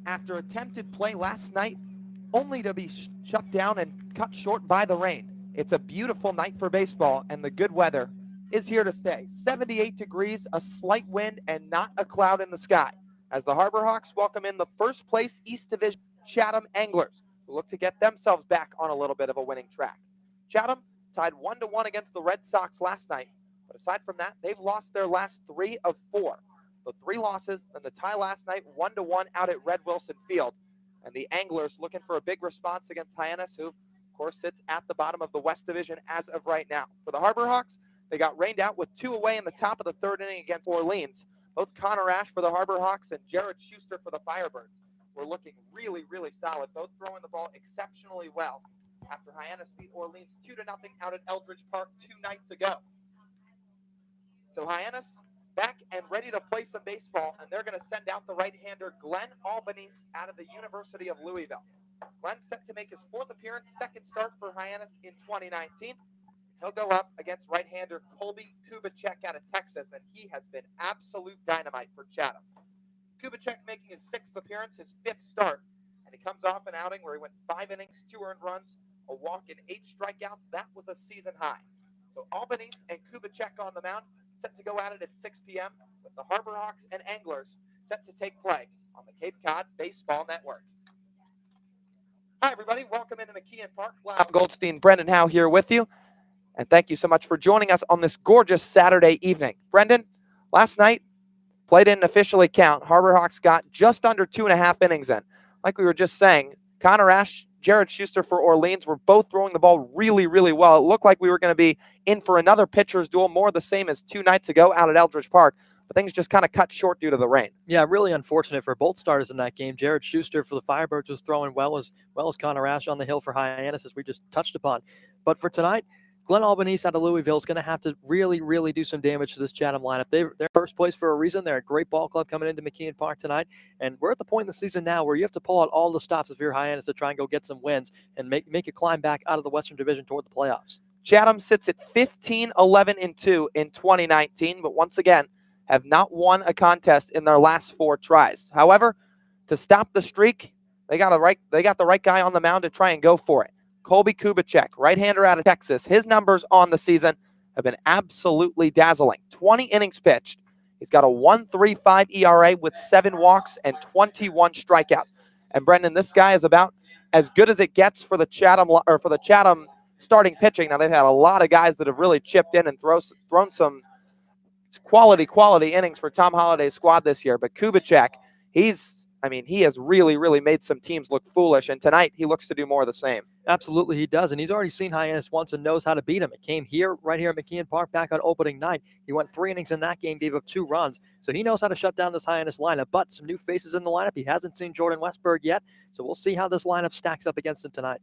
After attempted play last night, only to be shut down and cut short by the rain. It's a beautiful night for baseball, and the good weather is here to stay. 78 degrees, a slight wind, and not a cloud in the sky, as the Harbor Hawks welcome in the first place East Division Chatham Anglers, who look to get themselves back on a little bit of a winning track. Chatham tied 1-1 against the Red Sox last night, but aside from that, they've lost their last 3 of 4. The 3 losses, and the tie last night, 1-1 out at Red Wilson Field. And the Anglers looking for a big response against Hyannis, who, of course, sits at the bottom of the West Division as of right now. For the Harbor Hawks, they got rained out with 2 away in the top of the 3rd inning against Orleans. Both Connor Ash for the Harbor Hawks and Jared Schuster for the Firebirds were looking really, really solid, both throwing the ball exceptionally well after Hyannis beat Orleans 2-0 out at Eldridge Park 2 nights ago. So Hyannis back and ready to play some baseball, and they're going to send out the right-hander Glenn Albanese out of the University of Louisville. Glenn set to make his 4th appearance, 2nd start for Hyannis in 2019. He'll go up against right-hander Colby Kubicek out of Texas, and he has been absolute dynamite for Chatham. Kubicek making his 6th appearance, his 5th start, and he comes off an outing where he went 5 innings, 2 earned runs, a walk, and 8 strikeouts. That was a season high. So Albanese and Kubicek on the mound, set to go at it at 6 p.m. with the Harbor Hawks and Anglers set to take play on the Cape Cod Baseball Network. Hi, everybody. Welcome into McKeon Park. Lyle Goldstein, Brendan Howe here with you. And thank you so much for joining us on this gorgeous Saturday evening. Brendan, last night, play didn't officially count. Harbor Hawks got just under 2.5 innings in. Like we were just saying, Connor Ash, Jared Schuster for Orleans were both throwing the ball really, really well. It looked like we were going to be in for another pitcher's duel, more the same as 2 nights ago out at Eldridge Park. But things just kind of cut short due to the rain. Yeah, really unfortunate for both starters in that game. Jared Schuster for the Firebirds was throwing well as Connor Ash on the hill for Hyannis, as we just touched upon. But for tonight, Glenn Albanese out of Louisville is going to have to really, really do some damage to this Chatham lineup. They're first place for a reason. They're a great ball club coming into McKeon Park tonight. And we're at the point in the season now where you have to pull out all the stops if you're Hyannis to try and go get some wins and make a climb back out of the Western Division toward the playoffs. Chatham sits at 15-11-2 in 2019, but once again, have not won a contest in their last 4 tries. However, to stop the streak, they got the right guy on the mound to try and go for it. Colby Kubicek, right-hander out of Texas. His numbers on the season have been absolutely dazzling. 20 innings pitched. He's got a 1.35 ERA with 7 walks and 21 strikeouts. And Brendan, this guy is about as good as it gets for the Chatham starting pitching. Now, they've had a lot of guys that have really chipped in and thrown some quality innings for Tom Holliday's squad this year. But Kubicek, he has really, really made some teams look foolish. And tonight, he looks to do more of the same. Absolutely, he does. And he's already seen Hyannis once and knows how to beat him. It came right here at McKeon Park back on opening night. He went 3 innings in that game, gave up 2 runs. So he knows how to shut down this Hyannis lineup. But some new faces in the lineup. He hasn't seen Jordan Westberg yet. So we'll see how this lineup stacks up against him tonight.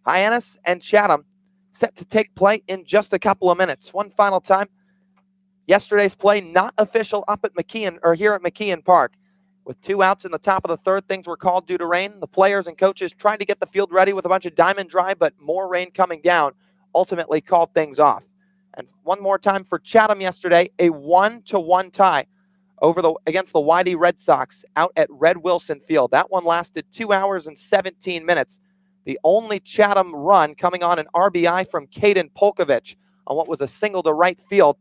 Hyannis and Chatham set to take play in just a couple of minutes. One final time. Yesterday's play not official up at here at McKeon Park. With 2 outs in the top of the 3rd, things were called due to rain. The players and coaches trying to get the field ready with a bunch of diamond dry, but more rain coming down ultimately called things off. And one more time for Chatham yesterday, a 1-1 tie against the Whitey Red Sox out at Red Wilson Field. That one lasted 2 hours and 17 minutes. The only Chatham run coming on an RBI from Caden Polkovich on what was a single to right field.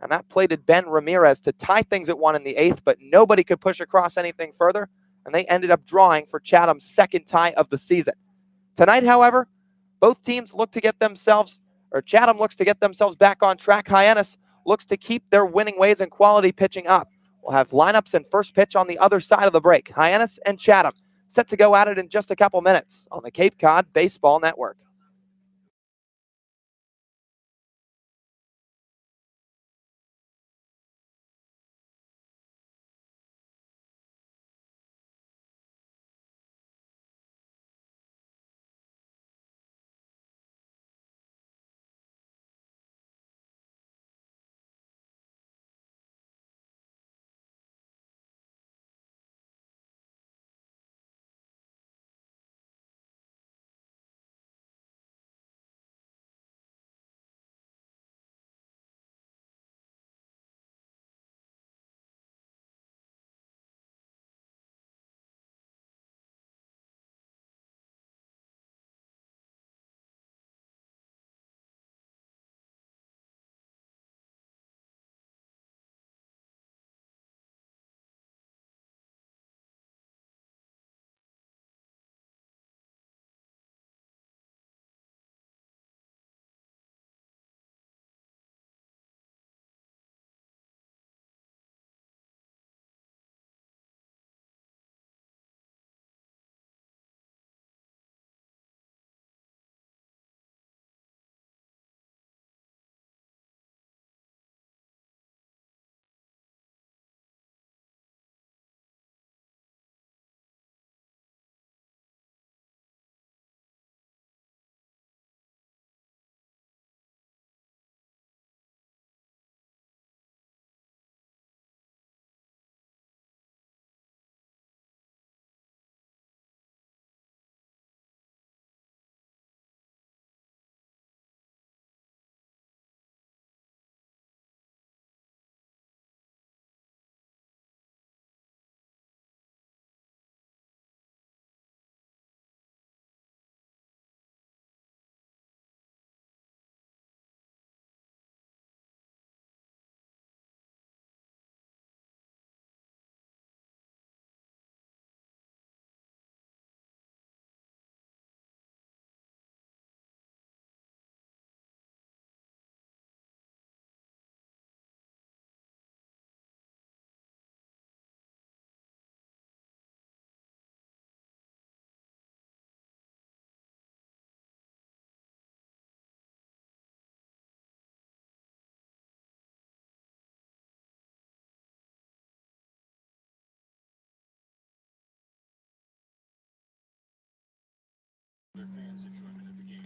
And that plated Ben Ramirez to tie things at 1 in the 8th, but nobody could push across anything further, and they ended up drawing for Chatham's 2nd tie of the season. Tonight, however, both teams look to get themselves, or Chatham looks to get themselves back on track. Hyannis looks to keep their winning ways and quality pitching up. We'll have lineups and first pitch on the other side of the break. Hyannis and Chatham set to go at it in just a couple minutes on the Cape Cod Baseball Network.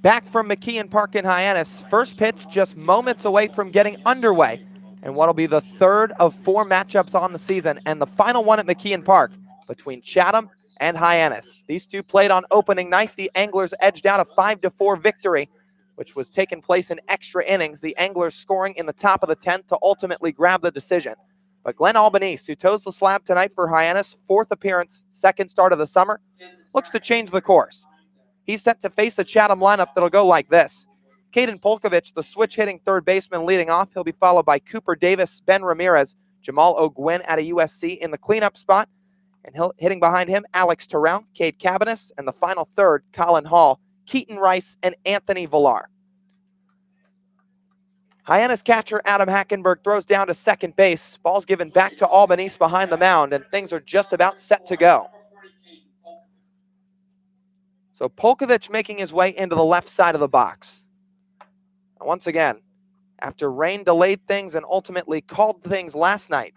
Back from McKeon Park in Hyannis, first pitch just moments away from getting underway, and what'll be the third of 4 matchups on the season, and the final one at McKeon Park between Chatham and Hyannis. These two played on opening night. The Anglers edged out a 5-4 victory, which was taking place in extra innings. The Anglers scoring in the top of the 10th to ultimately grab the decision. But Glenn Albanese, who toes the slab tonight for Hyannis, 4th appearance, 2nd start of the summer, looks to change the course. He's set to face a Chatham lineup that'll go like this. Caden Polkovich, the switch-hitting third baseman, leading off. He'll be followed by Cooper Davis, Ben Ramirez, Jamal O'Gwyn out of USC in the cleanup spot. And hitting behind him, Alex Terrell, Cade Cabanis, and the final third, Colin Hall, Keaton Rice, and Anthony Villar. Hyannis catcher Adam Hackenberg throws down to second base. Ball's given back to Albanese behind the mound, and things are just about set to go. So Polkovich making his way into the left side of the box. And once again, after rain delayed things and ultimately called things last night,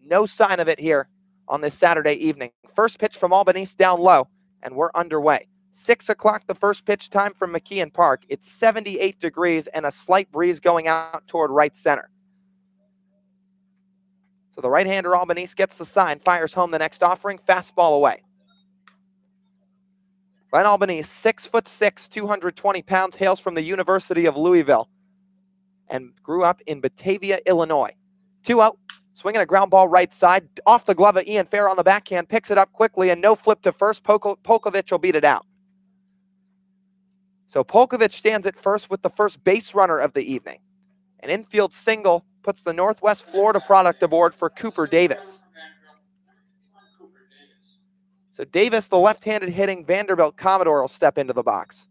no sign of it here on this Saturday evening. First pitch from Albanese down low, and we're underway. 6 o'clock the first pitch time from McKeon Park. It's 78 degrees and a slight breeze going out toward right center. So the right-hander Albanese gets the sign, fires home the next offering, fastball away. Glenn Albanese, 6'6", 220 pounds, hails from the University of Louisville and grew up in Batavia, Illinois. 2-0, swinging a ground ball right side, off the glove of Ian Fair on the backhand, picks it up quickly, and no flip to first. Polkovich will beat it out. So Polkovich stands at first with the first base runner of the evening. An infield single puts the Northwest Florida product aboard for Cooper Davis. So Davis, the left-handed hitting Vanderbilt Commodore, will step into the box.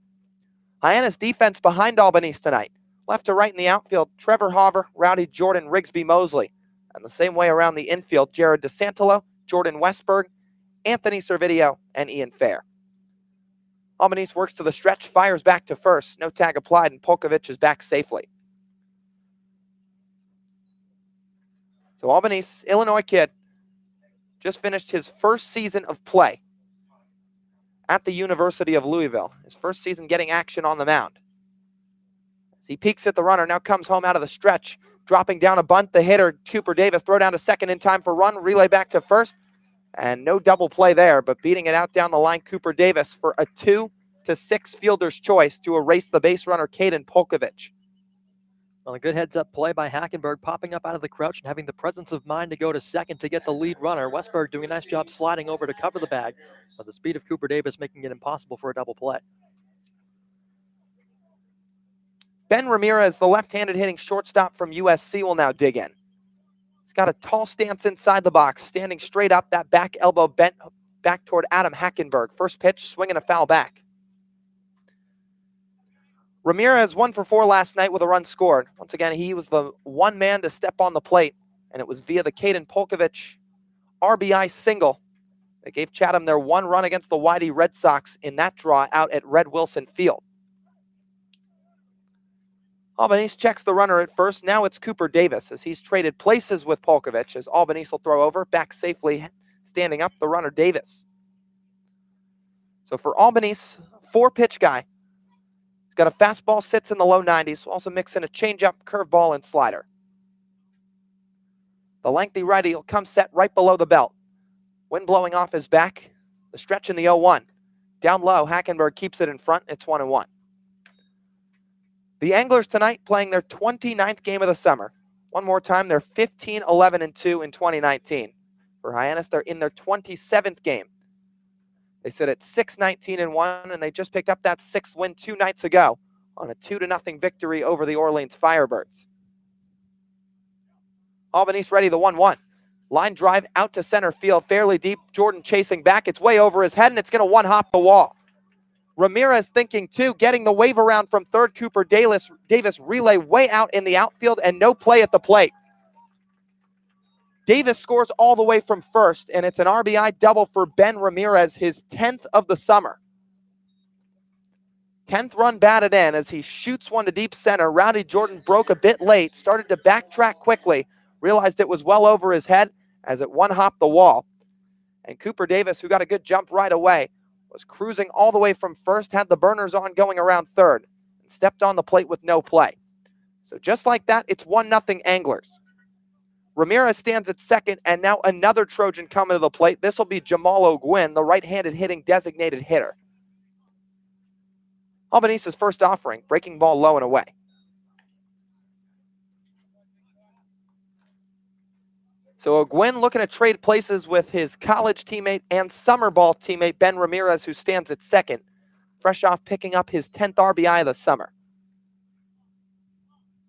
Hyannis defense behind Albanese tonight. Left to right in the outfield, Trevor Hoover, Rowdy Jordan, Rigsby Mosley. And the same way around the infield, Jared DeSantolo, Jordan Westberg, Anthony Servideo, and Ian Fair. Albanese works to the stretch, fires back to first. No tag applied, and Polkovich is back safely. So Albanese, Illinois kid, just finished his first season of play at the University of Louisville. His first season getting action on the mound. As he peeks at the runner, now comes home out of the stretch, dropping down a bunt. The hitter, Cooper Davis, throw down to second in time for run, relay back to first, and no double play there, but beating it out down the line, Cooper Davis for a 2-6 fielder's choice to erase the base runner, Caden Polkovich. Well, a good heads-up play by Hackenberg, popping up out of the crouch and having the presence of mind to go to second to get the lead runner. Westberg doing a nice job sliding over to cover the bag, but the speed of Cooper Davis making it impossible for a double play. Ben Ramirez, the left-handed hitting shortstop from USC, will now dig in. He's got a tall stance inside the box, standing straight up, that back elbow bent back toward Adam Hackenberg. First pitch, swinging a foul back. Ramirez 1 for 4 last night with a run scored. Once again, he was the one man to step on the plate, and it was via the Caden Polkovich RBI single that gave Chatham their 1 run against the Whitey Red Sox in that draw out at Red Wilson Field. Albanese checks the runner at first. Now it's Cooper Davis as he's traded places with Polkovich, as Albanese will throw over, back safely, standing up the runner Davis. So for Albanese, 4-pitch guy. Got a fastball, sits in the low 90s. Also mix in a changeup, curveball, and slider. The lengthy righty will come set right below the belt. Wind blowing off his back. The stretch in the 0-1. Down low, Hackenberg keeps it in front. It's 1-1. The Anglers tonight playing their 29th game of the summer. One more time, they're 15-11-2 in 2019. For Hyannis, they're in their 27th game. They sit at 6-19-1, and they just picked up that 6th win 2 nights ago on a 2-0 victory over the Orleans Firebirds. Albanese ready, the 1-1. Line drive out to center field, fairly deep. Jordan chasing back. It's way over his head, and it's going to one-hop the wall. Ramirez thinking too, getting the wave around from third. Cooper Davis relay way out in the outfield, and no play at the plate. Davis scores all the way from first, and it's an RBI double for Ben Ramirez, his 10th of the summer. 10th run batted in as he shoots one to deep center. Rowdy Jordan broke a bit late, started to backtrack quickly, realized it was well over his head as it one-hopped the wall. And Cooper Davis, who got a good jump right away, was cruising all the way from first, had the burners on going around third, and stepped on the plate with no play. So just like that, it's 1-0 Anglers. Ramirez stands at second, and now another Trojan coming to the plate. This will be Jamal O'Gwyn, the right-handed hitting designated hitter. Albanise's first offering, breaking ball low and away. So O'Gwyn looking to trade places with his college teammate and summer ball teammate Ben Ramirez, who stands at second, fresh off picking up his 10th RBI of the summer.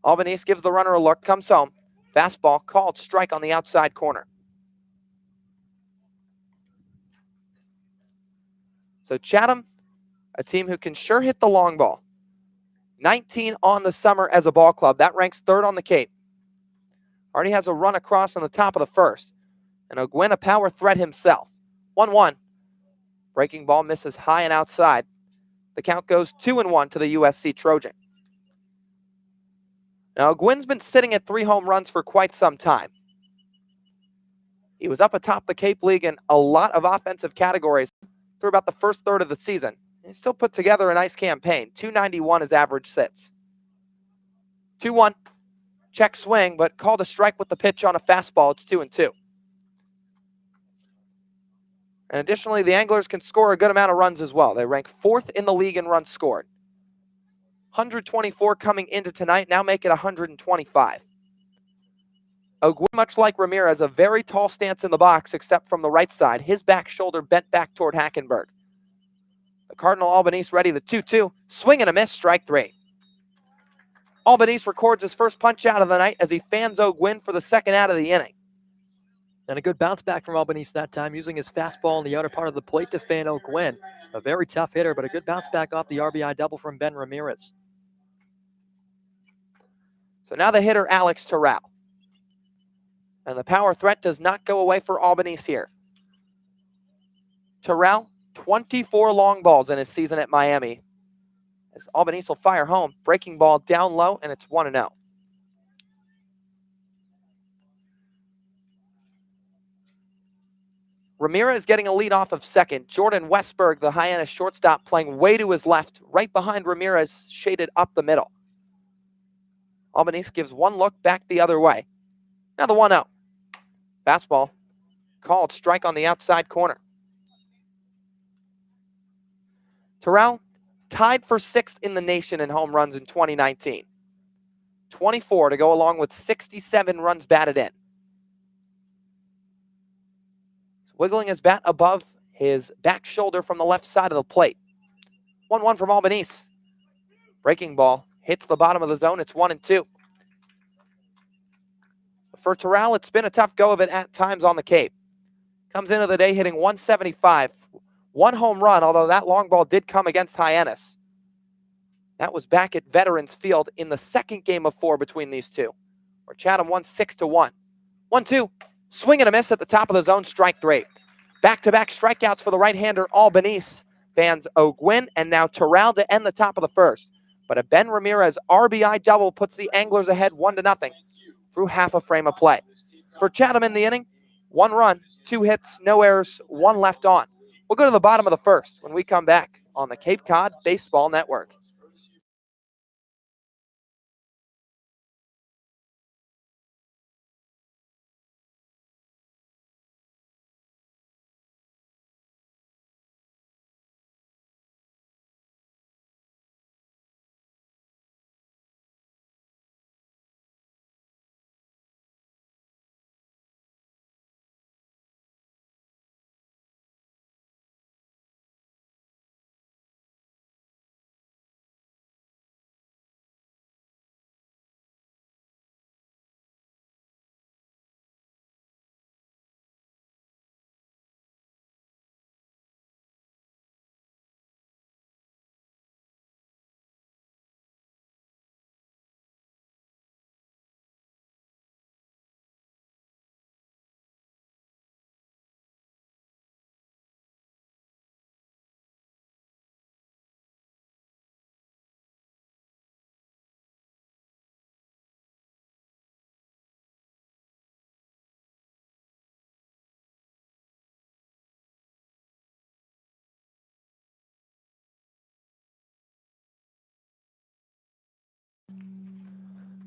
Albanese gives the runner a look, comes home. Fastball called strike on the outside corner. So Chatham, a team who can sure hit the long ball. 19 on the summer as a ball club. That ranks third on the Cape. Already has a run across on the top of the first. And O'Gwyn a power threat himself. 1-1. Breaking ball misses high and outside. The count goes 2-1 to the USC Trojan. Now, O'Gwyn's been sitting at 3 home runs for quite some time. He was up atop the Cape League in a lot of offensive categories through about the first third of the season. He still put together a nice campaign. 291 his average sits. 2-1. Check swing, but called a strike with the pitch on a fastball. It's 2-2. And additionally, the Anglers can score a good amount of runs as well. They rank 4th in the league in runs scored. 124 coming into tonight, now make it 125. O'Gwyn, much like Ramirez, a very tall stance in the box, except from the right side. His back shoulder bent back toward Hackenberg. The Cardinal Albanese ready, the 2-2. Swing and a miss, strike 3. Albanese records his first punch out of the night as he fans O'Gwyn for the second out of the inning. And a good bounce back from Albanese that time, using his fastball in the outer part of the plate to fan O'Gwyn. A very tough hitter, but a good bounce back off the RBI double from Ben Ramirez. So now the hitter, Alex Terrell. And the power threat does not go away for Albanese here. Terrell, 24 long balls in his season at Miami. As Albanese will fire home, breaking ball down low, and it's 1-0. Ramirez getting a lead off of second. Jordan Westberg, the Hyannis shortstop, playing way to his left, right behind Ramirez, shaded up the middle. Albanese gives one look back the other way. Now the 1-0. Fastball called strike on the outside corner. Terrell tied for 6th in the nation in home runs in 2019. 24 to go along with 67 runs batted in. Wiggling his bat above his back shoulder from the left side of the plate. 1-1 from Albanese. Breaking ball hits the bottom of the zone. It's 1-2. For Terrell, it's been a tough go of it at times on the Cape. Comes into the day hitting 175. 1 home run, although that long ball did come against Hyannis. That was back at Veterans Field in the second game of 4 between these two, where Chatham won 6-1. 1-2. Swing and a miss at the top of the zone, strike 3. Back-to-back strikeouts for the right-hander Albanese. Fans O'Gwyn and now Terrell to end the top of the first. But a Ben Ramirez RBI double puts the Anglers ahead 1-0 through half a frame of play. For Chatham in the inning, 1 run, 2 hits, no errors, 1 left on. We'll go to the bottom of the first when we come back on the Cape Cod Baseball Network.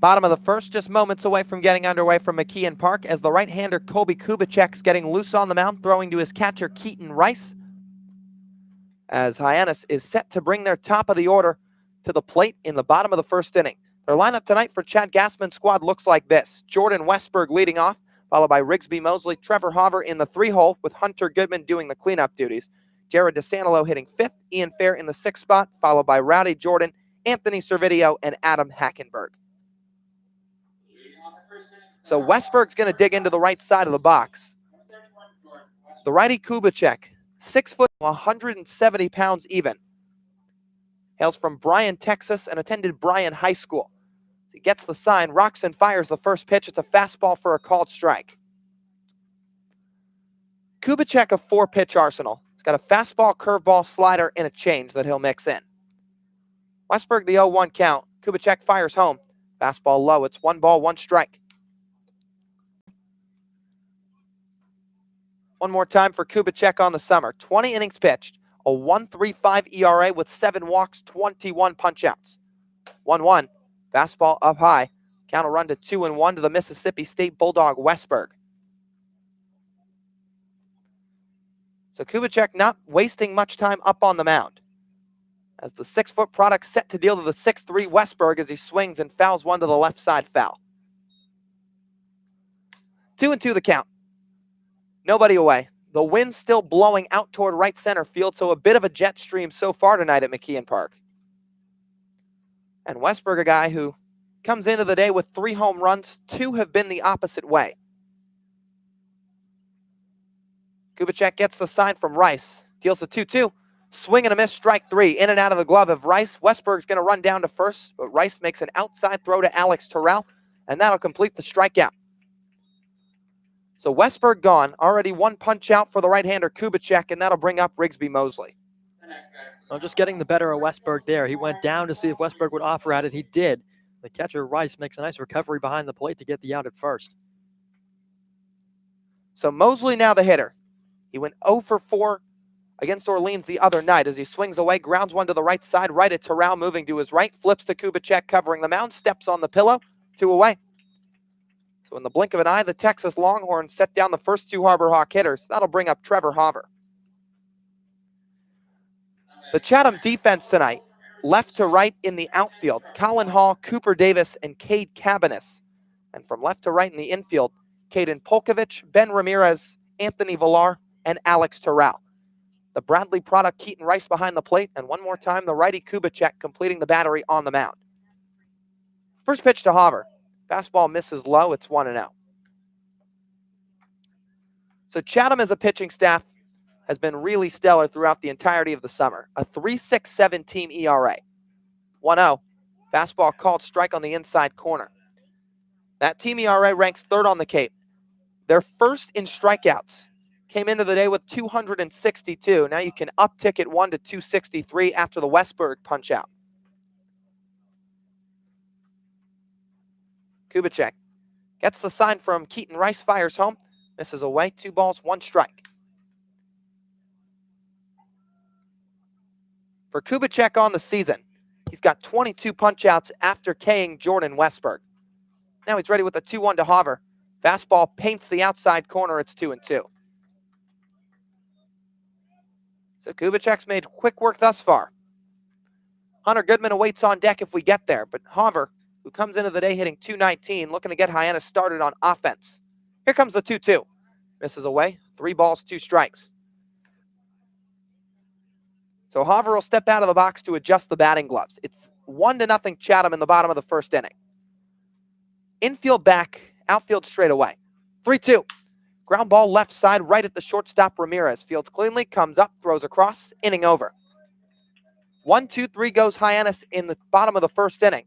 Bottom of the first, just moments away from getting underway from McKeon Park as the right-hander Colby Kubicek's getting loose on the mound, throwing to his catcher Keaton Rice. As Hyannis is set to bring their top of the order to the plate in the bottom of the first inning. Their lineup tonight for Chad Gassman's squad looks like this. Jordan Westberg leading off, followed by Rigsby Mosley, Trevor Hauver in the 3-hole with Hunter Goodman doing the cleanup duties. Jared DeSantillo hitting 5th, Ian Fair in the 6th spot, followed by Rowdy Jordan, Anthony Servideo, and Adam Hackenberg. So Westberg's going to dig into the right side of the box. The righty Kubicek, 6 foot, 170 pounds even. Hails from Bryan, Texas, and attended Bryan High School. He gets the sign, rocks and fires the first pitch. It's a fastball for a called strike. Kubicek, a 4-pitch arsenal. He's got a fastball, curveball, slider, and a change that he'll mix in. Westberg, the 0-1 count. Kubicek fires home. Fastball low. It's 1 ball, 1 strike. One more time for Kubicek on the summer. 20 innings pitched, a 1.35 ERA with 7 walks, 21 punchouts. 1-1. Fastball up high. Count will run to 2-1 to the Mississippi State Bulldog Westberg. So Kubicek not wasting much time up on the mound. As the 6-foot product set to deal to the 6'3 Westberg as he swings and fouls one to the left side foul. 2-2 the count. Nobody away. The wind's still blowing out toward right center field, so a bit of a jet stream so far tonight at McKeon Park. And Westberg, a guy who comes into the day with 3 home runs, 2 have been the opposite way. Kubicek gets the sign from Rice, deals the 2-2, swing and a miss, strike 3, in and out of the glove of Rice. Westberg's going to run down to first, but Rice makes an outside throw to Alex Terrell, and that'll complete the strikeout. So Westberg gone, already 1 punch out for the right-hander Kubicek, and that'll bring up Rigsby Mosley. Well, just getting the better of Westberg there. He went down to see if Westberg would offer at it. He did. The catcher, Rice, makes a nice recovery behind the plate to get the out at first. So Mosley now the hitter. He went 0 for 4 against Orleans the other night as he swings away, grounds one to the right side, right at Terrell, moving to his right, flips to Kubicek, covering the mound, steps on the pillow, 2 away. So in the blink of an eye, the Texas Longhorns set down the first 2 Harbor Hawk hitters. That'll bring up Trevor Hauver. The Chatham defense tonight, left to right in the outfield, Colin Hall, Cooper Davis, and Cade Cabanis. And from left to right in the infield, Caden Polkovich, Ben Ramirez, Anthony Villar, and Alex Terrell. The Bradley product, Keaton Rice behind the plate, and one more time, the righty Kubicek completing the battery on the mound. First pitch to Hauver. Fastball misses low, it's 1-0. So Chatham as a pitching staff has been really stellar throughout the entirety of the summer. A 3.67 team ERA. 1-0. Fastball called strike on the inside corner. That team ERA ranks 3rd on the Cape. Their first in strikeouts came into the day with 262. Now you can uptick it 1 to 263 after the Westberg punch out. Kubicek gets the sign from Keaton Rice, fires home, misses away, 2 balls, 1 strike. For Kubicek on the season, he's got 22 punch-outs after K-ing Jordan Westberg. Now he's ready with a 2-1 to Hauver. Fastball paints the outside corner, it's 2-2. So Kubicek's made quick work thus far. Hunter Goodman awaits on deck if we get there, but Hauver, who comes into the day hitting .219, looking to get Hyannis started on offense. Here comes the 2-2. Misses away, 3 balls, 2 strikes. So Hauver will step out of the box to adjust the batting gloves. It's 1-0 Chatham in the bottom of the first inning. Infield back, outfield straight away. 3-2. Ground ball left side, right at the shortstop Ramirez. Fields cleanly, comes up, throws across, inning over. 1-2-3 goes Hyannis in the bottom of the first inning.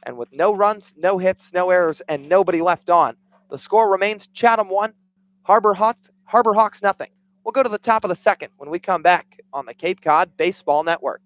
And with no runs, no hits, no errors, and nobody left on, the score remains Chatham 1, Harbor Hawks nothing. We'll go to the top of the second when we come back on the Cape Cod Baseball Network.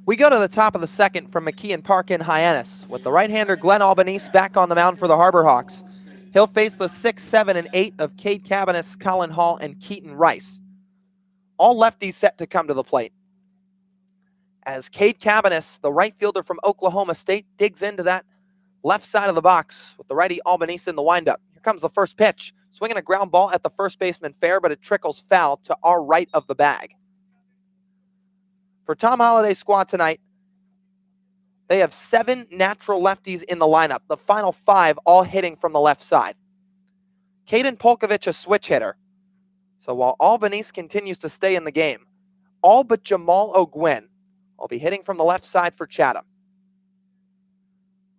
We go to the top of the second from McKeon Park in Hyannis with the right-hander Glenn Albanese back on the mound for the Harbor Hawks. He'll face the 6, 7, and 8 of Cade Cabanis, Colin Hall, and Keaton Rice. All lefties set to come to the plate. As Cade Cabanis, the right fielder from Oklahoma State, digs into that left side of the box with the righty Albanese in the windup. Here comes the first pitch. Swinging a ground ball at the first baseman fair, but it trickles foul to our right of the bag. For Tom Holliday's squad tonight, they have 7 natural lefties in the lineup, the final 5 all hitting from the left side. Caden Polkovich, a switch hitter. So while Albanese continues to stay in the game, all but Jamal O'Gwyn will be hitting from the left side for Chatham.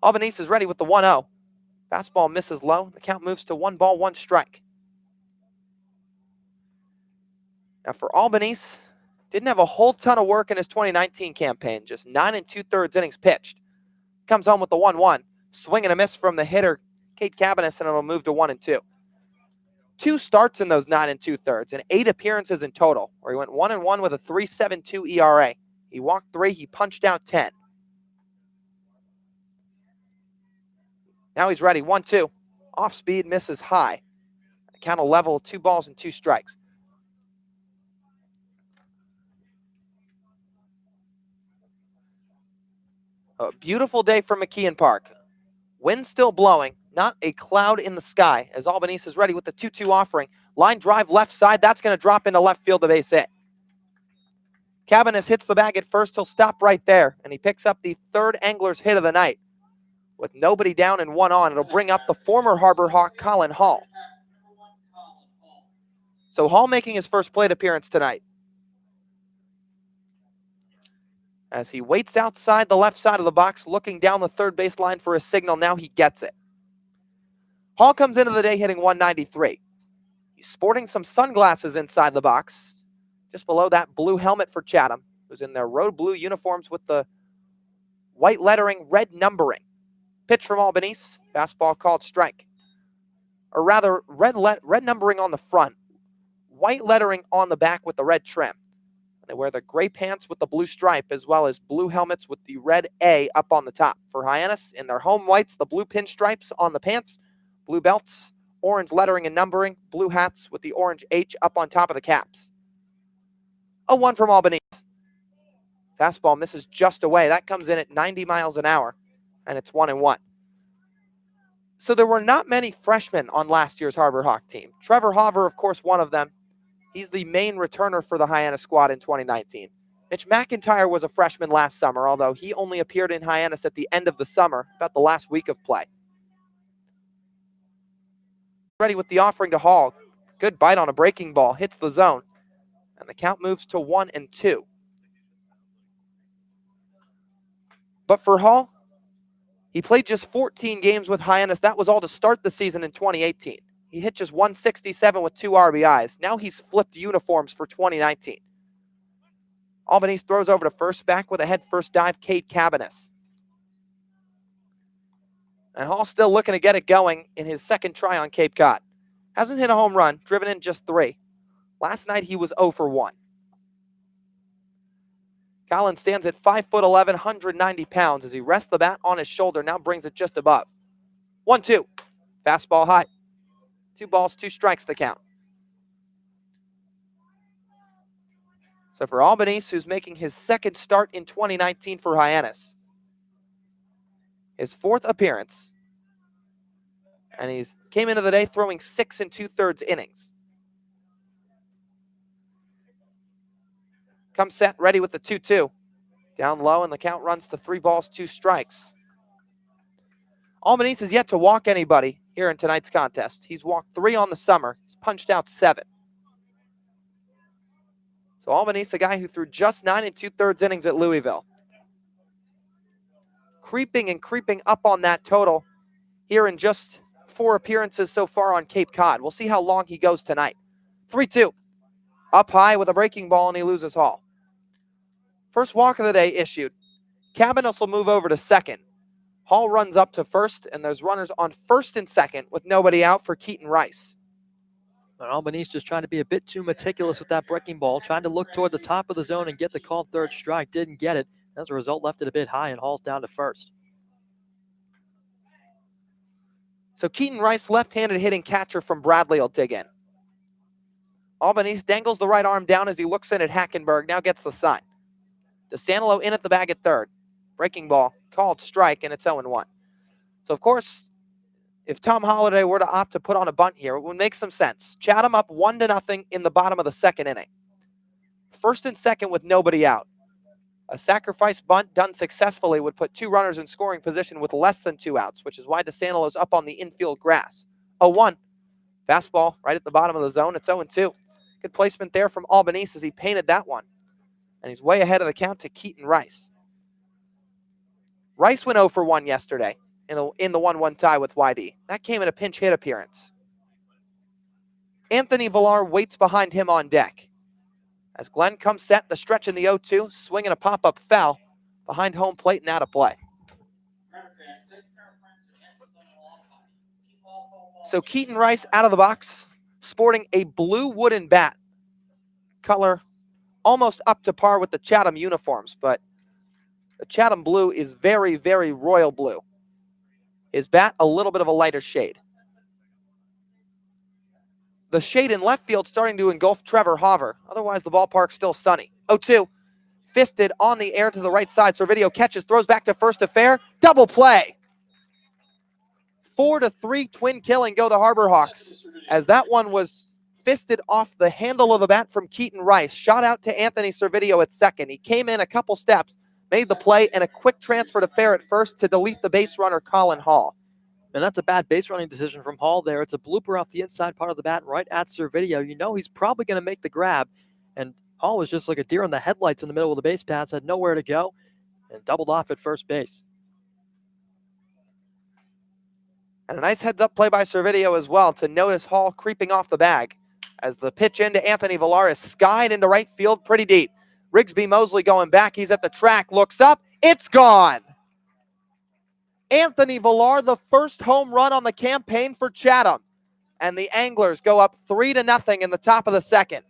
Albanese is ready with the 1-0. Fastball misses low. The count moves to 1 ball, 1 strike. Now for Albanese, didn't have a whole ton of work in his 2019 campaign, just 9 2/3 innings pitched. Comes home with the 1-1. Swing and a miss from the hitter, Cade Cabanis, and it'll move to 1-2. 2 starts in those 9 2/3 and 8 appearances in total, where he went 1-1 with a 3.72 ERA. He walked 3, he punched out 10. Now he's ready, 1-2. Off speed, misses high. The count will level, 2 balls and 2 strikes. A beautiful day for McKeon Park. Wind still blowing, not a cloud in the sky, as Albanese is ready with the 2-2 offering. Line drive left side, that's going to drop into left field, the base hit. Cabanis hits the bag at first, he'll stop right there, and he picks up the 3rd Angler's hit of the night. With nobody down and 1 on, it'll bring up the former Harbor Hawk, Colin Hall. So Hall making his first plate appearance tonight. As he waits outside the left side of the box, looking down the third base line for a signal. Now he gets it. Hall comes into the day hitting 193. He's sporting some sunglasses inside the box, just below that blue helmet for Chatham, who's in their road blue uniforms with the white lettering, red numbering. Pitch from Albanese, fastball called strike. Or rather, red numbering on the front, white lettering on the back with the red trim. They wear the gray pants with the blue stripe, as well as blue helmets with the red A up on the top. For Hyannis, in their home whites, the blue pinstripes on the pants, blue belts, orange lettering and numbering, blue hats with the orange H up on top of the caps. 0-1 from Albanese. Fastball misses just away. That comes in at 90 miles an hour, and it's 1-1. So there were not many freshmen on last year's Harbor Hawk team. Trevor Hauver, of course, one of them. He's the main returner for the Hyannis squad in 2019. Mitch McIntyre was a freshman last summer, although he only appeared in Hyannis at the end of the summer, about the last week of play. Ready with the offering to Hall. Good bite on a breaking ball, hits the zone, and the count moves to 1-2. But for Hall, he played just 14 games with Hyannis. That was all to start the season in 2018. He hit just 167 with 2 RBIs. Now he's flipped uniforms for 2019. Albanese throws over to first, back with a head-first dive, Cade Cabanis. And Hall still looking to get it going in his second try on Cape Cod. Hasn't hit a home run, driven in just 3. Last night he was 0 for 1. Colin stands at 5'11", 190 pounds as he rests the bat on his shoulder, now brings it just above. 1-2, fastball high. 2 balls, 2 strikes to count. So for Albanese, who's making his second start in 2019 for Hyannis, his 4th appearance, and he's came into the day throwing 6 2/3 innings. Comes set, ready with the 2-2. Down low, and the count runs to 3 balls, 2 strikes. Albanese has yet to walk anybody here in tonight's contest. He's walked 3 on the summer. He's punched out 7. So Albanese, a guy who threw just 9 2/3 innings at Louisville. Creeping and creeping up on that total here in just 4 appearances so far on Cape Cod. We'll see how long he goes tonight. 3-2. Up high with a breaking ball, and he loses Hall. First walk of the day issued. Cabanis will move over to second. Hall runs up to first, and there's runners on first and second with nobody out for Keaton Rice. And Albanese just trying to be a bit too meticulous with that breaking ball, trying to look toward the top of the zone and get the called 3rd strike. Didn't get it. As a result, left it a bit high and Hall's down to first. So Keaton Rice, left-handed hitting catcher from Bradley, will dig in. Albanese dangles the right arm down as he looks in at Hackenberg, now gets the sign. DeSantillo in at the bag at third. Breaking ball, called strike, and it's 0-1. So, of course, if Tom Holliday were to opt to put on a bunt here, it would make some sense. Chatham up 1-0 in the bottom of the second inning. First and second with nobody out. A sacrifice bunt done successfully would put 2 runners in scoring position with less than 2 outs, which is why DeSantillo's up on the infield grass. 0-1. Fastball right at the bottom of the zone. It's 0-2. Good placement there from Albanese as he painted that one. And he's way ahead of the count to Keaton Rice. Rice went 0 for 1 yesterday in the 1-1 tie with YD. That came in a pinch hit appearance. Anthony Villar waits behind him on deck. As Glenn comes set, the stretch in the 0-2, swinging a pop-up foul behind home plate and out of play. So Keaton Rice out of the box, sporting a blue wooden bat. Color almost up to par with the Chatham uniforms, but the Chatham blue is very, very royal blue. His bat, a little bit of a lighter shade. The shade in left field starting to engulf Trevor Hauver. Otherwise, the ballpark's still sunny. 0-2. Fisted on the air to the right side. Servideo catches, throws back to first to fair. Double play. 4-3 twin killing go the Harbor Hawks, as that one was fisted off the handle of the bat from Keaton Rice. Shot out to Anthony Servideo at second. He came in a couple steps, made the play, and a quick transfer to fair at first to delete the base runner Colin Hall. And that's a bad base running decision from Hall there. It's a blooper off the inside part of the bat right at Servideo. You know he's probably going to make the grab. And Hall was just like a deer in the headlights in the middle of the base paths, had nowhere to go, and doubled off at first base. And a nice heads-up play by Servideo as well to notice Hall creeping off the bag as the pitch into Anthony Villar is skied into right field pretty deep. Rigsby Mosley going back. He's at the track, looks up. It's gone. Anthony Villar, the first home run on the campaign for Chatham. And the Anglers go up 3-0 in the top of the second.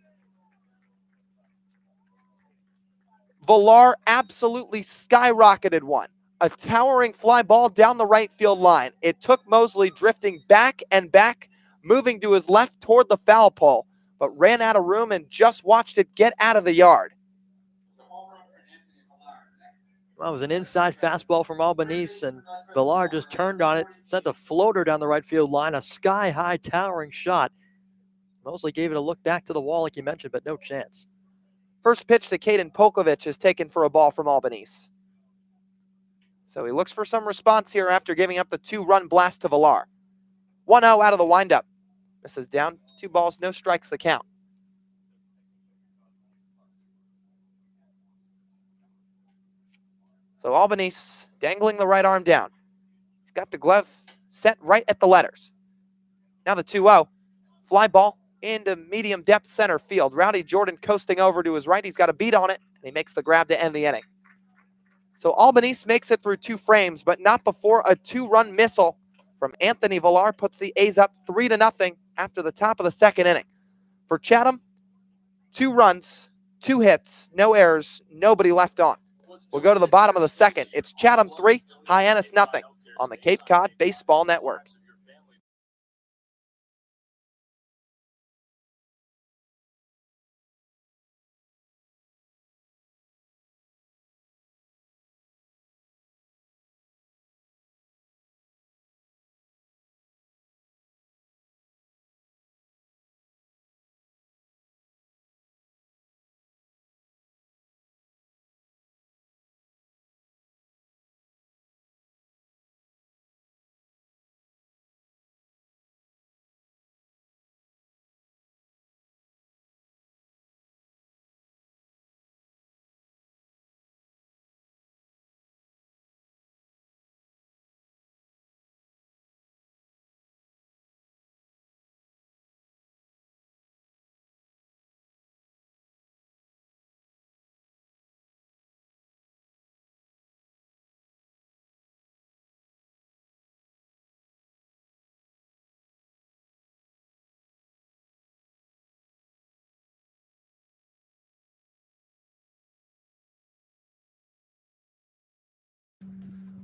Villar absolutely skyrocketed one. A towering fly ball down the right field line. It took Mosley drifting back and back, moving to his left toward the foul pole, but ran out of room and just watched it get out of the yard. Well, it was an inside fastball from Albanese, and Villar just turned on it, sent a floater down the right field line, a sky-high towering shot. Mosley gave it a look back to the wall like you mentioned, but no chance. First pitch to Caden Polkovich is taken for a ball from Albanese. So he looks for some response here after giving up the 2-run blast to Villar. 1-0 out of the windup. Misses down, 2 balls, no strikes the count. So Albanese dangling the right arm down. He's got the glove set right at the letters. Now the 2-0. Fly ball into medium depth center field. Rowdy Jordan coasting over to his right. He's got a beat on it, and he makes the grab to end the inning. So Albanese makes it through 2 frames, but not before a 2-run missile from Anthony Villar puts the A's up 3-0 after the top of the second inning. For Chatham, 2 runs, 2 hits, no errors, nobody left on. We'll go to the bottom of the second. It's Chatham 3, Hyannis 0 on the Cape Cod Baseball Network.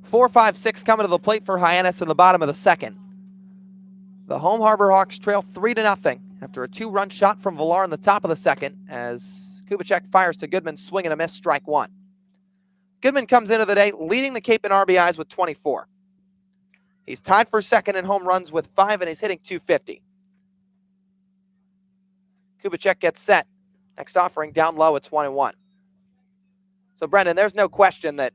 4, 5, 6 coming to the plate for Hyannis in the bottom of the second. The home Harbor Hawks trail 3-0 after a 2-run shot from Villar in the top of the second as Kubicek fires to Goodman, swing and a miss, strike one. Goodman comes into the day leading the Cape in RBIs with 24. He's tied for second in home runs with 5, and he's hitting .250. Kubicek gets set. Next offering down low, it's 1-1. So, Brendan, there's no question that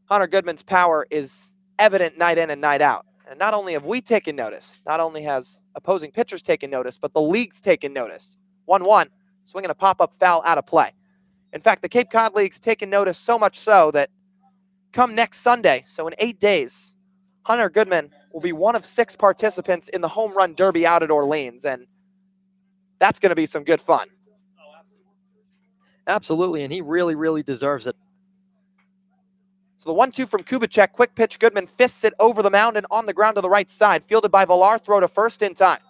Hunter Goodman's power is evident night in and night out. And not only have we taken notice, not only has opposing pitchers taken notice, but the league's taken notice. 1-1, swinging a pop-up foul out of play. In fact, the Cape Cod League's taken notice so much so that come next Sunday, so in 8 days, Hunter Goodman will be one of 6 participants in the Home Run Derby out at Orleans, and that's going to be some good fun. Absolutely, and he really, really deserves it. So the 1-2 from Kubicek, quick pitch, Goodman fists it over the mound and on the ground to the right side. Fielded by Villar, throw to first in time.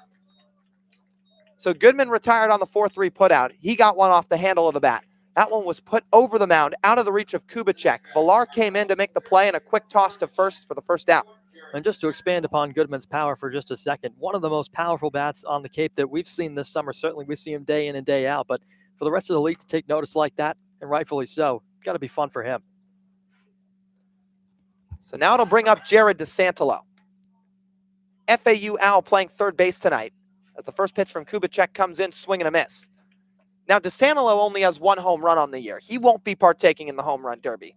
So Goodman retired on the 4-3 putout. He got one off the handle of the bat. That one was put over the mound, out of the reach of Kubicek. Villar came in to make the play and a quick toss to first for the first out. And just to expand upon Goodman's power for just a second, one of the most powerful bats on the Cape that we've seen this summer. Certainly we see him day in and day out, but for the rest of the league to take notice like that, and rightfully so, got to be fun for him. So now it'll bring up Jared DeSantolo. FAU Owl playing third base tonight as the first pitch from Kubicek comes in, swing and a miss. Now DeSantolo only has 1 home run on the year. He won't be partaking in the Home Run Derby.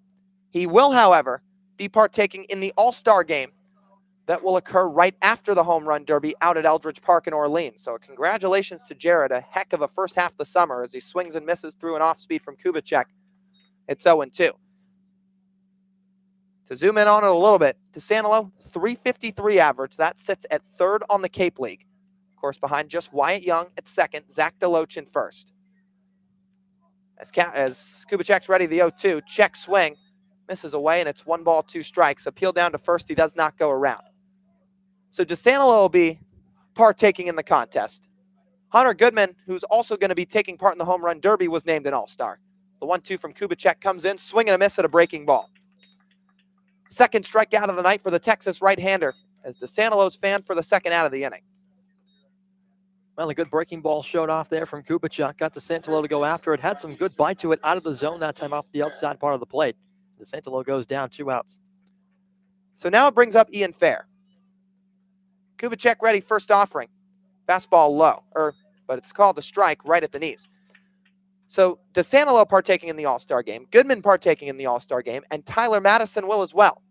He will, however, be partaking in the All-Star game that will occur right after the Home Run Derby out at Eldridge Park in Orleans. So congratulations to Jared, a heck of a first half of the summer as he swings and misses through an off-speed from Kubicek. It's 0-2. To zoom in on it a little bit, DeSantolo, .353 average. That sits at third on the Cape League. Of course, behind just Wyatt Young at second, Zach DeLoach in first. As Kubicek's ready, the 0-2, check swing, misses away, and it's 1 ball, 2 strikes. Appeal down to first, he does not go around. So DeSantolo will be partaking in the contest. Hunter Goodman, who's also going to be taking part in the Home Run Derby, was named an All-Star. The 1-2 from Kubicek comes in, swing and a miss at a breaking ball. Second strikeout of the night for the Texas right-hander as DeSantolo's fanned for the second out of the inning. Well, a good breaking ball showed off there from Kubicek. Got DeSantolo to go after it. Had some good bite to it out of the zone that time off the outside part of the plate. DeSantolo goes down, 2 outs. So now it brings up Ian Fair. Kubicek ready, first offering. Fastball low, but it's called a strike right at the knees. So DeSantolo partaking in the All-Star game, Goodman partaking in the All-Star game, and Tyler Madison will as well.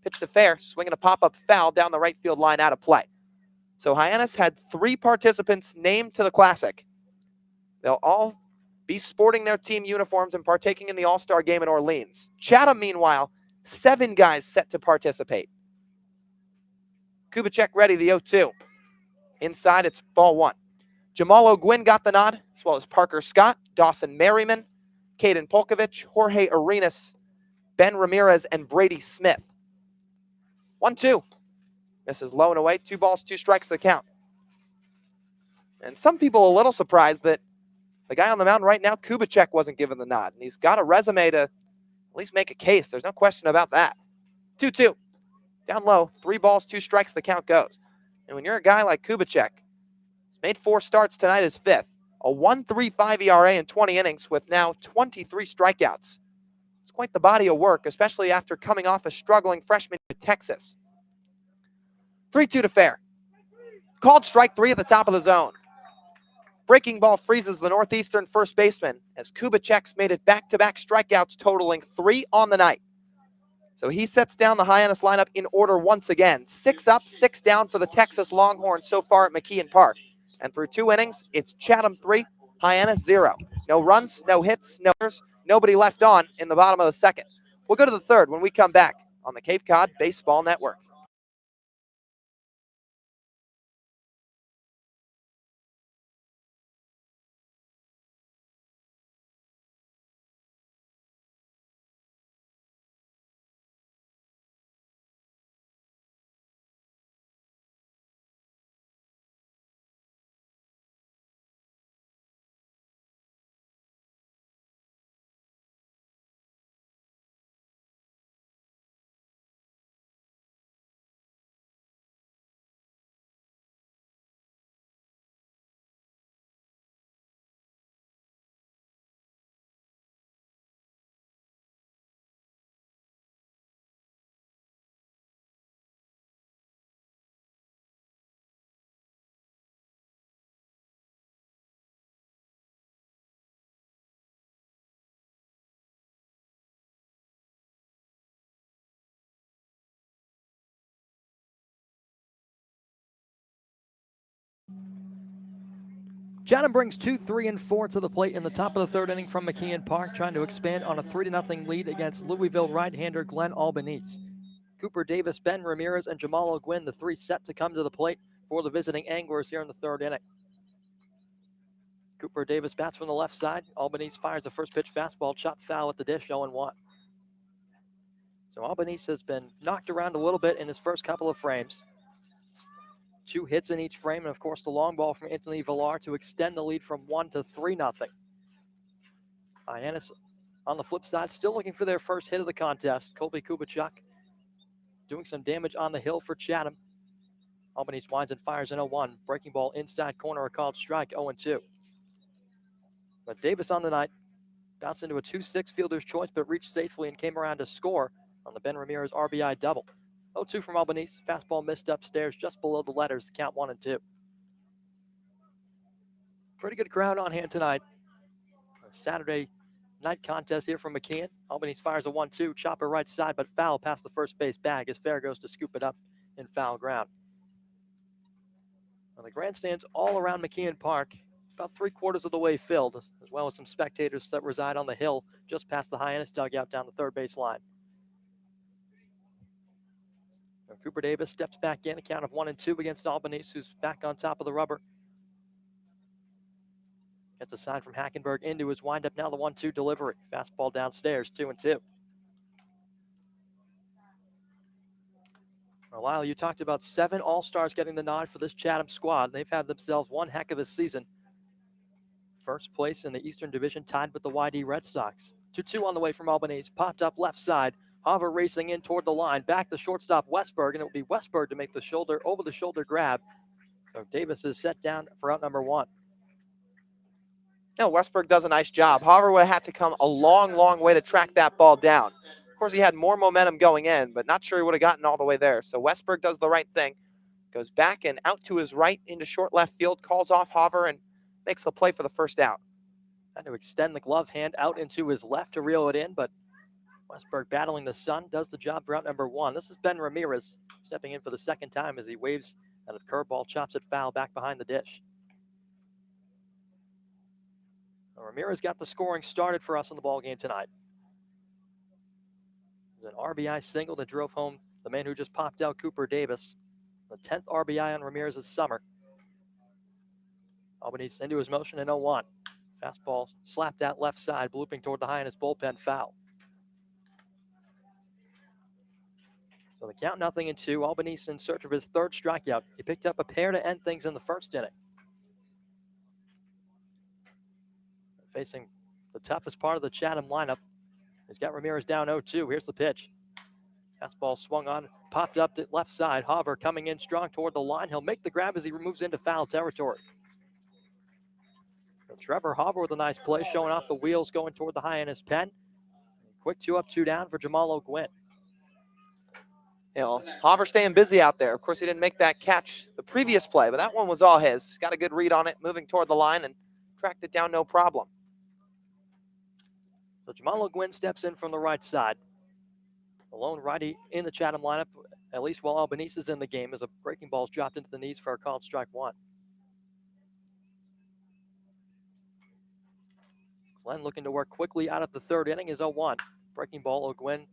Pitch to Fair, swinging a pop-up foul down the right field line out of play. So Hyannis had 3 participants named to the Classic. They'll all be sporting their team uniforms and partaking in the All-Star game in Orleans. Chatham, meanwhile, 7 guys set to participate. Kubicek ready, the 0-2. Inside, it's ball 1. Jamal O'Gwin got the nod, as well as Parker Scott, Dawson Merriman, Caden Polkovich, Jorge Arenas, Ben Ramirez, and Brady Smith. 1-2. Misses low and away. 2 balls, 2 strikes the count. And some people a little surprised that the guy on the mound right now, Kubicek, wasn't given the nod. And he's got a resume to at least make a case. There's no question about that. 2-2. Down low. 3 balls, 2 strikes, the count goes. And when you're a guy like Kubicek, he's made 4 starts tonight, his 5th. A 1.35 ERA in 20 innings with now 23 strikeouts. It's quite the body of work, especially after coming off a struggling freshman at Texas. 3-2 to Fair. Called strike 3 at the top of the zone. Breaking ball freezes the Northeastern first baseman as Kubicek's made it back-to-back strikeouts totaling 3 on the night. So he sets down the Hyannis lineup in order once again. 6 up, 6 down for the Texas Longhorns so far at McKeon Park. And through 2 innings, it's Chatham 3, Hyannis 0. No runs, no hits, no errors, nobody left on in the bottom of the second. We'll go to the third when we come back on the Cape Cod Baseball Network. Chatham brings 2, 3, and 4 to the plate in the top of the third inning from McKeon Park, trying to expand on a 3-0 lead against Louisville right-hander Glenn Albanese. Cooper Davis, Ben Ramirez, and Jamal O'Gwyn, the three set to come to the plate for the visiting Anglers here in the third inning. Cooper Davis bats from the left side. Albanese fires the first pitch fastball, chopped foul at the dish, 0-1. So Albanese has been knocked around a little bit in his first couple of frames. 2 hits in each frame, and of course the long ball from Anthony Villar to extend the lead from 1 to 3-0. Hyannis on the flip side, still looking for their first hit of the contest. Colby Kubachuk doing some damage on the hill for Chatham. Albanese winds and fires an 0-1. Breaking ball inside corner, a called strike, 0-2. But Davis on the night bounced into a 2-6 fielder's choice, but reached safely and came around to score on the Ben Ramirez RBI double. 0-2 from Albanese. Fastball missed upstairs just below the letters, count 1-2. Pretty good crowd on hand tonight. A Saturday night contest here from McKeon. Albanese fires a 1-2, chopper right side, but foul past the first base bag as Fair goes to scoop it up in foul ground. Now the grandstands all around McKeon Park, about 3/4 of the way filled, as well as some spectators that reside on the hill just past the Hyannis dugout down the third base line. Now Cooper Davis steps back in, a count of 1-2 against Albanese, who's back on top of the rubber. Gets a sign from Hackenberg into his windup. Now the 1-2 delivery. Fastball downstairs, 2-2. Well, Lyle, you talked about 7 All-Stars getting the nod for this Chatham squad. They've had themselves one heck of a season. First place in the Eastern Division, tied with the YD Red Sox. 2-2 on the way from Albanese. Popped up left side. Haver racing in toward the line. Back to shortstop Westberg, and it will be Westberg to make the over-the-shoulder grab. So Davis is set down for out number 1. No, Westberg does a nice job. Haver would have had to come a long, long way to track that ball down. Of course, he had more momentum going in, but not sure he would have gotten all the way there. So Westberg does the right thing. Goes back and out to his right into short left field, calls off Haver, and makes the play for the first out. Had to extend the glove hand out into his left to reel it in, but Westberg battling the sun does the job for out number 1. This is Ben Ramirez stepping in for the second time as he waves at a curveball, chops it foul back behind the dish. Ramirez got the scoring started for us in the ballgame tonight. It was an RBI single that drove home the man who just popped out, Cooper Davis. The 10th RBI on Ramirez this summer. Albanese into his motion in 0-1. Fastball slapped that left side, blooping toward the Hyannis bullpen, foul. So the count 0-2. Albanese in search of his third strikeout. He picked up a pair to end things in the first inning. Facing the toughest part of the Chatham lineup. He's got Ramirez down 0-2. Here's the pitch. Fastball swung on, popped up to left side. Haver coming in strong toward the line. He'll make the grab as he moves into foul territory. So Trevor Haver with a nice play, showing off the wheels going toward the Hyannis pen. Quick 2 up, 2 down for Jamal O'Gwyn. You know, Haver staying busy out there. Of course, he didn't make that catch the previous play, but that one was all his. Got a good read on it, moving toward the line, and tracked it down no problem. So Jamal O'Gwyn steps in from the right side. The lone righty in the Chatham lineup, at least while Albanese is in the game, as a breaking ball is dropped into the knees for a called strike 1. Glenn looking to work quickly out of the third inning is 0-1. Breaking ball, O'Gwyn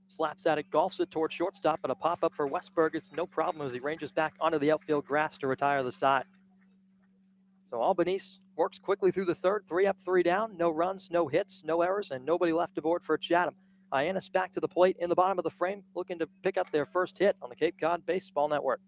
slaps at it, golfs it towards shortstop, but a pop-up for Westberg is no problem as he ranges back onto the outfield grass to retire the side. So Albanese works quickly through the third, 3 up, 3 down, no runs, no hits, no errors, and nobody left aboard for Chatham. Hyannis back to the plate in the bottom of the frame, looking to pick up their first hit on the Cape Cod Baseball Network.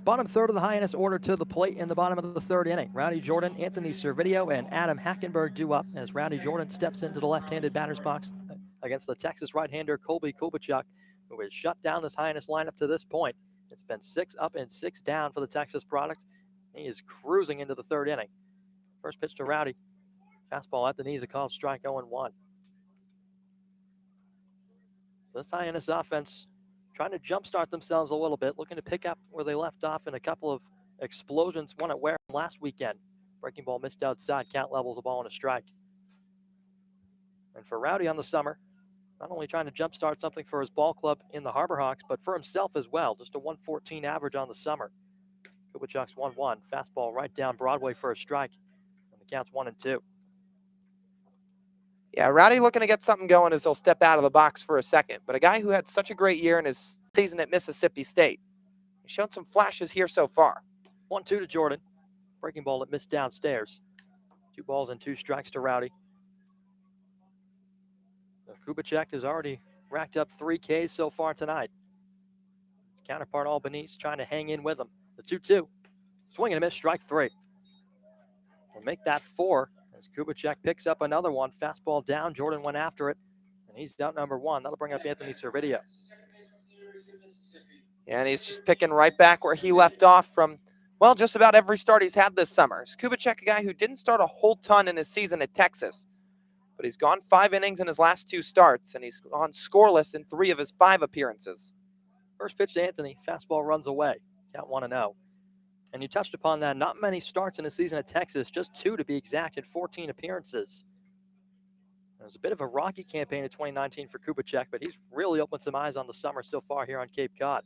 Bottom third of the Hyannis order to the plate in the bottom of the third inning. Rowdy Jordan, Anthony Servideo, and Adam Hackenberg due up as Rowdy Jordan steps into the left-handed batter's box against the Texas right-hander Colby Kubachuk, who has shut down this Hyannis lineup to this point. It's been 6 up and 6 down for the Texas product. He is cruising into the third inning. First pitch to Rowdy. Fastball at the knees, a called strike 0-1. This Hyannis offense trying to jumpstart themselves a little bit, looking to pick up where they left off in a couple of explosions, one at Wareham last weekend. Breaking ball missed outside, count levels, a ball and a strike. And for Rowdy on the summer, not only trying to jumpstart something for his ball club in the Harbor Hawks, but for himself as well. Just a 114 average on the summer. Kubachuk's 1-1. Fastball right down Broadway for a strike. And the count's 1-2. Yeah, Rowdy looking to get something going as he'll step out of the box for a second. But a guy who had such a great year in his season at Mississippi State. He's shown some flashes here so far. 1-2 to Jordan. Breaking ball that missed downstairs. 2 balls and 2 strikes to Rowdy. Kubachuk has already racked up 3 Ks so far tonight. His counterpart Albanese trying to hang in with him. The 2-2. Swing and a miss, strike 3. We'll make that 4 as Kubachuk picks up another one. Fastball down. Jordan went after it, and he's out number 1. That'll bring up Anthony Servideo. Yeah, and he's just picking right back where he left off from, well, just about every start he's had this summer. Is Kubachuk a guy who didn't start a whole ton in his season at Texas, but he's gone 5 innings in his last 2 starts, and he's gone scoreless in 3 of his 5 appearances. First pitch to Anthony. Fastball runs away. Count 1-0. And you touched upon that. Not many starts in a season at Texas, just 2 to be exact in 14 appearances. It was a bit of a rocky campaign in 2019 for Kubachuk, but he's really opened some eyes on the summer so far here on Cape Cod.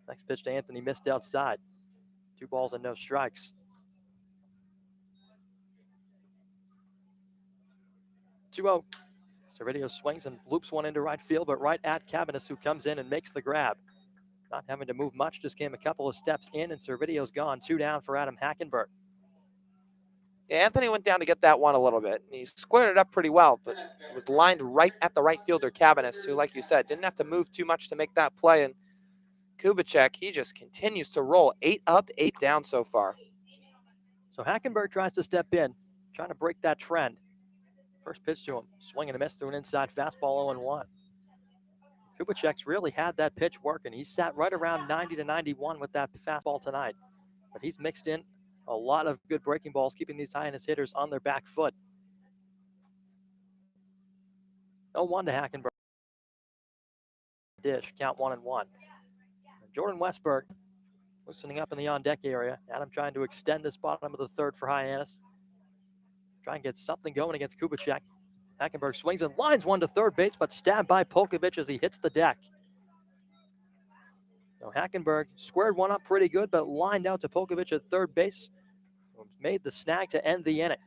Next pitch to Anthony, missed outside. 2 balls and no strikes. 2-0. Servideo swings and loops one into right field, but right at Hyannis, who comes in and makes the grab. Not having to move much, just came a couple of steps in, and Servideo's gone. 2 down for Adam Hackenberg. Yeah, Anthony went down to get that one a little bit. He squared it up pretty well, but it was lined right at the right fielder, Hyannis, who, like you said, didn't have to move too much to make that play. And Kubachuk, he just continues to roll. 8 up, 8 down so far. So Hackenberg tries to step in, trying to break that trend. First pitch to him, swing and a miss through an inside fastball 0-1. Kubachuk's really had that pitch working. He sat right around 90 to 91 with that fastball tonight. But he's mixed in a lot of good breaking balls, keeping these Hyannis hitters on their back foot. 0-1 to Hackenberg. Dish, count 1-1. Jordan Westberg loosening up in the on-deck area. Adam trying to extend this bottom of the third for Hyannis. Try and get something going against Kubachuk. Hackenberg swings and lines one to third base, but stabbed by Polkovich as he hits the deck. So Hackenberg squared one up pretty good, but lined out to Polkovich at third base. Made the snag to end the inning.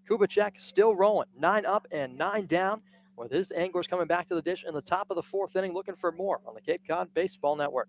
Kubachuk still rolling, 9 up and 9 down, with his anglers coming back to the dish in the top of the 4th inning, looking for more on the Cape Cod Baseball Network.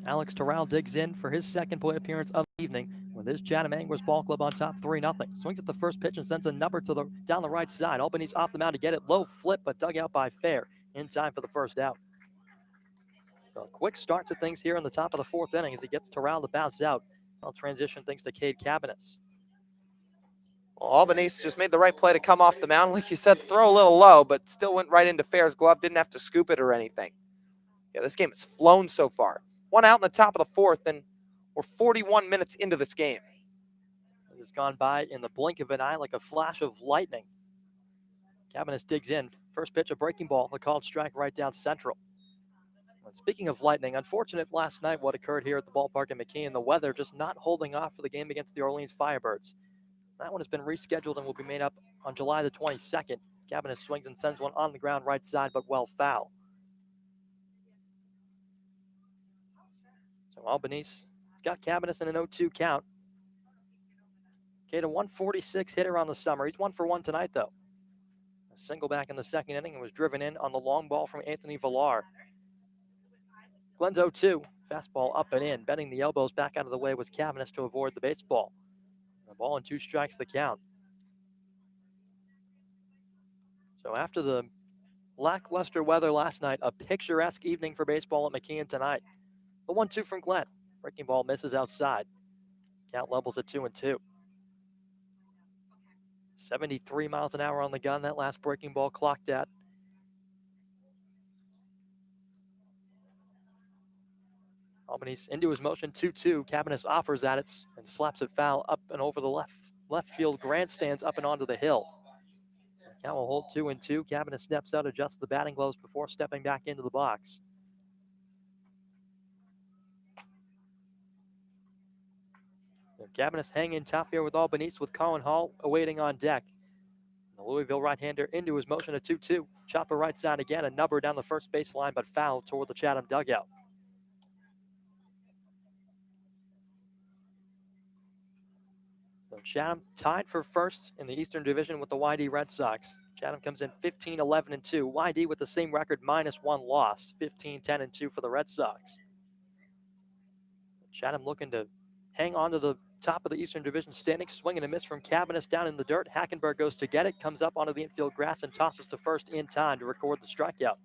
Alex Terrell digs in for his second plate appearance of the evening with his Chatham Anglers Ball Club on top 3-0. Swings at the first pitch and sends a number down the right side. Albany's off the mound to get it. Low flip, but dug out by Fair in time for the first out. So a quick start to things here in the top of the fourth inning as he gets Terrell to bounce out. I'll transition things to Cade Cabanis. Well, Albanese just made the right play to come off the mound. Like you said, throw a little low, but still went right into Fair's glove. Didn't have to scoop it or anything. Yeah, this game has flown so far. One out in the top of the fourth, and we're 41 minutes into this game. It has gone by in the blink of an eye like a flash of lightning. Cabanis digs in. First pitch, a breaking ball, a called strike right down central. And speaking of lightning, unfortunate last night what occurred here at the ballpark in McKean. The weather just not holding off for the game against the Orleans Firebirds. That one has been rescheduled and will be made up on July the 22nd. Cabanis swings and sends one on the ground right side, but well foul. So Albanese got Cabanis in an 0-2 count. Cade, a 146 hitter on the summer. He's 1 for 1 tonight, though. A single back in the second inning and was driven in on the long ball from Anthony Villar. Glenn's 0-2. Fastball up and in. Bending the elbows back out of the way was Cabanis to avoid the baseball. A ball and 2 strikes the count. So after the lackluster weather last night, a picturesque evening for baseball at McKean tonight. The 1-2 from Glenn. Breaking ball misses outside. Count levels at 2-2. 73 miles an hour on the gun. That last breaking ball clocked at. Albanese into his motion, 2-2. Cabanis offers at it and slaps it foul up and over the left field grandstands up and onto the hill. Count will hold 2-2. Cabanis steps out, adjusts the batting gloves before stepping back into the box. Cabanis hanging top here with Albanese with Colin Hall awaiting on deck. The Louisville right-hander into his motion, a 2-2. Chopper right side again, a number down the first baseline, but foul toward the Chatham dugout. So Chatham tied for first in the Eastern Division with the YD Red Sox. Chatham comes in 15-11-2. YD with the same record, -1 loss, 15-10-2 for the Red Sox. Chatham looking to hang on to the top of the Eastern Division standings. Swing and a miss from Cabanis down in the dirt. Hackenberg goes to get it, comes up onto the infield grass and tosses to first in time to record the strikeout.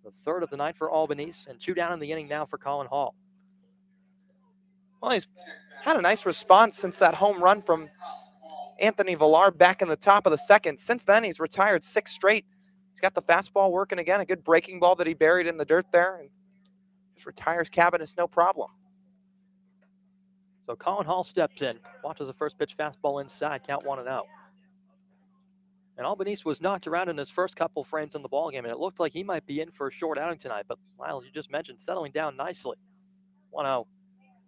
The third of the night for Albanese, and 2 down in the inning now for Colin Hall. Well, he's had a nice response since that home run from Anthony Villar back in the top of the second. Since then, he's retired 6 straight. He's got the fastball working again, a good breaking ball that he buried in the dirt there, and just retires Cabanis no problem. So Colin Hall steps in, watches the first pitch fastball inside, count 1-0. And Albanese was knocked around in his first couple frames in the ballgame, and it looked like he might be in for a short outing tonight. But Lyle, you just mentioned, settling down nicely. 1-0.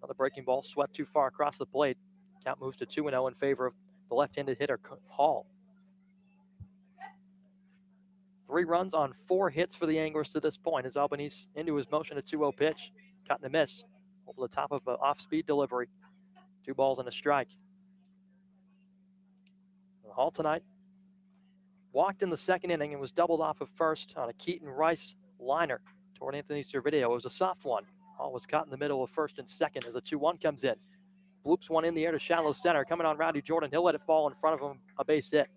Another breaking ball swept too far across the plate. Count moves to 2-0 in favor of the left-handed hitter, Hall. 3 runs on 4 hits for the Anglers to this point as Albanese into his motion, a 2-0 pitch. Cut and a miss over the top of an off-speed delivery. 2 balls and a strike. Hall tonight walked in the second inning and was doubled off of first on a Keaton Rice liner toward Anthony Servideo. It was a soft one. Hall was caught in the middle of first and second as a 2-1 comes in. Bloops one in the air to shallow center. Coming on Rowdy Jordan. He'll let it fall in front of him, a base hit.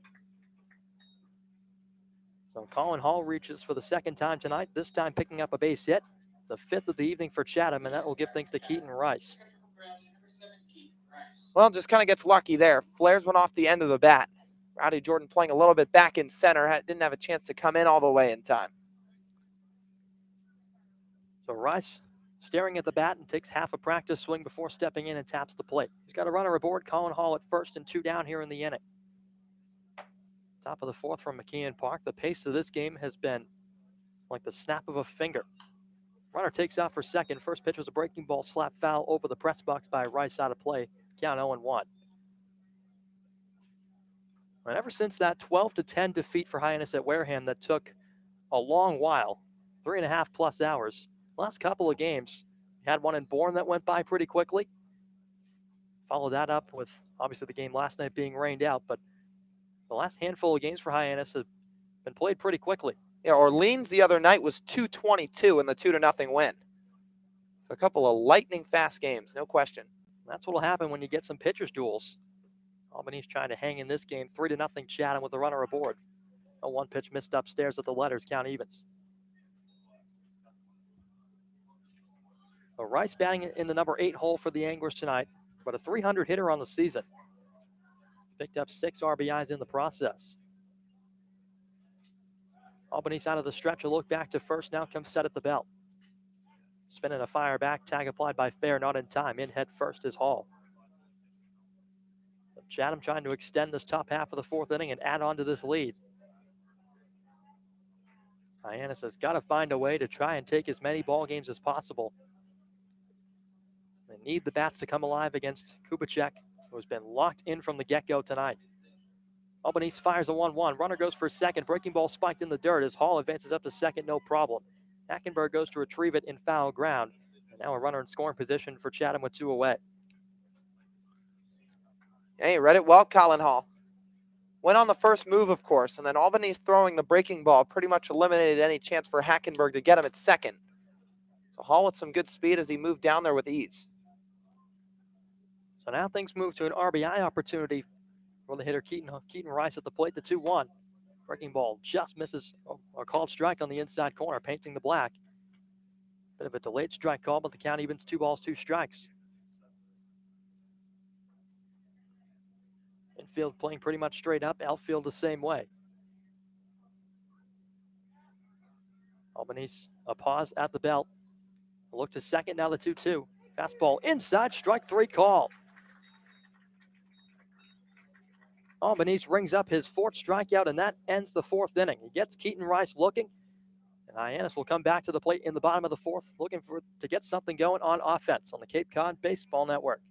So Colin Hall reaches for the second time tonight, this time picking up a base hit. The 5th of the evening for Chatham, and that will give things to Keaton Rice. Well, just kind of gets lucky there. Flares one off the end of the bat. Rowdy Jordan playing a little bit back in center. Didn't have a chance to come in all the way in time. So Rice staring at the bat and takes half a practice swing before stepping in and taps the plate. He's got a runner aboard. Colin Hall at first and 2 down here in the inning. Top of the 4th from McKeon Park. The pace of this game has been like the snap of a finger. Runner takes out for second. First pitch was a breaking ball slap foul over the press box by Rice out of play. Count 0-1. And ever since that 12-10 defeat for Hyannis at Wareham that took a long while, 3.5+ hours, last couple of games, had one in Bourne that went by pretty quickly. Follow that up with obviously the game last night being rained out, but the last handful of games for Hyannis have been played pretty quickly. Yeah, Orleans the other night was 2-22 in the 2-0 win. So a couple of lightning fast games, no question. That's what will happen when you get some pitchers duels. Albany's trying to hang in this game. 3-0 Chatham with the runner aboard. A one pitch missed upstairs at the letters, count evens. Rice batting in the number 8 hole for the Anglers tonight, but a 300 hitter on the season. Picked up 6 RBIs in the process. Albany's out of the stretch. A look back to first. Now comes set at the belt. Spinning a fire back. Tag applied by Fair. Not in time. In head first is Hall. Chatham trying to extend this top half of the 4th inning and add on to this lead. Hyannis has got to find a way to try and take as many ball games as possible. They need the bats to come alive against Kubicek, who has been locked in from the get-go tonight. Albanese fires a 1-1. Runner goes for second. Breaking ball spiked in the dirt as Hall advances up to second, no problem. Hackenberg goes to retrieve it in foul ground. And now a runner in scoring position for Chatham with 2 away. Hey, read it well, Colin Hall. Went on the first move, of course, and then Albany's throwing the breaking ball pretty much eliminated any chance for Hackenberg to get him at second. So Hall with some good speed as he moved down there with ease. So now things move to an RBI opportunity for the hitter Keaton Rice at the plate, the 2-1. Breaking ball just misses a called strike on the inside corner, painting the black. Bit of a delayed strike call, but the count evens 2 balls, 2 strikes. Infield playing pretty much straight up, outfield the same way. Albanese a pause at the belt. A look to second, now the 2-2. Fastball inside, strike 3 call. Albanese rings up his 4th strikeout, and that ends the 4th inning. He gets Keaton Rice looking, and Hyannis will come back to the plate in the bottom of the 4th, looking to get something going on offense on the Cape Cod Baseball Network.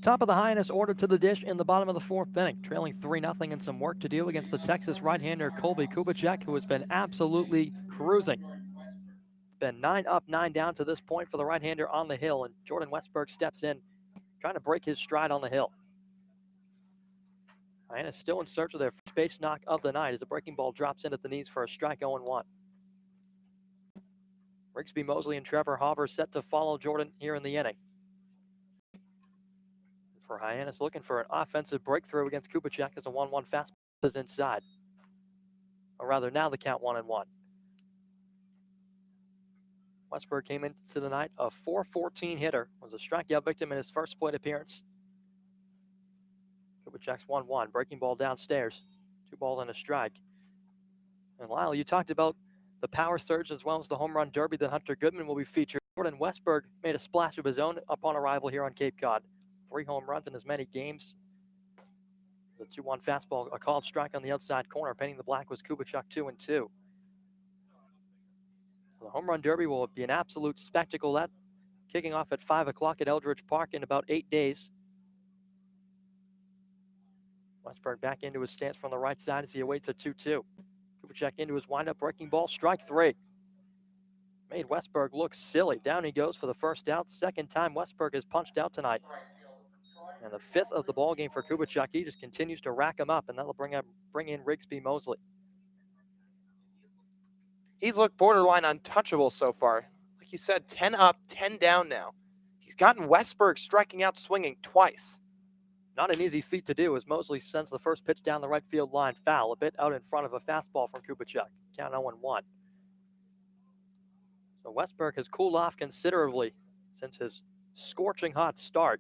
Top of the Hyannis order to the dish in the bottom of the 4th inning, trailing 3-0 and some work to do against the Texas right-hander Colby Kubicek, who has been absolutely cruising. It's been 9 up, 9 down to this point for the right-hander on the hill, and Jordan Westberg steps in, trying to break his stride on the hill. Hyannis still in search of their first base knock of the night as a breaking ball drops in at the knees for a strike 0-1. Rigsby Mosley and Trevor Hauber set to follow Jordan here in the inning. For Hyannis, looking for an offensive breakthrough against Kubicek as a 1-1 fastball is inside. Or rather, now the count 1-1. Westberg came into the night a .414 hitter, was a strikeout victim in his first plate appearance. Kubicek's 1-1, breaking ball downstairs, 2 balls and a strike. And Lyle, you talked about the power surge as well as the home run derby that Hunter Goodman will be featured. Jordan Westberg made a splash of his own upon arrival here on Cape Cod. 3 home runs in as many games. The 2-1 fastball, a called strike on the outside corner. Painting the black was Kubicek 2-2. The home run derby will be an absolute spectacle. That kicking off at 5 o'clock at Eldridge Park in about 8 days. Westberg back into his stance from the right side as he awaits a 2-2. Kubicek into his windup, breaking ball, strike 3. Made Westberg look silly. Down he goes for the first out. Second time Westberg has punched out tonight. And the fifth of the ball game for Kubicek. He just continues to rack him up, and that'll bring in Rigsby Mosley. He's looked borderline untouchable so far. Like you said, 10 up, 10 down now. He's gotten Westberg striking out swinging twice. Not an easy feat to do as Mosley sends the first pitch down the right field line foul, a bit out in front of a fastball from Kubicek. Count 0-1. So Westberg has cooled off considerably since his scorching hot start.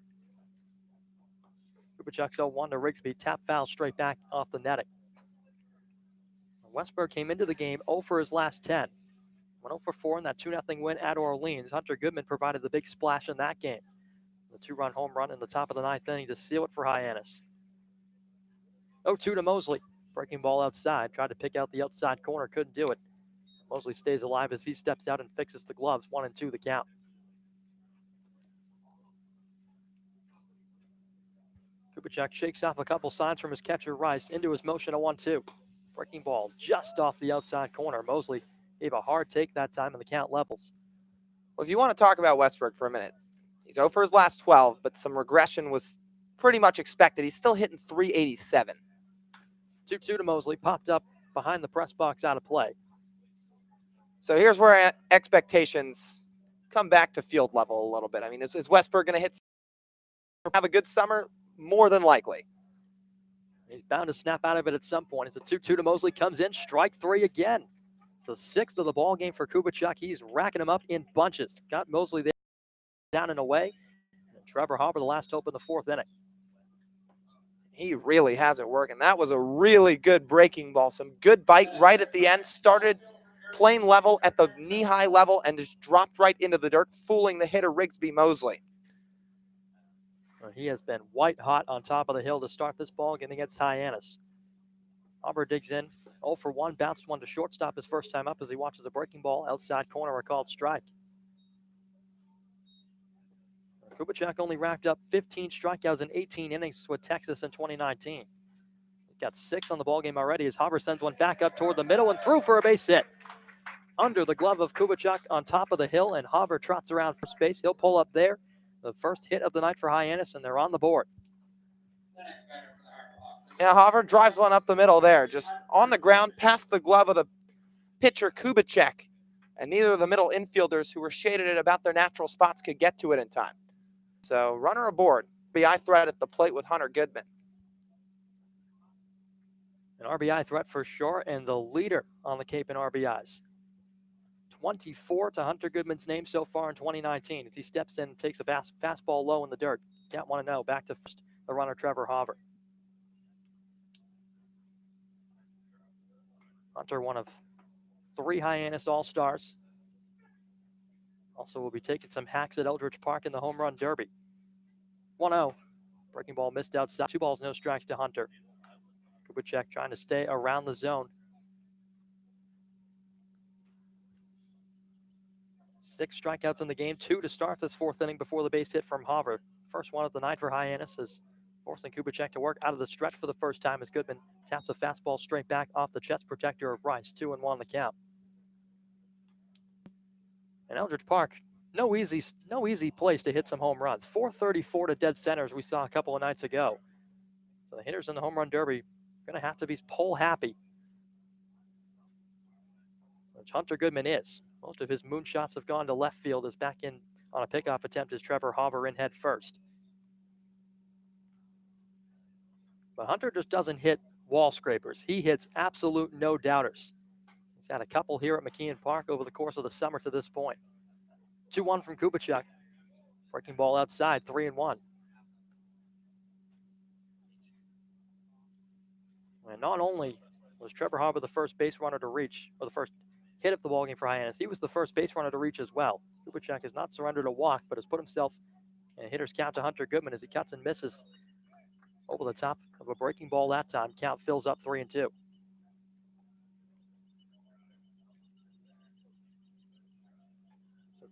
Kubicek's 0-1 to Rigsby, tap foul straight back off the netting. Westberg came into the game 0 for his last 10. Went 0 for 4 in that 2-0 win at Orleans. Hunter Goodman provided the big splash in that game. The 2-run home run in the top of the ninth inning to seal it for Hyannis. 0-2 to Mosley. Breaking ball outside. Tried to pick out the outside corner. Couldn't do it. Mosley stays alive as he steps out and fixes the gloves. 1-2 the count. Kubicek shakes off a couple signs from his catcher Rice into his motion. 1-2. Breaking ball just off the outside corner. Mosley gave a hard take that time and the count levels. Well, if you want to talk about Westberg for a minute, he's 0 for his last 12, but some regression was pretty much expected. He's still hitting .387. 2-2 to Mosley. Popped up behind the press box out of play. So here's where expectations come back to field level a little bit. I mean, is Westberg going to have a good summer? More than likely. He's bound to snap out of it at some point. It's a 2-2 to Mosley. Comes in, strike three again. It's the sixth of the ball game for Kubicek. He's racking them up in bunches. Got Mosley there, down and away. And Trevor Hopper, the last hope in the fourth inning. He really has it working. That was a really good breaking ball. Some good bite right at the end. Started plane level at the knee-high level and just dropped right into the dirt, fooling the hitter Rigsby Mosley. He has been white hot on top of the hill to start this ball game against Hyannis. Hopper digs in. 0 for 1, bounced one to shortstop his first time up as he watches a breaking ball outside corner, a called strike. Kubicek only racked up 15 strikeouts in 18 innings with Texas in 2019. He got 6 on the ballgame already as Hopper sends one back up toward the middle and through for a base hit. Under the glove of Kubicek on top of the hill, and Hopper trots around first base. He'll pull up there. The first hit of the night for Hyannis, and they're on the board. Yeah, Hopper drives one up the middle there, just on the ground, past the glove of the pitcher Kubicek, and neither of the middle infielders who were shaded at about their natural spots could get to it in time. So runner aboard, RBI threat at the plate with Hunter Goodman. An RBI threat for sure, and the leader on the Cape in RBIs. 24 to Hunter Goodman's name so far in 2019 as he steps in and takes a fastball low in the dirt. Count 1-0, back to first, the runner Trevor Hopper. Hunter, one of 3 Hyannis All-Stars. Also will be taking some hacks at Eldridge Park in the Home Run Derby. 1-0. Breaking ball missed outside. 2 balls, no strikes to Hunter. Kubicek trying to stay around the zone. 6 strikeouts in the game, 2 to start this fourth inning before the base hit from Hopper. First one of the night for Hyannis is forcing Kubicek to work out of the stretch for the first time as Goodman taps a fastball straight back off the chest protector of Rice. 2-1 the count. And Eldridge Park, no easy place to hit some home runs. 434 to dead center as we saw a couple of nights ago. So the hitters in the Home Run Derby are going to have to be pole happy, which Hunter Goodman is. Most of his moonshots have gone to left field as back in on a pickoff attempt as Trevor Hopper in head first. But Hunter just doesn't hit wall scrapers. He hits absolute no-doubters. He's had a couple here at McKeon Park over the course of the summer to this point. 2-1 from Kubicek. Breaking ball outside, 3-1. And not only was Trevor Hopper the first base runner to reach, or the first hit of the ballgame for Hyannis, he was the first base runner to reach as well. Kubicek has not surrendered a walk, but has put himself in a hitter's count to Hunter Goodman as he cuts and misses over the top of a breaking ball that time. Count fills up 3-2. So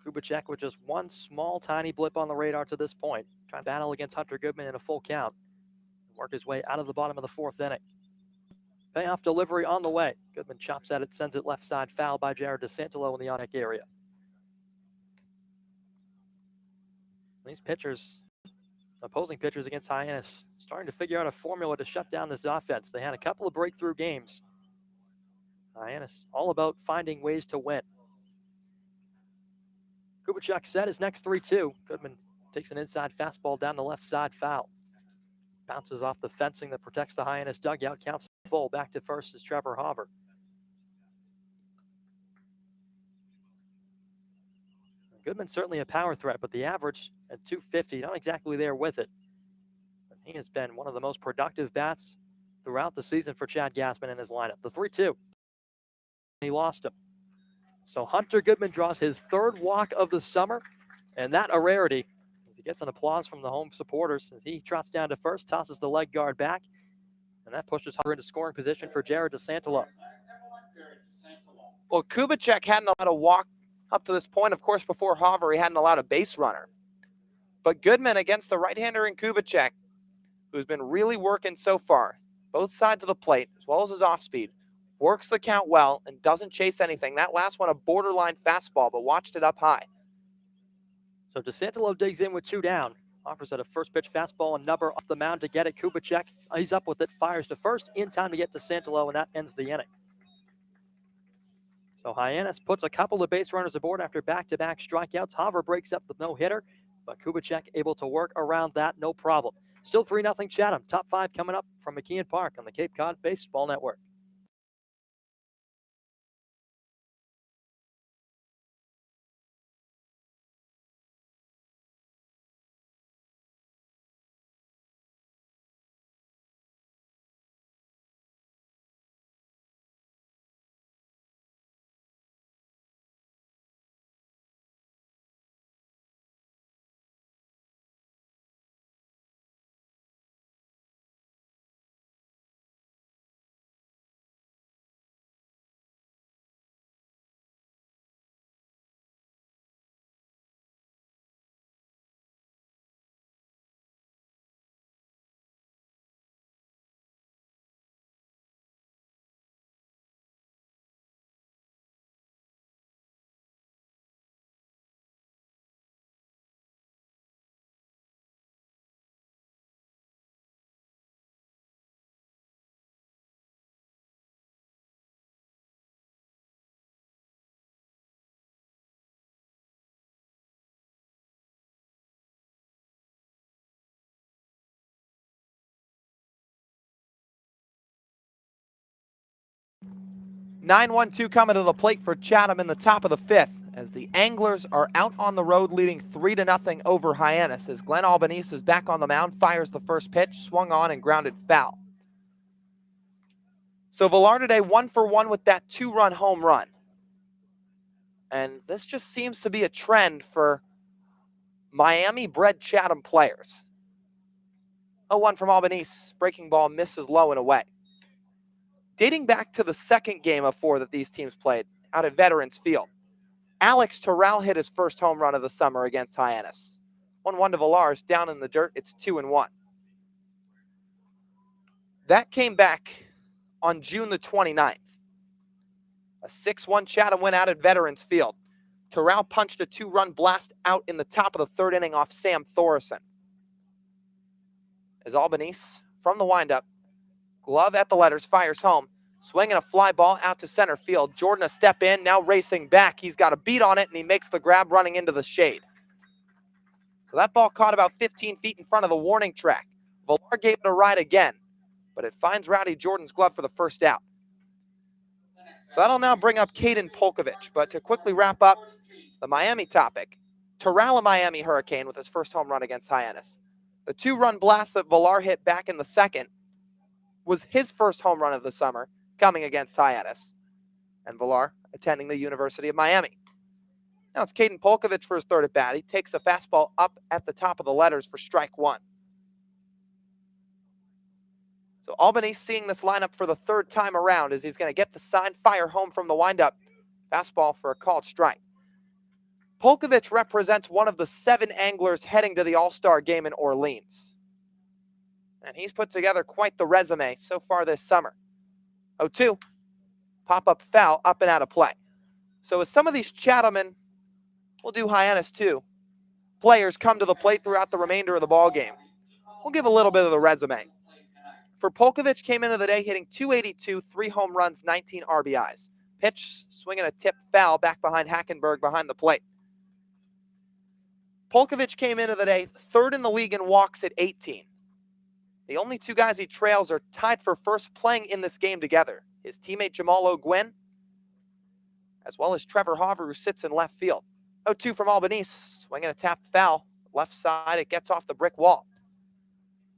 Kubicek with just one small, tiny blip on the radar to this point, trying to battle against Hunter Goodman in a full count. Work his way out of the bottom of the fourth inning. Payoff delivery on the way. Goodman chops at it, sends it left side, foul by Jared DeSantolo in the on-deck area. These pitchers, opposing pitchers against Hyannis, starting to figure out a formula to shut down this offense. They had a couple of breakthrough games. Hyannis, all about finding ways to win. Kubicek set his next 3-2. Goodman takes an inside fastball down the left side, foul. Bounces off the fencing that protects the Hyannis dugout, counts full. Back to first is Trevor Hauver. Goodman certainly a power threat, but the average at 250, not exactly there with it. But he has been one of the most productive bats throughout the season for Chad Gassman in his lineup. The 3-2, he lost him. So Hunter Goodman draws his third walk of the summer, and that a rarity. He gets an applause from the home supporters as he trots down to first, tosses the leg guard back, and that pushes Hauver into scoring position for Jared DeSantalo. Well, Kubicek hadn't allowed a walk up to this point. Of course, before Hauver, he hadn't allowed a base runner. But Goodman against the right-hander in Kubicek, who's been really working so far, both sides of the plate, as well as his off-speed, works the count well and doesn't chase anything. That last one, a borderline fastball, but watched it up high. So DeSantalo digs in with 2 down. Offers at a first pitch fastball and number off the mound to get it. Kubicek, he's up with it, fires to first in time to get DeSantalo, and that ends the inning. So Hyannis puts a couple of base runners aboard after back-to-back strikeouts. Hauver breaks up the no-hitter, but Kubicek able to work around that, no problem. Still 3-0 Chatham. Top 5 coming up from McKeon Park on the Cape Cod Baseball Network. (9-1-2) coming to the plate for Chatham in the top of the 5th as the Anglers are out on the road leading 3-0 over Hyannis as Glenn Albanese is back on the mound, fires the first pitch, swung on and grounded foul. So Villar today 1 for 1 with that 2-run home run. And this just seems to be a trend for Miami-bred Chatham players. 0-1 from Albanese, breaking ball misses low and away. Dating back to the second game of 4 that these teams played out at Veterans Field, Alex Terrell hit his first home run of the summer against Hyannis. 1-1 to Villar's, down in the dirt, it's 2-1. That came back on June the 29th. A 6-1 Chatham win out at Veterans Field. Terrell punched a 2-run blast out in the top of the 3rd inning off Sam Thorson. As Albanese, from the windup, glove at the letters, fires home, swinging a fly ball out to center field. Jordan a step in, now racing back. He's got a beat on it, and he makes the grab running into the shade. So that ball caught about 15 feet in front of the warning track. Villar gave it a ride again, but it finds Rowdy Jordan's glove for the first out. So that'll now bring up Caden Polkovich. But to quickly wrap up the Miami topic, Terrell a Miami Hurricane with his first home run against Hyannis. The 2-run blast that Villar hit back in the second was his first home run of the summer coming against Hyannis. And Villar attending the University of Miami. Now it's Caden Polkovich for his third at bat. He takes a fastball up at the top of the letters for strike 1. So Albany seeing this lineup for the 3rd time around as he's going to get the sign, fire home from the windup. Fastball for a called strike. Polkovich represents one of the 7 anglers heading to the All-Star game in Orleans. And he's put together quite the resume so far this summer. 0-2. Pop-up foul, up and out of play. So as some of these Chathammen, we'll do Hyannis too, players come to the plate throughout the remainder of the ball game. We'll give a little bit of the resume. For Polkovich, came into the day hitting .282, 3 home runs, 19 RBIs. Pitch, swinging a tip foul back behind Hackenberg behind the plate. Polkovich came into the day 3rd in the league in walks at 18. The only 2 guys he trails are tied for first playing in this game together. His teammate Jamal O'Gwyn, as well as Trevor Hauver, who sits in left field. 0-2 from Albanese, swinging a tapped foul. Left side, it gets off the brick wall.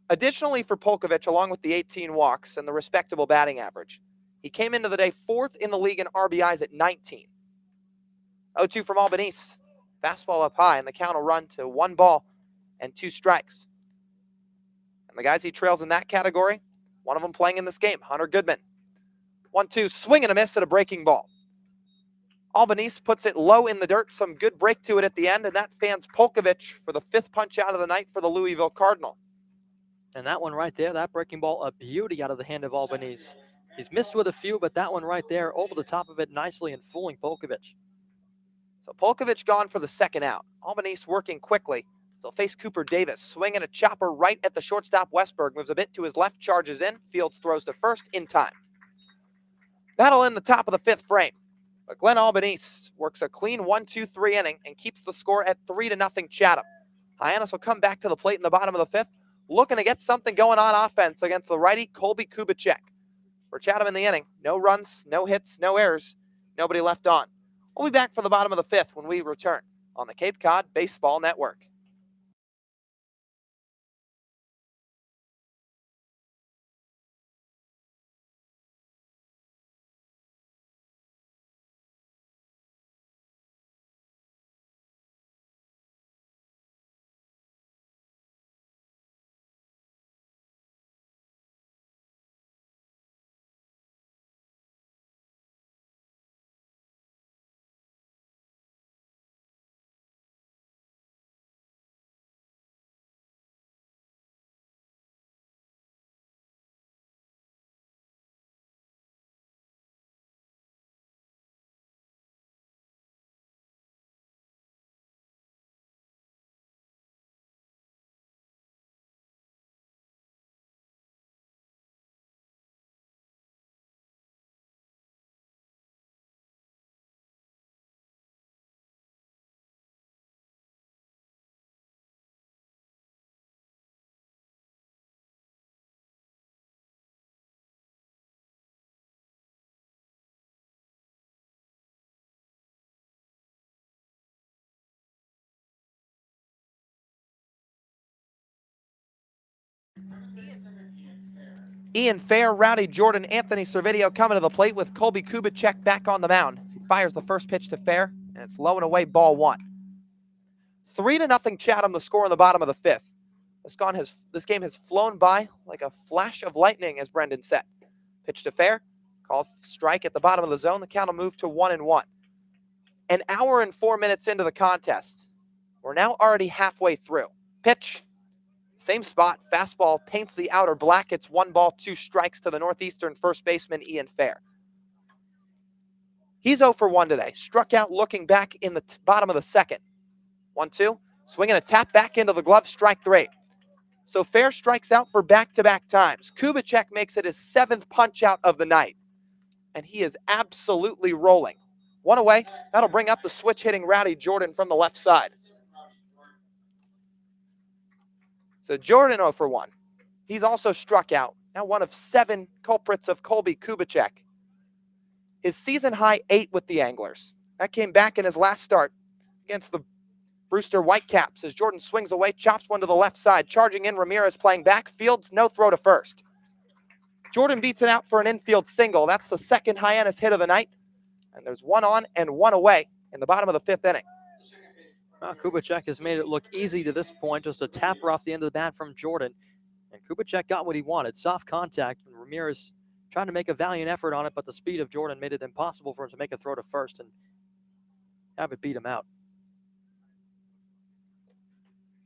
Additionally for Polkovich, along with the 18 walks and the respectable batting average, he came into the day 4th in the league in RBIs at 19. 0-2 from Albanese. Fastball up high, and the count will run to 1 ball and 2 strikes. And the guys he trails in that category, one of them playing in this game, Hunter Goodman. 1-2, swing and a miss at a breaking ball. Albanese puts it low in the dirt, some good break to it at the end, and that fans Polkovich for the 5th punch out of the night for the Louisville Cardinal. And that one right there, that breaking ball, a beauty out of the hand of Albanese. He's missed with a few, but that one right there, over the top of it nicely and fooling Polkovich. So Polkovich gone for the 2nd out. Albanese working quickly. They'll face Cooper Davis, swinging a chopper right at the shortstop. Westberg moves a bit to his left, charges in. Fields throws to first in time. That'll end the top of the 5th frame. But Glenn Albanese works a clean 1-2-3 inning and keeps the score at 3-0 Chatham. Hyannis will come back to the plate in the bottom of the 5th, looking to get something going on offense against the righty Colby Kubicek. For Chatham in the inning, no runs, no hits, no errors, nobody left on. We'll be back for the bottom of the 5th when we return on the Cape Cod Baseball Network. Ian Fair, Rowdy Jordan, Anthony Servideo coming to the plate with Colby Kubicek back on the mound. He fires the first pitch to Fair, and it's low and away, ball 1. 3-0 Chatham, the score in the bottom of the 5th. This game has flown by like a flash of lightning, as Brendan said. Pitch to Fair, called strike at the bottom of the zone. The count will move to 1-1. An hour and 4 minutes into the contest. We're now already halfway through. Pitch. Same spot, fastball paints the outer black. It's 1 ball, 2 strikes to the Northeastern first baseman, Ian Fair. He's 0 for 1 today. Struck out looking back in the bottom of the 2nd. 1-2, swinging a tap back into the glove, strike 3. So Fair strikes out for back-to-back times. Kubicek makes it his 7th punch out of the night. And he is absolutely rolling. 1 away, that'll bring up the switch hitting Rowdy Jordan from the left side. So Jordan 0 for 1. He's also struck out. Now one of 7 culprits of Colby Kubicek. His season high 8 with the Anglers. That came back in his last start against the Brewster Whitecaps as Jordan swings away, chops one to the left side. Charging in, Ramirez playing back. Fields, no throw to first. Jordan beats it out for an infield single. That's the 2nd Hyannis hit of the night. And there's 1 on and 1 away in the bottom of the 5th inning. Well, Kubicek has made it look easy to this point, just a tapper off the end of the bat from Jordan. And Kubicek got what he wanted, soft contact, and Ramirez trying to make a valiant effort on it, but the speed of Jordan made it impossible for him to make a throw to first and have it beat him out.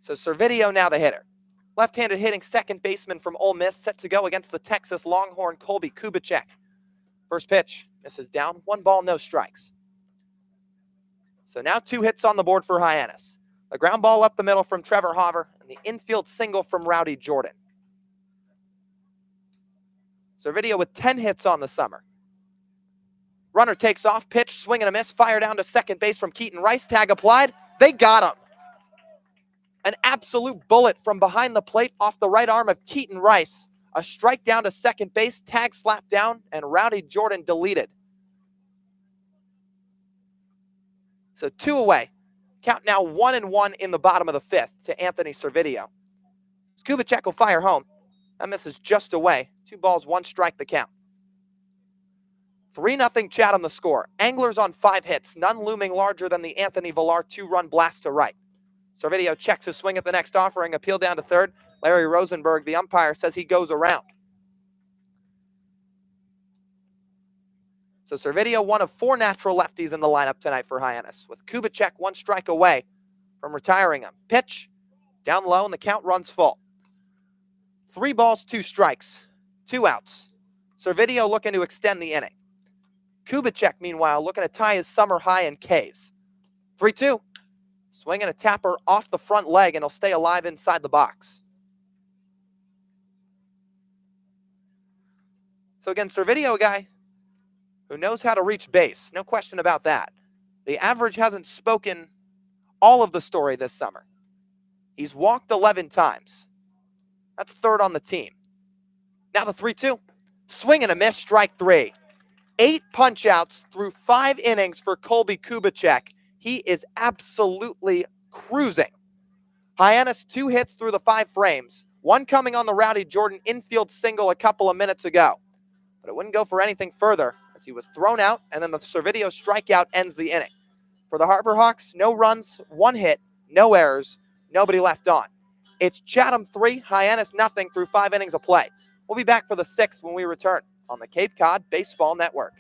So Servideo now the hitter. Left-handed hitting second baseman from Ole Miss, set to go against the Texas Longhorn Colby Kubicek. First pitch, misses down, 1 ball, no strikes. So now 2 hits on the board for Hyannis. The ground ball up the middle from Trevor Hoover, and the infield single from Rowdy Jordan. Servideo with 10 hits on the summer. Runner takes off, pitch, swing and a miss, fire down to second base from Keaton Rice, tag applied. They got him. An absolute bullet from behind the plate off the right arm of Keaton Rice. A strike down to second base, tag slapped down, and Rowdy Jordan deleted. So 2 away. Count now 1-1 in the bottom of the 5th to Anthony Servideo. Kubicek will fire home. That misses just away. 2 balls, 1 strike the count. 3-0 Chatham the score. Anglers on 5 hits, none looming larger than the Anthony Villar 2-run blast to right. Servideo checks his swing at the next offering, appeal down to third. Larry Rosenberg, the umpire, says he goes around. So Servideo, one of 4 natural lefties in the lineup tonight for Hyannis, with Kubicek 1 strike away from retiring him. Pitch, down low, and the count runs full. 3 balls, 2 strikes, 2 outs. Servideo looking to extend the inning. Kubicek, meanwhile, looking to tie his summer high in Ks. 3-2. Swinging a tapper off the front leg, and he'll stay alive inside the box. So again, Servideo, a guy who knows how to reach base. No question about that. The average hasn't spoken all of the story this summer. He's walked 11 times. That's 3rd on the team. Now the 3-2. Swing and a miss, strike 3. 8 punch-outs through 5 innings for Colby Kubicek. He is absolutely cruising. Hyannis 2 hits through the 5 frames. 1 coming on the Rowdy Jordan infield single a couple of minutes ago. But it wouldn't go for anything further as he was thrown out, and then the Servideo strikeout ends the inning. For the Harbor Hawks, no runs, 1 hit, no errors, nobody left on. It's Chatham 3, Hyannis nothing through 5 innings of play. We'll be back for the 6th when we return on the Cape Cod Baseball Network.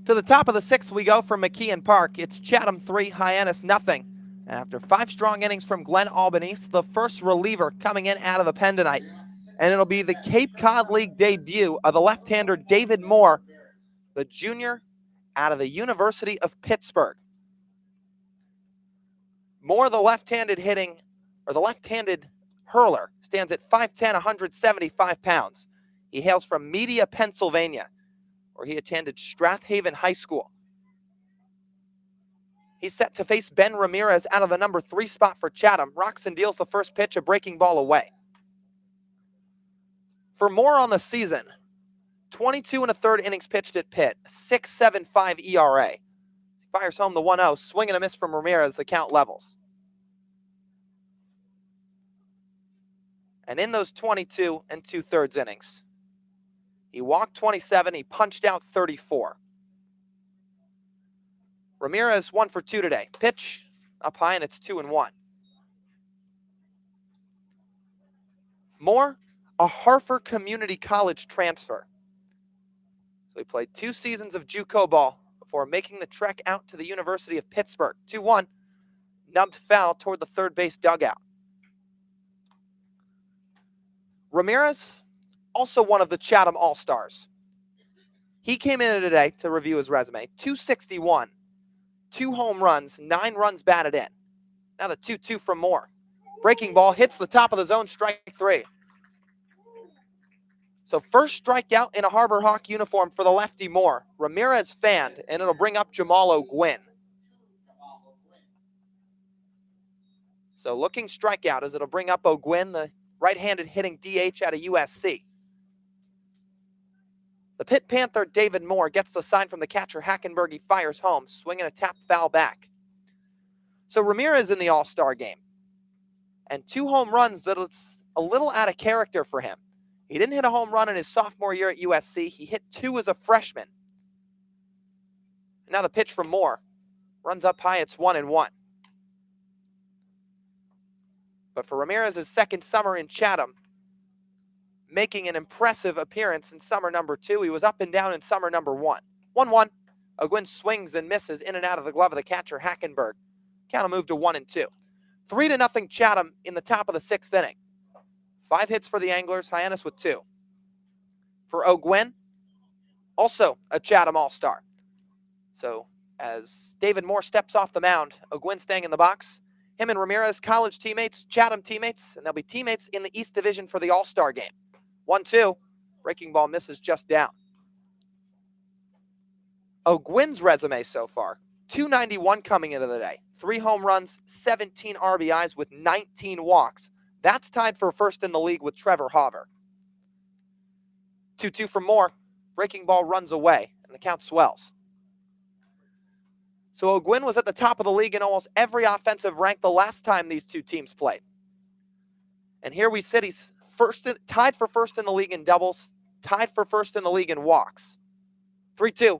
To the top of the 6th we go from McKeon Park. It's Chatham 3, Hyannis nothing. And after 5 strong innings from Glenn Albanese, the first reliever coming in out of the pen tonight. And it'll be the Cape Cod League debut of the left-hander David Moore, the junior out of the University of Pittsburgh. Moore, the left-handed hurler, stands at 5'10", 175 pounds. He hails from Media, Pennsylvania, where he attended Strathaven High School. He's set to face Ben Ramirez out of the number 3 spot for Chatham. Rocks and deals the first pitch, a breaking ball away. For Moore on the season, 22 1/3 innings pitched at Pitt, 6.75 ERA. He fires home the 1-0, swing and a miss from Ramirez, the count levels. And in those 22 2/3 innings, he walked 27, he punched out 34. Ramirez 1 for 2 today. Pitch up high, and it's 2-1. Moore, a Hartford Community College transfer. So he played 2 seasons of JUCO ball before making the trek out to the University of Pittsburgh. 2-1, nubbed foul toward the third base dugout. Ramirez, also one of the Chatham All-Stars. He came in today to review his resume. 261, 2 home runs, 9 runs batted in. Now the 2-2 from Moore. Breaking ball hits the top of the zone, strike 3. So first strikeout in a Harbor Hawk uniform for the lefty Moore. Ramirez fanned, and it'll bring up Jamal O'Gwynn. So looking strikeout as it'll bring up O'Gwynn, the right-handed hitting DH out of USC. The Pitt Panther David Moore gets the sign from the catcher Hackenberg. He fires home, swinging a tap foul back. So Ramirez in the All-Star game. And 2 home runs that's a little out of character for him. He didn't hit a home run in his sophomore year at USC. He hit 2 as a freshman. Now the pitch from Moore. Runs up high, it's 1-1. But for Ramirez's second summer in Chatham, making an impressive appearance in summer number 2, he was up and down in summer number 1. 1-1. O'Gwynn swings and misses in and out of the glove of the catcher Hackenberg. Count will move to 1-2. 3-0 Chatham in the top of the 6th inning. 5 hits for the Anglers, Hyannis with 2. For O'Gwynn, also a Chatham All-Star. So as David Moore steps off the mound, O'Gwynn staying in the box. Him and Ramirez, college teammates, Chatham teammates, and they'll be teammates in the East Division for the All-Star game. 1-2, breaking ball misses just down. O'Gwynn's resume so far, 291 coming into the day. 3 home runs, 17 RBIs with 19 walks. That's tied for first in the league with Trevor Hauver. 2-2 from Moore. Breaking ball runs away, and the count swells. So O'Gwynn was at the top of the league in almost every offensive rank the last time these two teams played. And here we sit, he's tied for first in the league in doubles, tied for first in the league in walks. 3-2.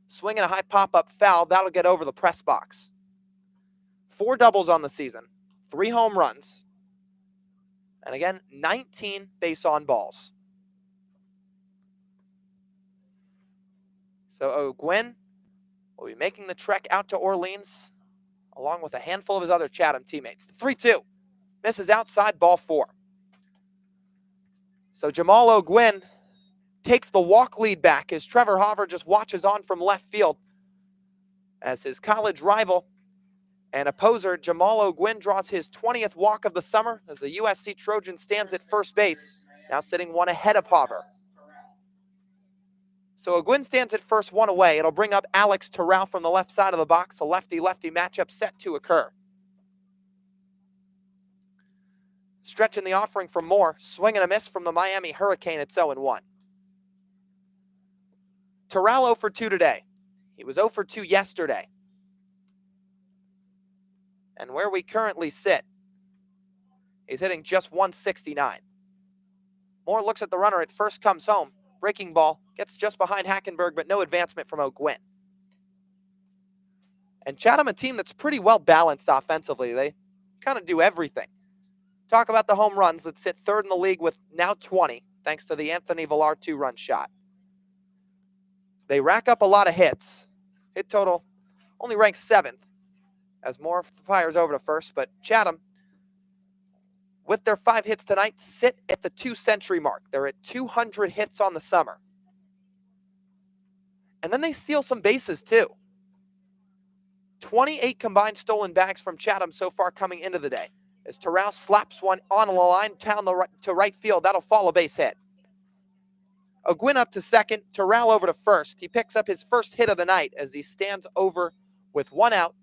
Swinging a high pop-up foul, that'll get over the press box. 4 doubles on the season, 3 home runs, and again, 19 base on balls. So O'Gwynn will be making the trek out to Orleans along with a handful of his other Chatham teammates. 3-2. Misses outside, ball 4. So Jamal O'Gwynn takes the walk lead back as Trevor Hauver just watches on from left field as his college rival and opposer Jamal O'Gwynn draws his 20th walk of the summer as the USC Trojan stands at first base, now sitting 1 ahead of Hauver. So O'Gwynn stands at first, 1 away. It'll bring up Alex Terrell from the left side of the box, a lefty-lefty matchup set to occur. Stretching the offering from Moore, swing and a miss from the Miami Hurricane, it's 0-1. Terrell 0 for 2 today. He was 0 for 2 yesterday. And where we currently sit, he's hitting just 169. Moore looks at the runner at first, comes home. Breaking ball, gets just behind Hackenberg, but no advancement from O'Gwynn. And Chatham, a team that's pretty well balanced offensively. They kind of do everything. Talk about the home runs that sit 3rd in the league with now 20, thanks to the Anthony Villar 2-run shot. They rack up a lot of hits. Hit total only ranks 7th as Moore fires over to first, but Chatham, with their 5 hits tonight, sit at the 2-century mark. They're at 200 hits on the summer. And then they steal some bases too. 28 combined stolen bags from Chatham so far coming into the day. As Terrell slaps one on the line down to right field, that'll fall a base hit. O'Gwynn up to second, Terrell over to first. He picks up his first hit of the night as he stands over with 1 out,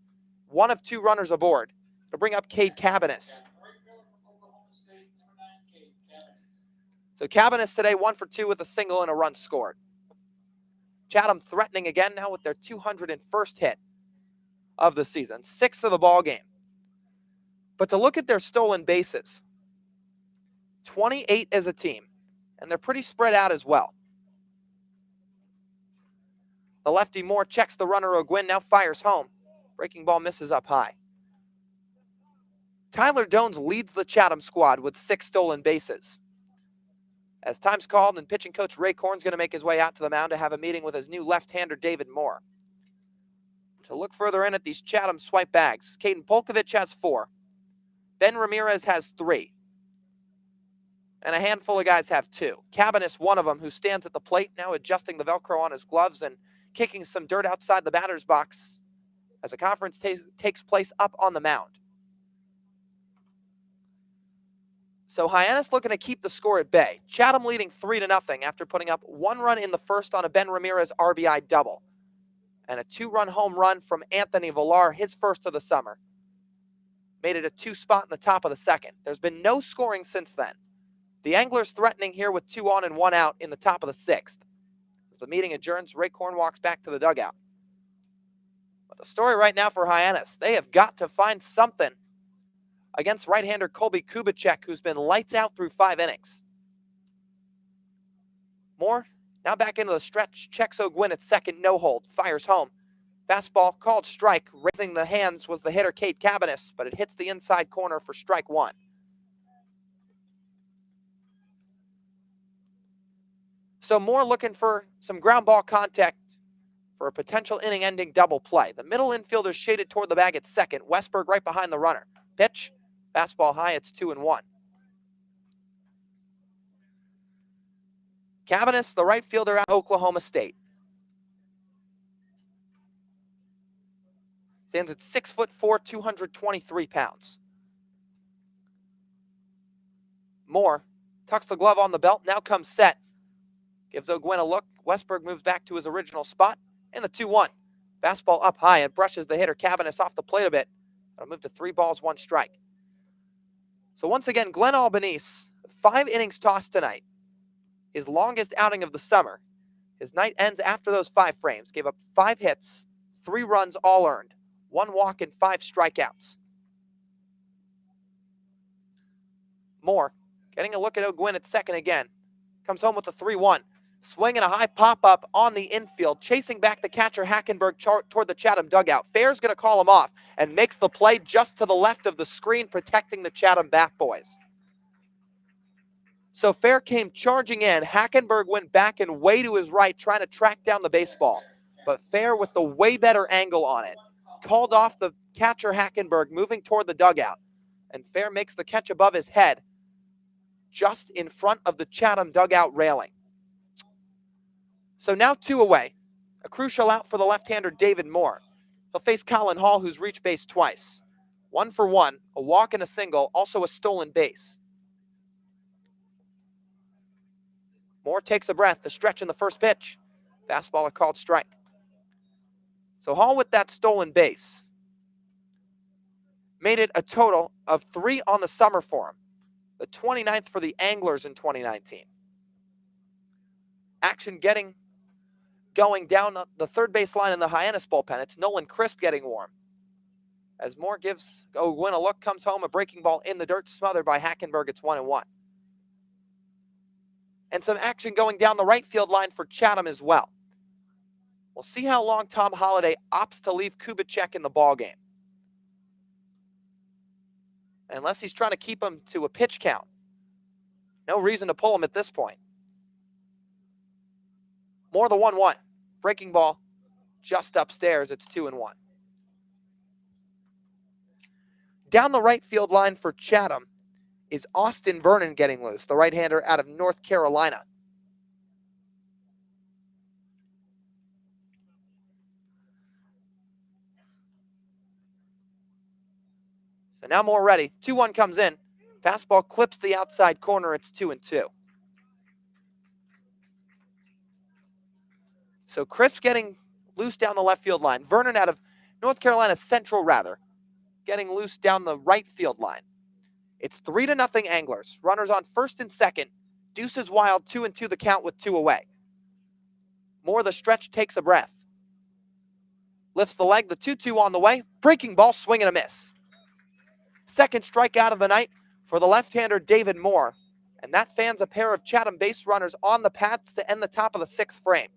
1 of 2 runners aboard to bring up Cade Cabanis. So Cabanis today 1 for 2 with a single and a run scored. Chatham threatening again now with their 201st hit of the season, 6th of the ball game. But to look at their stolen bases, 28 as a team, and they're pretty spread out as well. The lefty Moore checks the runner O'Gwyn, now fires home. Breaking ball misses up high. Tyler Dones leads the Chatham squad with 6 stolen bases. As time's called, and pitching coach Ray Korn's going to make his way out to the mound to have a meeting with his new left-hander David Moore. To look further in at these Chatham swipe bags, Caden Polkovich has 4. Ben Ramirez has 3. And a handful of guys have 2. Hyannis, one of them, who stands at the plate, now adjusting the Velcro on his gloves and kicking some dirt outside the batter's box as a conference takes place up on the mound. So Hyannis looking to keep the score at bay. Chatham leading 3-0 after putting up 1 run in the first on a Ben Ramirez RBI double. And a 2-run home run from Anthony Villar, his first of the summer. Made it a 2 spot in the top of the second. There's been no scoring since then. The Anglers threatening here with 2 on and 1 out in the top of the 6th. As the meeting adjourns, Ray Korn walks back to the dugout. But the story right now for Hyannis, they have got to find something against right-hander Colby Kubicek, who's been lights out through 5 innings. Moore now back into the stretch, checks O'Gwyn at second, no hold, fires home. Fastball called strike, raising the hands was the hitter Kate Hyannis, but it hits the inside corner for strike 1. So Moore looking for some ground ball contact for a potential inning-ending double play. The middle infielder shaded toward the bag at second. Westberg right behind the runner. Pitch, fastball high, it's 2-1. Hyannis, the right fielder out of Oklahoma State. Stands at 6'4", 223 pounds. Moore tucks the glove on the belt, now comes set. Gives O'Gwyn a look. Westberg moves back to his original spot. And the 2-1. Fastball up high. It brushes the hitter Hyannis off the plate a bit. It'll move to 3 balls, 1 strike. So once again, Glenn Albanese, 5 innings tossed tonight. His longest outing of the summer. His night ends after those 5 frames. Gave up 5 hits, 3 runs all earned, 1 walk and 5 strikeouts. Moore getting a look at O'Gwyn at second again. Comes home with the 3-1. Swinging a high pop-up on the infield, chasing back the catcher Hackenberg toward the Chatham dugout. Fair's going to call him off and makes the play just to the left of the screen, protecting the Chatham Bat Boys. So Fair came charging in. Hackenberg went back and way to his right, trying to track down the baseball. But Fair, with the way better angle on it, called off the catcher Hackenberg, moving toward the dugout. And Fair makes the catch above his head, just in front of the Chatham dugout railing. So now 2 away. A crucial out for the left-hander David Moore. He'll face Colin Hall, who's reached base twice. 1 for 1, a walk and a single, also a stolen base. Moore takes a breath, the stretch in the first pitch. Fastball a called strike. So Hall with that stolen base made it a total of 3 on the summer for him. The 29th for the Anglers in 2019. Action going down the third base line in the Hyannis bullpen. It's Nolan Crisp getting warm. As Moore gives O'Gwyn a look, comes home, a breaking ball in the dirt, smothered by Hackenberg. It's 1-1. And some action going down the right field line for Chatham as well. We'll see how long Tom Holliday opts to leave Kubicek in the ballgame. Unless he's trying to keep him to a pitch count. No reason to pull him at this point. Moore the 1-1. Breaking ball just upstairs. It's 2-1. Down the right field line for Chatham is Austin Vernon getting loose, the right-hander out of North Carolina. So now Moore ready. 2-1 comes in. Fastball clips the outside corner. It's 2-2. So Crisp getting loose down the left field line. Vernon out of North Carolina Central, getting loose down the right field line. It's 3-0 Anglers. Runners on first and second. Deuces wild, 2-2 the count with 2 away. Moore the stretch, takes a breath. Lifts the leg, the 2-2 on the way. Breaking ball, swing and a miss. Second strikeout of the night for the left-hander David Moore. And that fans a pair of Chatham base runners on the paths to end the top of the 6th frame.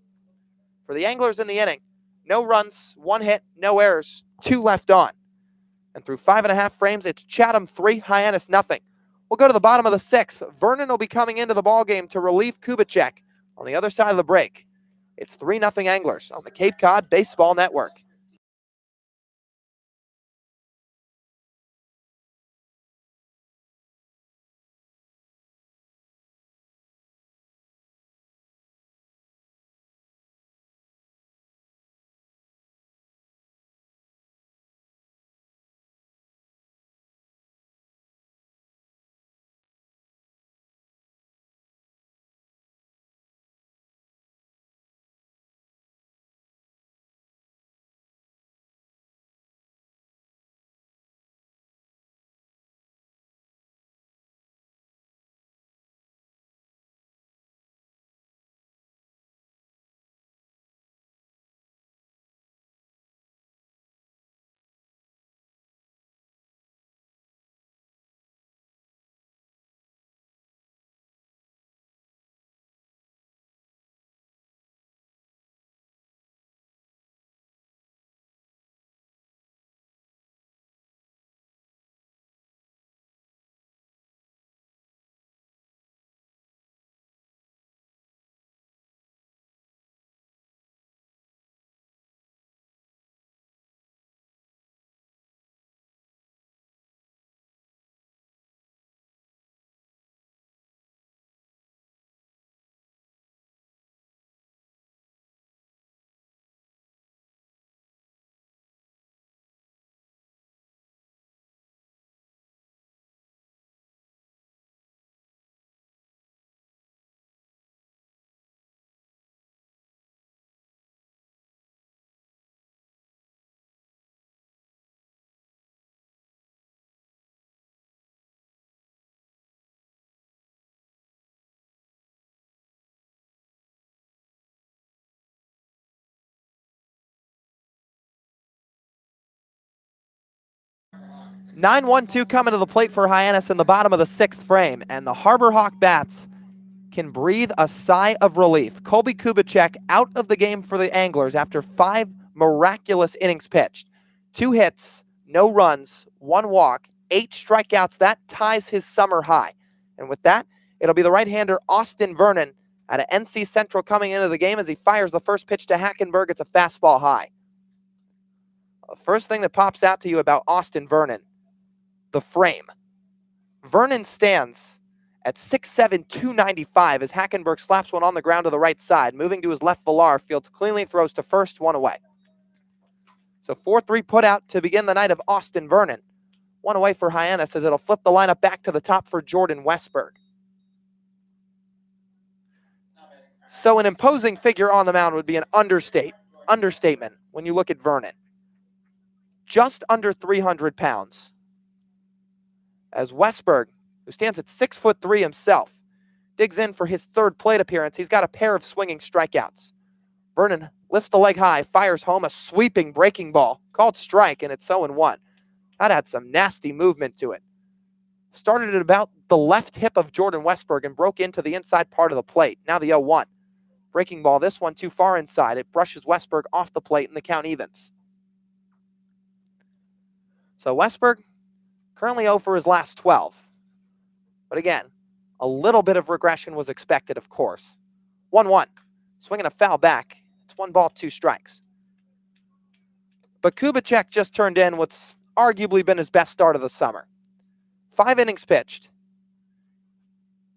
For the Anglers in the inning, no runs, 1 hit, no errors, 2 left on. And through 5.5 frames, it's Chatham 3, Hyannis nothing. We'll go to the bottom of the 6th. Vernon will be coming into the ballgame to relieve Kubicek on the other side of the break. It's 3-0 Anglers on the Cape Cod Baseball Network. (9-1-2) coming to the plate for Hyannis in the bottom of the 6th frame, and the Harbor Hawk bats can breathe a sigh of relief. Colby Kubicek out of the game for the Anglers after 5 miraculous innings pitched. 2 hits, no runs, 1 walk, 8 strikeouts. That ties his summer high. And with that, it'll be the right-hander Austin Vernon out of NC Central coming into the game as he fires the first pitch to Hackenberg. It's a fastball high. The first thing that pops out to you about Austin Vernon, the frame. Vernon stands at 6'7", 295 as Hackenberg slaps one on the ground to the right side. Moving to his left, Villar fields cleanly, throws to first, 1 away. So 4-3 put out to begin the night of Austin Vernon. 1 away for Hyannis as it'll flip the lineup back to the top for Jordan Westberg. So an imposing figure on the mound would be an understatement when you look at Vernon. Just under 300 pounds. As Westberg, who stands at 6'3" himself, digs in for his 3rd plate appearance. He's got a pair of swinging strikeouts. Vernon lifts the leg high, fires home a sweeping breaking ball, called strike, and it's 0-1. That had some nasty movement to it. Started at about the left hip of Jordan Westberg and broke into the inside part of the plate. Now the 0-1. Breaking ball, this one too far inside. It brushes Westberg off the plate and the count evens. So Westberg currently 0 for his last 12. But again, a little bit of regression was expected, of course. 1-1. Swinging a foul back. It's 1 ball, 2 strikes. But Kubicek just turned in what's arguably been his best start of the summer. 5 innings pitched.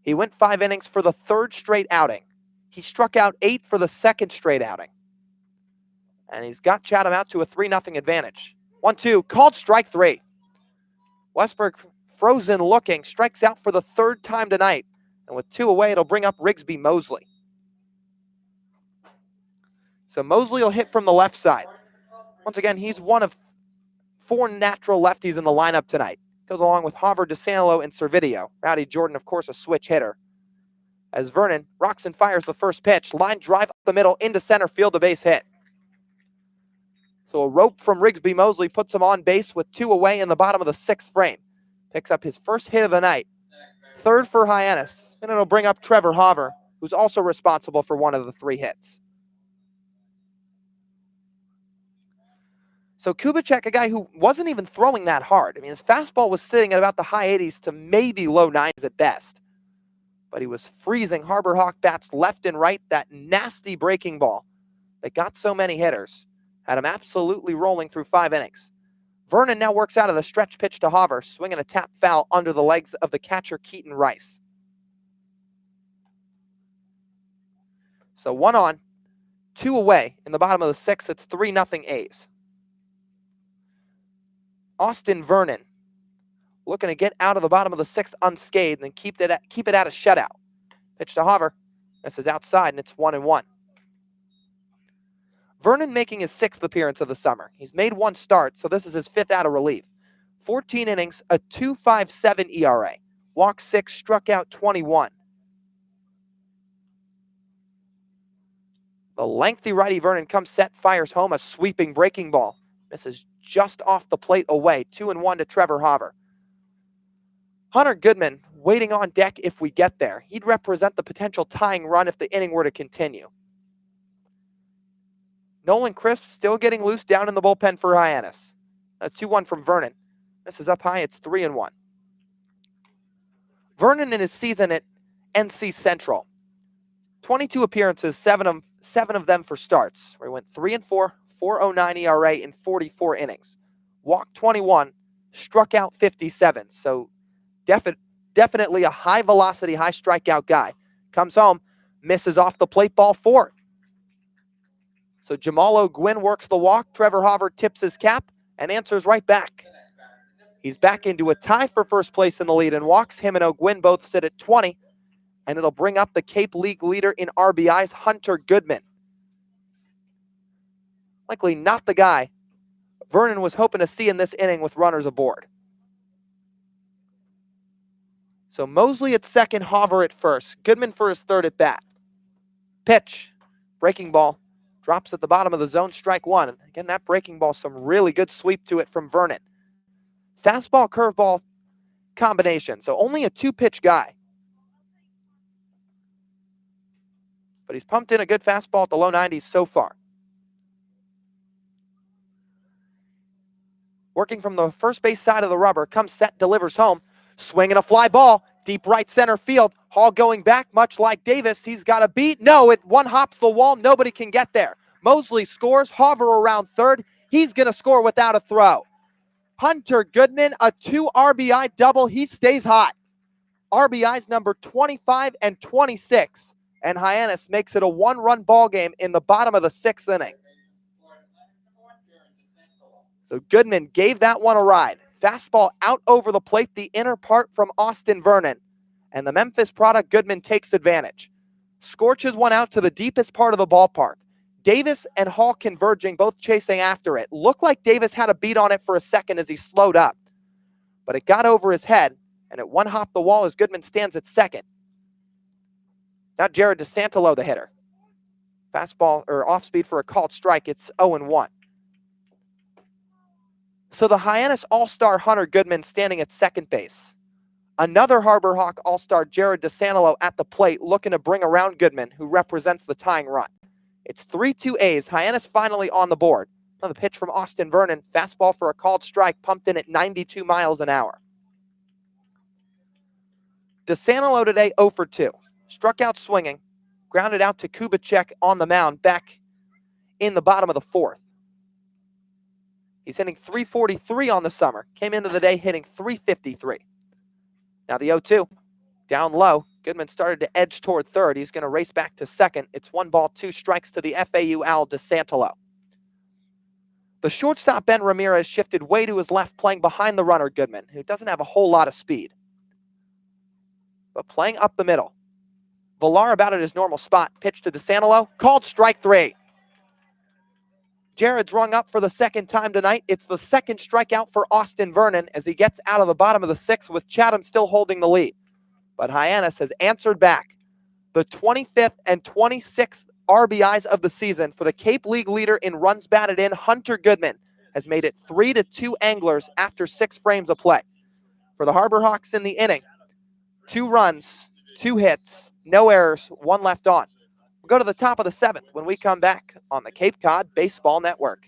He went 5 innings for the 3rd straight outing. He struck out 8 for the 2nd straight outing. And he's got Chatham out to a 3-0 advantage. 1-2, called strike 3. Westberg frozen looking, strikes out for the 3rd time tonight. And with 2 away, it'll bring up Rigsby Mosley. So Mosley will hit from the left side. Once again, he's one of 4 natural lefties in the lineup tonight. Goes along with Hover, DeSanlo, and Servideo. Rowdy Jordan, of course, a switch hitter. As Vernon rocks and fires the first pitch. Line drive up the middle into center field, a base hit. So a rope from Rigsby Mosley puts him on base with 2 away in the bottom of the 6th frame. Picks up his first hit of the night. 3rd for Hyannis. And it'll bring up Trevor Hauver, who's also responsible for one of the 3 hits. So Kubicek, a guy who wasn't even throwing that hard. I mean, his fastball was sitting at about the high 80s to maybe low 90s at best. But he was freezing Harbor Hawk bats left and right. That nasty breaking ball that got so many hitters had him absolutely rolling through 5 innings. Vernon now works out of the stretch pitch to Hauver, swinging a tap foul under the legs of the catcher Keaton Rice. So 1 on, 2 away in the bottom of the 6th. It's 3-0 A's. Austin Vernon looking to get out of the bottom of the 6th unscathed and keep it at a shutout. Pitch to Hauver. This is outside, and it's 1-1. Vernon making his 6th appearance of the summer. He's made 1 start, so this is his 5th out of relief. 14 innings, a 2.57 ERA. Walked 6, struck out 21. The lengthy righty Vernon comes set, fires home a sweeping breaking ball. Misses just off the plate away. 2-1 to Trevor Hauver. Hunter Goodman waiting on deck if we get there. He'd represent the potential tying run if the inning were to continue. Nolan Crisp still getting loose down in the bullpen for Hyannis. A 2-1 from Vernon. This is up high. It's 3-1. Vernon in his season at NC Central. 22 appearances, 7 of them for starts, where he went 3-4, 4.09 ERA in 44 innings. Walked 21, struck out 57. So definitely a high velocity, high strikeout guy. Comes home, misses off the plate, ball 4. So Jamal O'Gwyn works the walk. Trevor Hauver tips his cap and answers right back. He's back into a tie for first place in the lead and walks. Him and O'Gwyn both sit at 20. And it'll bring up the Cape League leader in RBIs, Hunter Goodman. Likely not the guy Vernon was hoping to see in this inning with runners aboard. So Mosley at second, Hauver at first. Goodman for his 3rd at bat. Pitch, breaking ball, drops at the bottom of the zone, strike 1. And again, that breaking ball, some really good sweep to it from Vernon. Fastball, curveball combination, so only a 2-pitch guy. But he's pumped in a good fastball at the low 90s so far. Working from the first base side of the rubber, comes set, delivers home. Swinging a fly ball, deep right center field. Hall going back, much like Davis. He's got a beat. No, it one-hops the wall. Nobody can get there. Mosley scores. Hauver around 3rd. He's going to score without a throw. Hunter Goodman, a 2 RBI double. He stays hot. RBIs number 25 and 26. And Hyannis makes it a 1-run ball game in the bottom of the 6th inning. So Goodman gave that one a ride. Fastball out over the plate, the inner part from Austin Vernon. And the Memphis product, Goodman takes advantage. Scorches one out to the deepest part of the ballpark. Davis and Hall converging, both chasing after it. Looked like Davis had a beat on it for a second as he slowed up. But it got over his head, and it one-hopped the wall as Goodman stands at second. Now Jared DeSantolo, the hitter. Fastball, or off speed for a called strike. It's 0-1. So the Hyannis All-Star Hunter Goodman standing at second base. Another Harbor Hawk All-Star Jared DeSantolo at the plate looking to bring around Goodman, who represents the tying run. It's 3-2 A's. Hyannis finally on the board. Another pitch from Austin Vernon. Fastball for a called strike, pumped in at 92 miles an hour. DeSantolo today 0 for 2. Struck out swinging. Grounded out to Kubicek on the mound back in the bottom of the 4th. He's hitting .343 on the summer. Came into the day hitting .353. Now the 0-2. Down low. Goodman started to edge toward 3rd. He's going to race back to 2nd. It's 1 ball, 2 strikes to the FAU Al DeSantolo. The shortstop Ben Ramirez shifted way to his left, playing behind the runner Goodman, who doesn't have a whole lot of speed. But playing up the middle. Villar about at his normal spot. Pitch to DeSantolo. Called strike 3. Jared's rung up for the 2nd time tonight. It's the 2nd strikeout for Austin Vernon as he gets out of the bottom of the 6th with Chatham still holding the lead. But Hyannis has answered back. The 25th and 26th RBIs of the season for the Cape League leader in runs batted in, Hunter Goodman, has made it 3-2 Anglers after 6 frames of play. For the Harbor Hawks in the inning, 2 runs, 2 hits, no errors, 1 left on. We'll go to the top of the 7th when we come back on the Cape Cod Baseball Network.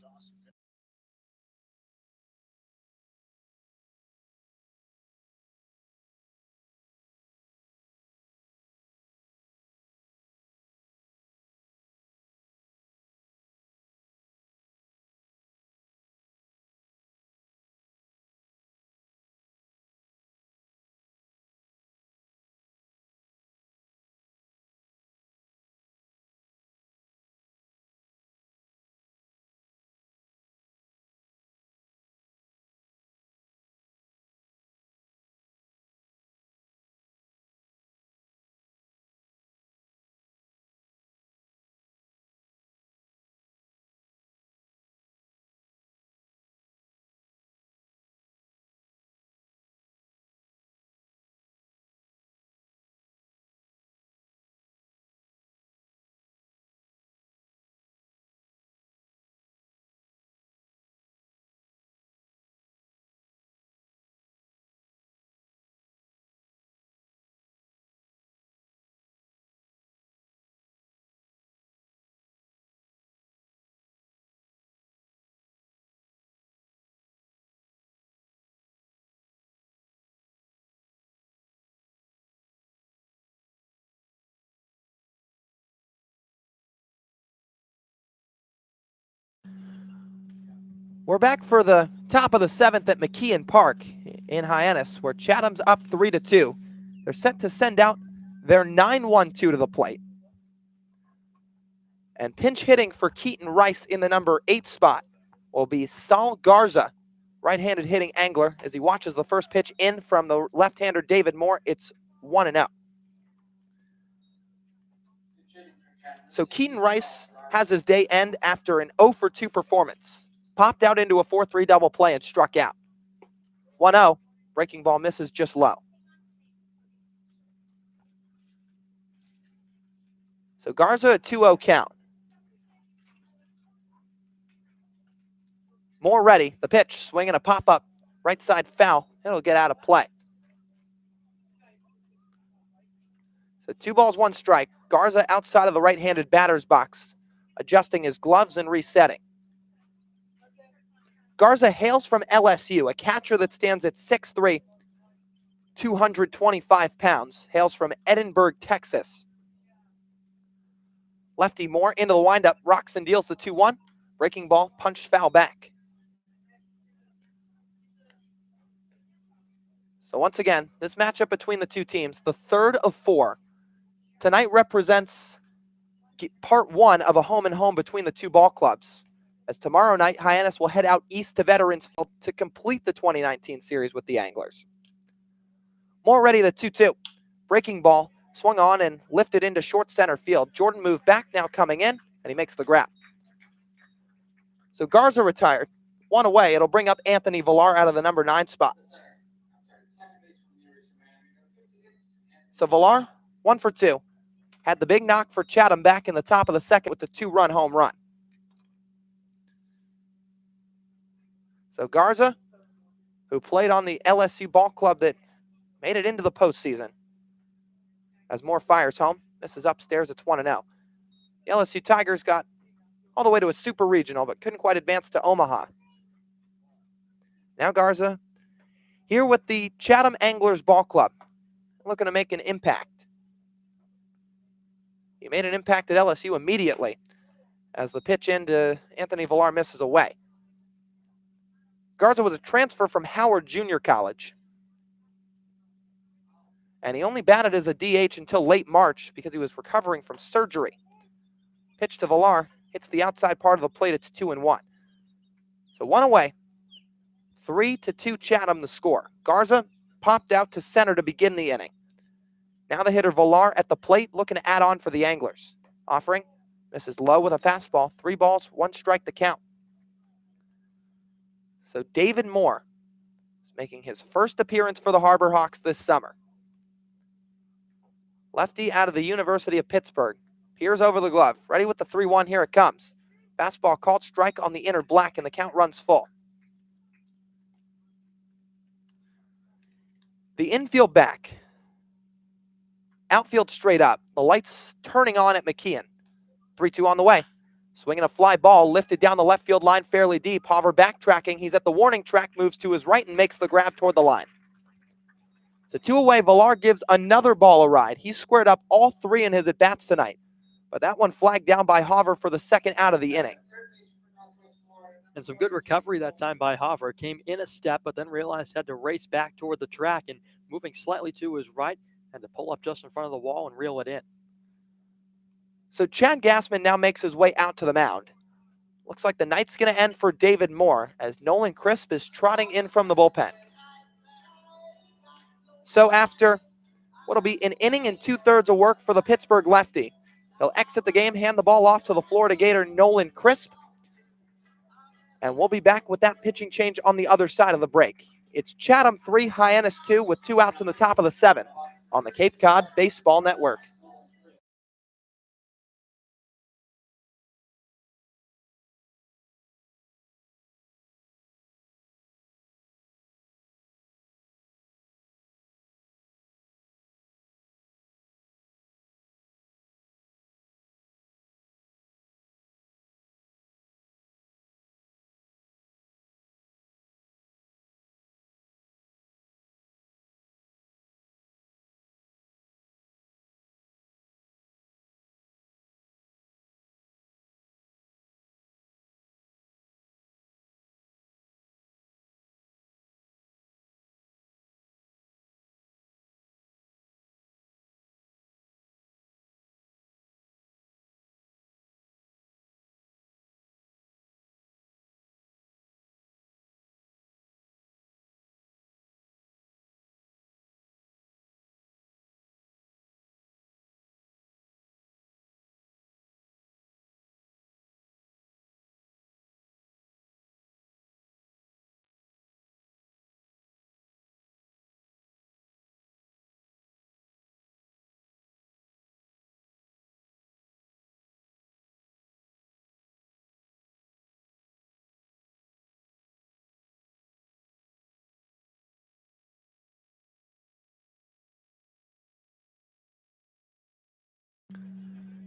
We're back for the top of the 7th at McKeon Park in Hyannis, where Chatham's up 3-2. They're set to send out their 9-1-2 to the plate. And pinch hitting for Keaton Rice in the number 8 spot will be Saul Garza, right-handed hitting angler, as he watches the first pitch in from the left-hander David Moore. It's 1-0. So Keaton Rice has his day end after an 0-for-2 performance. Popped out into a 4-3 double play and struck out. 1-0. Breaking ball misses just low. So Garza at 2-0 count. Moore ready. The pitch, swinging a pop-up. Right side foul. It'll get out of play. So 2 balls, 1 strike. Garza outside of the right-handed batter's box, adjusting his gloves and resetting. Garza hails from LSU, a catcher that stands at 6'3", 225 pounds. Hails from Edinburgh, Texas. Lefty Moore into the windup, rocks and deals the 2-1. Breaking ball, punched foul back. So once again, this matchup between the two teams, the 3rd of 4. Tonight represents part 1 of a home-and-home between the two ball clubs. As tomorrow night, Hyannis will head out east to Veterans Field to complete the 2019 series with the Anglers. Moore ready, the 2-2. Breaking ball, swung on and lifted into short center field. Jordan moved back, now coming in, and he makes the grab. So Garza retired. 1 away. It'll bring up Anthony Villar out of the number 9 spot. So Villar, 1 for 2. Had the big knock for Chatham back in the top of the 2nd with the 2-run home run. So Garza, who played on the LSU ball club that made it into the postseason. As Moore fires home, misses upstairs, it's 1-0. The LSU Tigers got all the way to a super regional, but couldn't quite advance to Omaha. Now Garza here with the Chatham Anglers ball club, looking to make an impact. He made an impact at LSU immediately as the pitch into Anthony Villar misses away. Garza was a transfer from Howard Junior College, and he only batted as a DH until late March because he was recovering from surgery. Pitch to Villar, hits the outside part of the plate, it's 2-1. So 1 away, 3-2 Chatham the score. Garza popped out to center to begin the inning. Now the hitter Villar at the plate looking to add on for the Anglers. Offering, misses low with a fastball, 3 balls, 1 strike the count. So David Moore is making his first appearance for the Harbor Hawks this summer. Lefty out of the University of Pittsburgh. Peers over the glove. Ready with the 3-1. Here it comes. Fastball called, strike on the inner black, and the count runs full. The infield back Outfield straight up. The lights turning on at McKeon. 3-2 on the way. Swinging a fly ball, lifted down the left field line fairly deep. Hover backtracking. He's at the warning track, moves to his right and makes the grab toward the line. So 2 away, Villar gives another ball a ride. He's squared up all 3 in his at-bats tonight. But that one flagged down by Hover for the second out of the inning. And some good recovery that time by Hover. Came in a step, but then realized had to race back toward the track and moving slightly to his right, had to pull up just in front of the wall and reel it in. So Chad Gassman now makes his way out to the mound. Looks like the night's going to end for David Moore as Nolan Crisp is trotting in from the bullpen. So after what'll be an inning and 2/3 of work for the Pittsburgh lefty, he'll exit the game, hand the ball off to the Florida Gator, Nolan Crisp. And we'll be back with that pitching change on the other side of the break. It's Chatham 3, Hyannis 2 with 2 outs in the top of the 7th on the Cape Cod Baseball Network.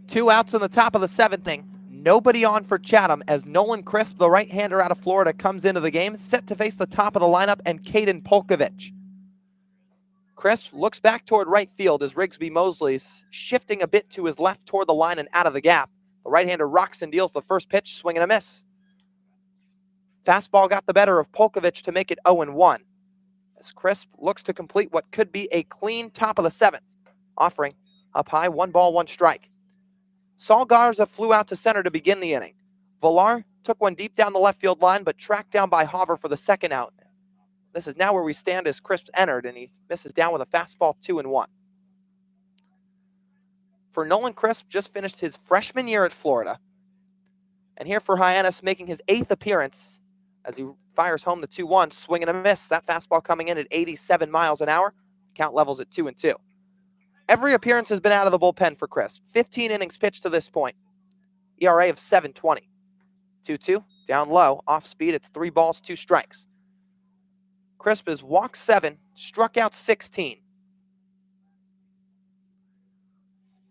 Two outs in the top of the 7th inning. Nobody on for Chatham as Nolan Crisp, the right-hander out of Florida, comes into the game, set to face the top of the lineup and Caden Polkovich. Crisp looks back toward right field as Rigsby Mosley's shifting a bit to his left toward the line and out of the gap. The right-hander rocks and deals the first pitch, swing and a miss. Fastball got the better of Polkovich to make it 0-1. As Crisp looks to complete what could be a clean top of the 7th, offering up high, 1 ball, 1 strike. Saul Garza flew out to center to begin the inning. Villar took one deep down the left field line, but tracked down by Hover for the second out. This is now where we stand as Crisp entered, and he misses down with a fastball, 2-1. For Nolan Crisp, just finished his freshman year at Florida. And here for Hyannis, making his 8th appearance as he fires home the 2-1, swing and a miss. That fastball coming in at 87 miles an hour. Count levels at 2-2. Every appearance has been out of the bullpen for Crisp. 15 innings pitched to this point. ERA of 7.20. 2-2, down low, off speed. It's 3 balls, 2 strikes. Crisp is walked 7, struck out 16.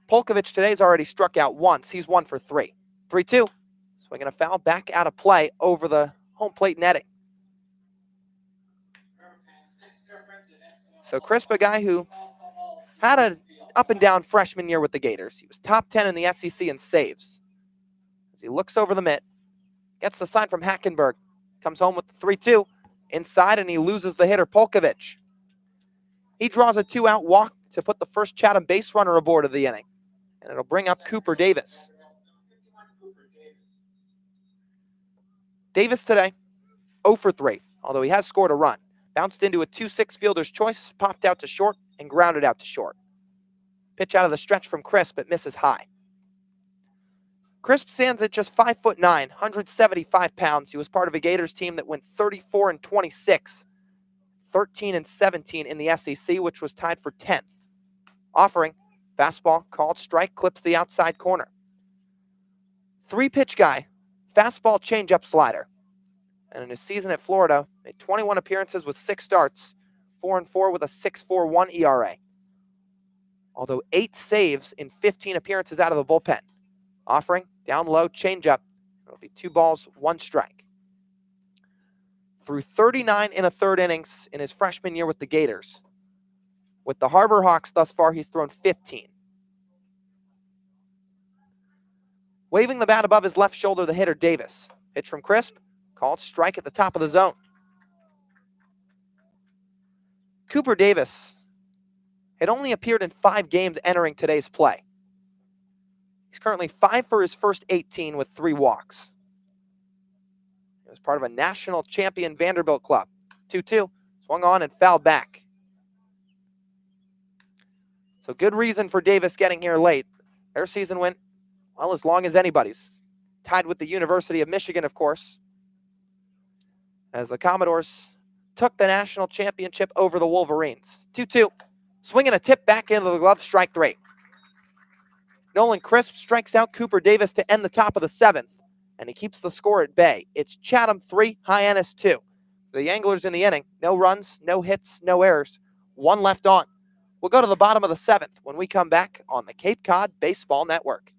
Polkovich today's already struck out once. He's 1 for 3. 3-2. Swinging a foul back out of play over the home plate netting. So Crisp, a guy who had an up-and-down freshman year with the Gators. He was top 10 in the SEC in saves. As he looks over the mitt, gets the sign from Hackenberg, comes home with the 3-2 inside, and he loses the hitter, Polkovich. He draws a 2-out walk to put the first Chatham base runner aboard of the inning, and it'll bring up Cooper Davis. Davis today, 0 for 3, although he has scored a run. Bounced into a 2-6 fielder's choice, popped out to short, and grounded out to short. Pitch out of the stretch from Crisp, but misses high. Crisp stands at just 5'9", 175 pounds. He was part of a Gators team that went 34-26, 13-17 in the SEC, which was tied for 10th. Offering, fastball, called strike, clips the outside corner. 3-pitch guy, fastball, changeup, slider. And in his season at Florida, made 21 appearances with 6 starts, 4-4 with a 6.41 ERA. although 8 saves in 15 appearances out of the bullpen. Offering, down low, changeup. It'll be 2 balls, 1 strike. Through 39 in a third innings in his freshman year with the Gators. With the Harbor Hawks thus far, he's thrown 15. Waving the bat above his left shoulder, the hitter Davis. Pitch from Crisp, called strike at the top of the zone. Cooper Davis had only appeared in 5 games entering today's play. He's currently 5 for his first 18 with 3 walks. He was part of a national champion Vanderbilt club. 2-2, swung on and fouled back. So good reason for Davis getting here late. Their season went, well, as long as anybody's. Tied with the University of Michigan, of course, as the Commodores took the national championship over the Wolverines. 2-2, swinging a tip back into the glove, strike 3. Nolan Crisp strikes out Cooper Davis to end the top of the 7th, and he keeps the score at bay. It's Chatham 3, Hyannis 2. The Anglers in the inning, no runs, no hits, no errors, 1 left on. We'll go to the bottom of the 7th when we come back on the Cape Cod Baseball Network.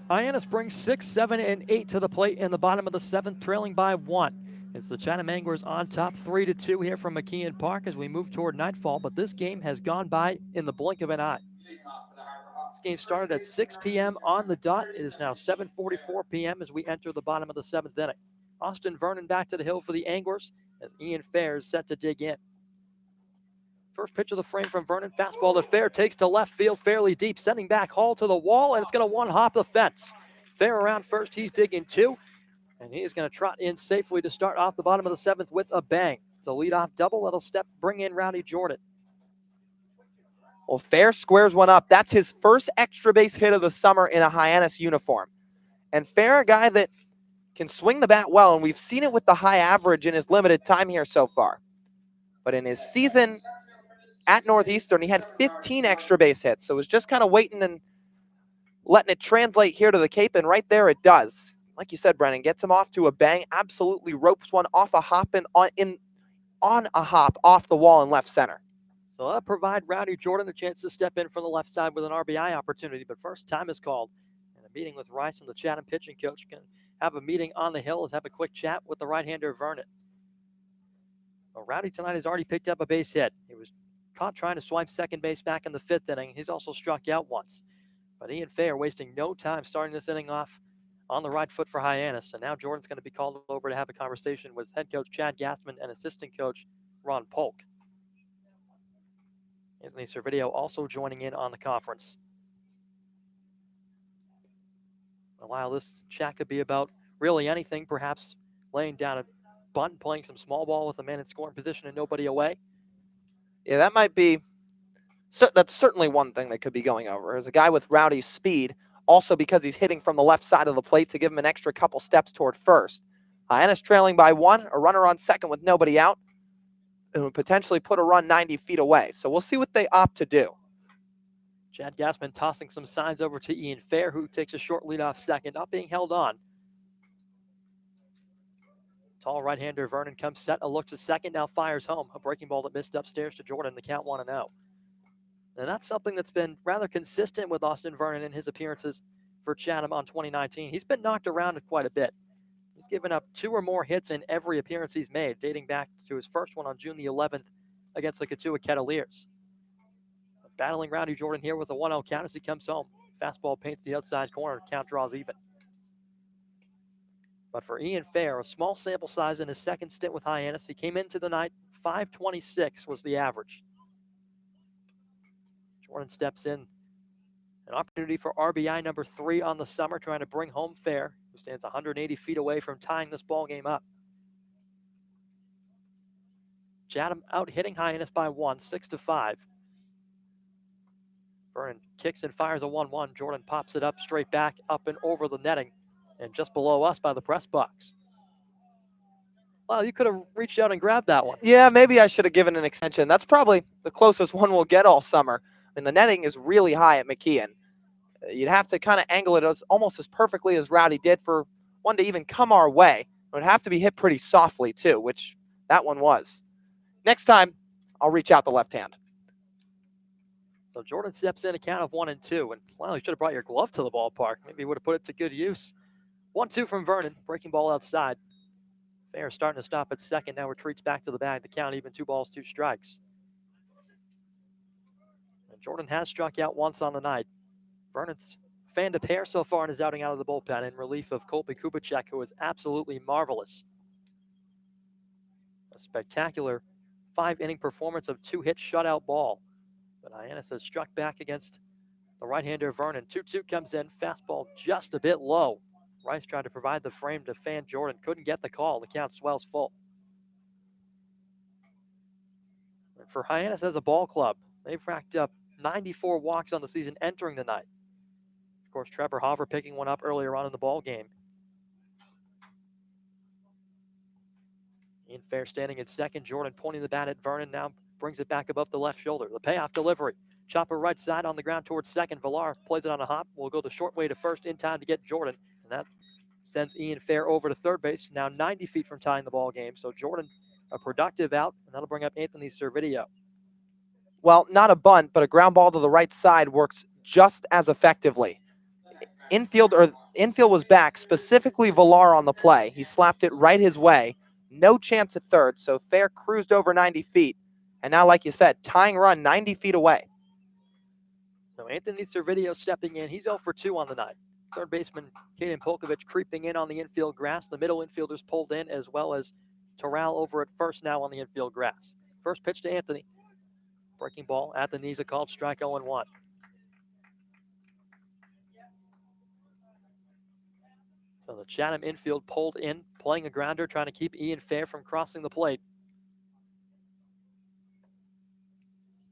Hyannis brings 6, 7, and 8 to the plate in the bottom of the 7th, trailing by 1. It's the Chatham Anglers on top 3-2 here from McKeon Park as we move toward nightfall, but this game has gone by in the blink of an eye. This game started at 6 p.m. on the dot. It is now 7:44 p.m. as we enter the bottom of the 7th inning. Austin Vernon back to the hill for the Anglers as Ian Fair is set to dig in. First pitch of the frame from Vernon. Fastball to Fair, takes to left field fairly deep, sending back Hall to the wall, and it's going to one-hop the fence. Fair around first, he's digging 2, and he is going to trot in safely to start off the bottom of the 7th with a bang. It's a leadoff double that'll bring in Rowdy Jordan. Well, Fair squares one up. That's his first extra base hit of the summer in a Hyannis uniform. And Fair, a guy that can swing the bat well, and we've seen it with the high average in his limited time here so far. But in his season at Northeastern, he had 15 extra base hits, so it was just kind of waiting and letting it translate here to the Cape, and right there it does. Like you said, Brennan, gets him off to a bang, absolutely ropes one off a hop and on a hop off the wall in left center. So that'll provide Rowdy Jordan a chance to step in from the left side with an RBI opportunity. But first, time is called. And a meeting with Rice and the Chatham pitching coach. Can have a meeting on the hill. Let's have a quick chat with the right-hander Vernon. Well, Rowdy tonight has already picked up a base hit. He was caught trying to swipe second base back in the 5th inning. He's also struck out once. But Ian Fair wasting no time starting this inning off on the right foot for Hyannis. And now Jordan's going to be called over to have a conversation with head coach Chad Gassman and assistant coach Ron Polk. Anthony Servideo also joining in on the conference. While this chat could be about really anything, perhaps laying down a bunt, playing some small ball with a man in scoring position and nobody away. Yeah, that might be, that's certainly one thing that could be going over. As a guy with Rowdy's speed, also because he's hitting from the left side of the plate to give him an extra couple steps toward first. Hyannis trailing by 1, a runner on second with nobody out. It would potentially put a run 90 feet away. So we'll see what they opt to do. Chad Gassman tossing some signs over to Ian Fair, who takes a short lead off second, not being held on. Tall right-hander Vernon comes set, a look to second, now fires home. A breaking ball that missed upstairs to Jordan, the count 1-0. And that's something that's been rather consistent with Austin Vernon in his appearances for Chatham on 2019. He's been knocked around quite a bit. He's given up 2 or more hits in every appearance he's made, dating back to his first one on June the 11th against the Katua Kettleers. Battling Rowdy Jordan here with a 1-0 count as he comes home. Fastball paints the outside corner. Count draws even. But for Ian Fair, a small sample size in his second stint with Hyannis, he came into the night, 526 was the average. Jordan steps in. An opportunity for RBI number 3 on the summer, trying to bring home Fair, who stands 180 feet away from tying this ball game up. Chatham out hitting Hyannis by 1, 6-5. Vernon kicks and fires a 1-1. Jordan pops it up straight back, up and over the netting, and just below us by the press box. Well, you could have reached out and grabbed that one. Yeah, maybe I should have given an extension. That's probably the closest one we'll get all summer. I mean, the netting is really high at McKeon. You'd have to kind of angle it almost as perfectly as Rowdy did for one to even come our way. It would have to be hit pretty softly, too, which that one was. Next time, I'll reach out the left hand. So Jordan steps in a count of 1-2. And, well, you should have brought your glove to the ballpark. Maybe you would have put it to good use. 1-2 from Vernon. Breaking ball outside. Fair starting to stop at second. Now retreats back to the bag. The count even 2 balls, 2 strikes. And Jordan has struck out once on the night. Vernon's fanned a pair so far in his outing out of the bullpen in relief of Colby Kubicek, who is absolutely marvelous. A spectacular 5-inning performance of 2-hit shutout ball. But Hyannis has struck back against the right-hander Vernon. 2-2 comes in. Fastball just a bit low. Rice tried to provide the frame to fan Jordan. Couldn't get the call. The count swells full. And for Hyannis as a ball club, they've racked up 94 walks on the season entering the night. Of course, Trevor Hoffer picking one up earlier on in the ball game. Ian Fair standing at second. Jordan pointing the bat at Vernon. Now brings it back above the left shoulder. The payoff delivery. Chopper right side on the ground towards second. Villar plays it on a hop. Will go the short way to first in time to get Jordan. And that sends Ian Fair over to third base. Now 90 feet from tying the ball game. So Jordan, a productive out. And that'll bring up Anthony Servideo. Well, not a bunt, but a ground ball to the right side works just as effectively. Infield was back, specifically Villar on the play. He slapped it right his way. No chance at third, so Fair cruised over 90 feet. And now, like you said, tying run 90 feet away. So Anthony Servideo stepping in. He's 0 for 2 on the night. Third baseman Kaden Polkovich creeping in on the infield grass. The middle infielders pulled in, as well as Terrell over at first now on the infield grass. First pitch to Anthony. Breaking ball at the knees, a called strike 0-1. So the Chatham infield pulled in, playing a grounder, trying to keep Ian Fair from crossing the plate.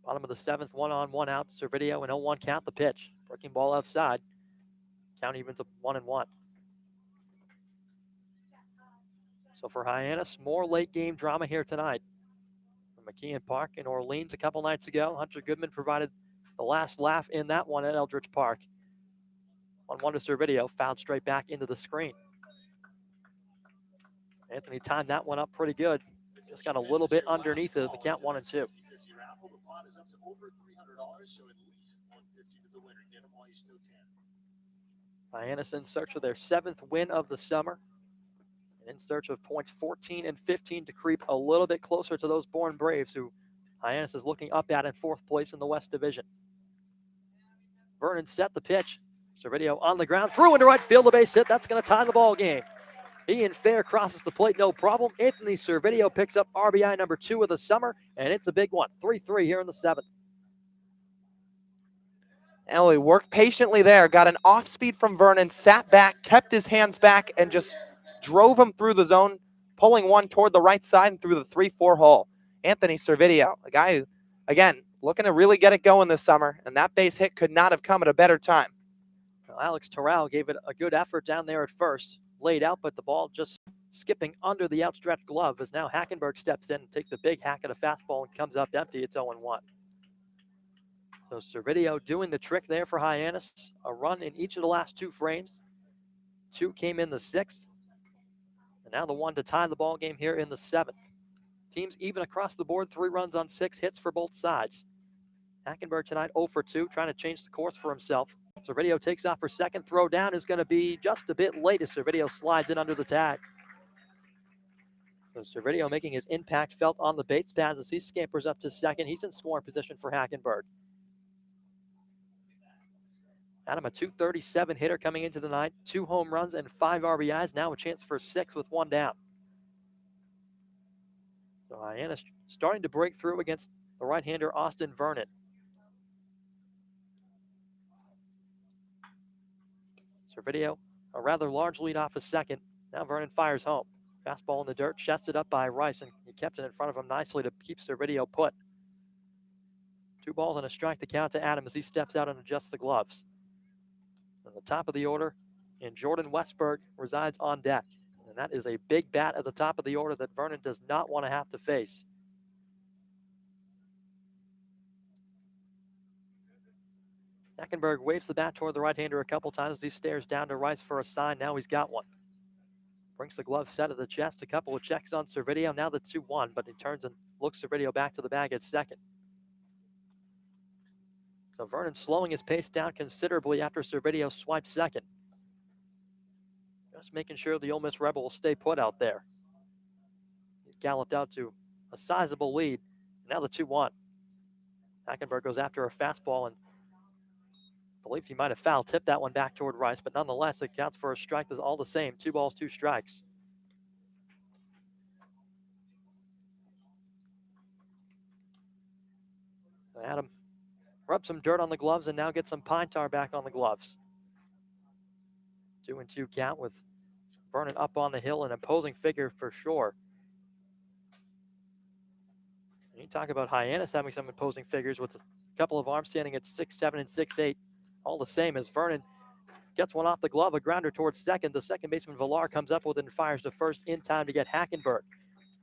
Bottom of the 7th, 1 on, 1 out. Servideo and 0-1 count the pitch. Breaking ball outside. Count even to 1-1. So for Hyannis, more late game drama here tonight. From McKeon Park in Orleans a couple nights ago, Hunter Goodman provided the last laugh in that one at Eldridge Park. 1-1 to Servideo, fouled straight back into the screen. Anthony timed that one up pretty good. Just got a little bit underneath it. The count 1-2. Hyannis in search of their 7th win of the summer. And in search of points 14 and 15 to creep a little bit closer to those Bourne Braves, who Hyannis is looking up at in 4th place in the West Division. Vernon set the pitch. Servideo on the ground, through into right field, a base hit. That's going to tie the ball game. Ian Fair crosses the plate, no problem. Anthony Servideo picks up RBI number 2 of the summer, and it's a big one. 3-3 here in the 7th. Ellie worked patiently there, got an off-speed from Vernon, sat back, kept his hands back, and just drove him through the zone, pulling one toward the right side and through the 3-4 hole. Anthony Servideo, a guy who, again, looking to really get it going this summer, and that base hit could not have come at a better time. Well, Alex Terrell gave it a good effort down there at first. Laid out, but the ball just skipping under the outstretched glove as now Hackenberg steps in and takes a big hack at a fastball and comes up empty. It's 0-1. So Servideo doing the trick there for Hyannis. A run in each of the last 2 frames. 2 came in the 6th. And now the one to tie the ball game here in the 7th. Teams even across the board, 3 runs on 6 hits for both sides. Hackenberg tonight 0 for 2, trying to change the course for himself. Servideo takes off for second. Throw down is going to be just a bit late as Servideo slides in under the tag. So Servideo making his impact felt on the base paths as he scampers up to second. He's in scoring position for Hackenberg. Adam, a .237 hitter coming into the night, 2 home runs and 5 RBIs. Now a chance for 6 with 1 down. So Hyannis starting to break through against the right-hander Austin Vernon. Servideo, a rather large lead off a second. Now Vernon fires home. Fastball in the dirt, chested up by Rice, and he kept it in front of him nicely to keep Servideo put. 2 balls and a strike to count to Adam as he steps out and adjusts the gloves. And the top of the order, and Jordan Westberg resides on deck. And that is a big bat at the top of the order that Vernon does not want to have to face. Hackenberg waves the bat toward the right-hander a couple times as he stares down to Rice for a sign. Now he's got one. Brings the glove set at the chest, a couple of checks on Servideo. Now the 2-1, but he turns and looks Servideo back to the bag at second. So Vernon slowing his pace down considerably after Servideo swipes second. Just making sure the Ole Miss Rebel will stay put out there. He's galloped out to a sizable lead. Now the 2-1. Hackenberg goes after a fastball and believed he might have foul tipped that one back toward Rice, but nonetheless, it counts for a strike. That's all the same. 2 balls, 2 strikes. Adam rubs some dirt on the gloves and now gets some pine tar back on the gloves. 2-2 count with Vernon up on the hill, an imposing figure for sure. And you talk about Hyannis having some imposing figures with a couple of arms standing at 6'7" and 6'8". All the same as Vernon gets one off the glove, a grounder towards second. The second baseman Villar comes up with it and fires to first in time to get Hackenberg.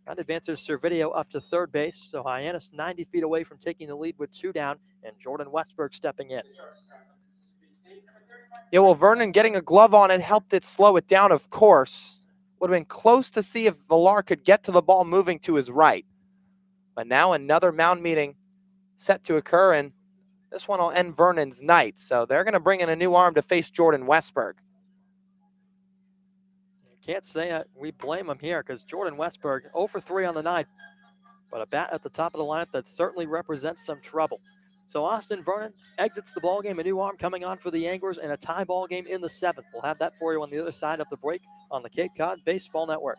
That advances Servideo up to third base. So Hyannis 90 feet away from taking the lead with 2 down, and Jordan Westberg stepping in. Yeah, well, Vernon getting a glove on it helped it slow it down, of course. Would have been close to see if Villar could get to the ball moving to his right. But now another mound meeting set to occur, and this one will end Vernon's night. So they're going to bring in a new arm to face Jordan Westberg. Can't say we blame him here because Jordan Westberg 0 for 3 on the night, but a bat at the top of the lineup that certainly represents some trouble. So Austin Vernon exits the ballgame, a new arm coming on for the Anglers, and a tie ball game in the 7th. We'll have that for you on the other side of the break on the Cape Cod Baseball Network.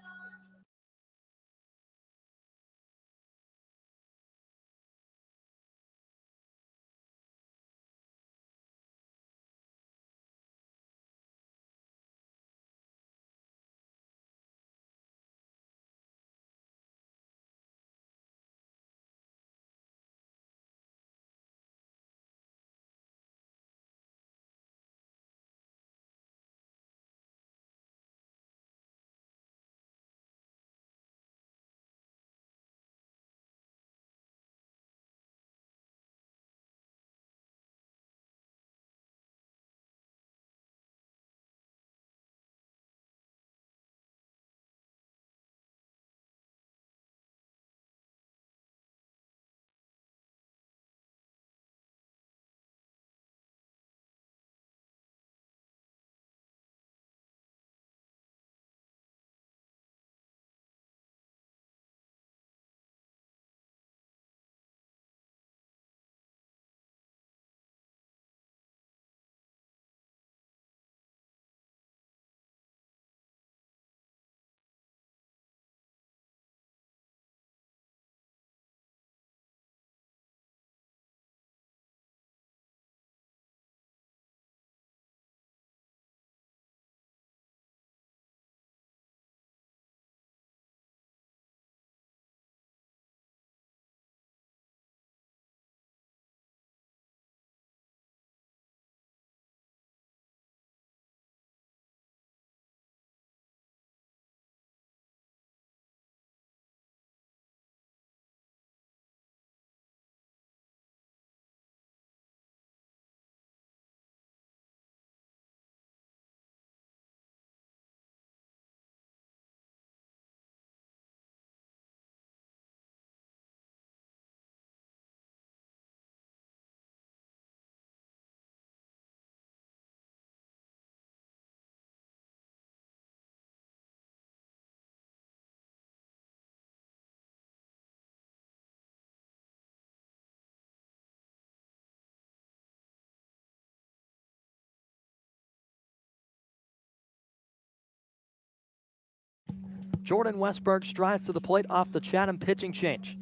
Jordan Westberg strides to the plate off the Chatham pitching change.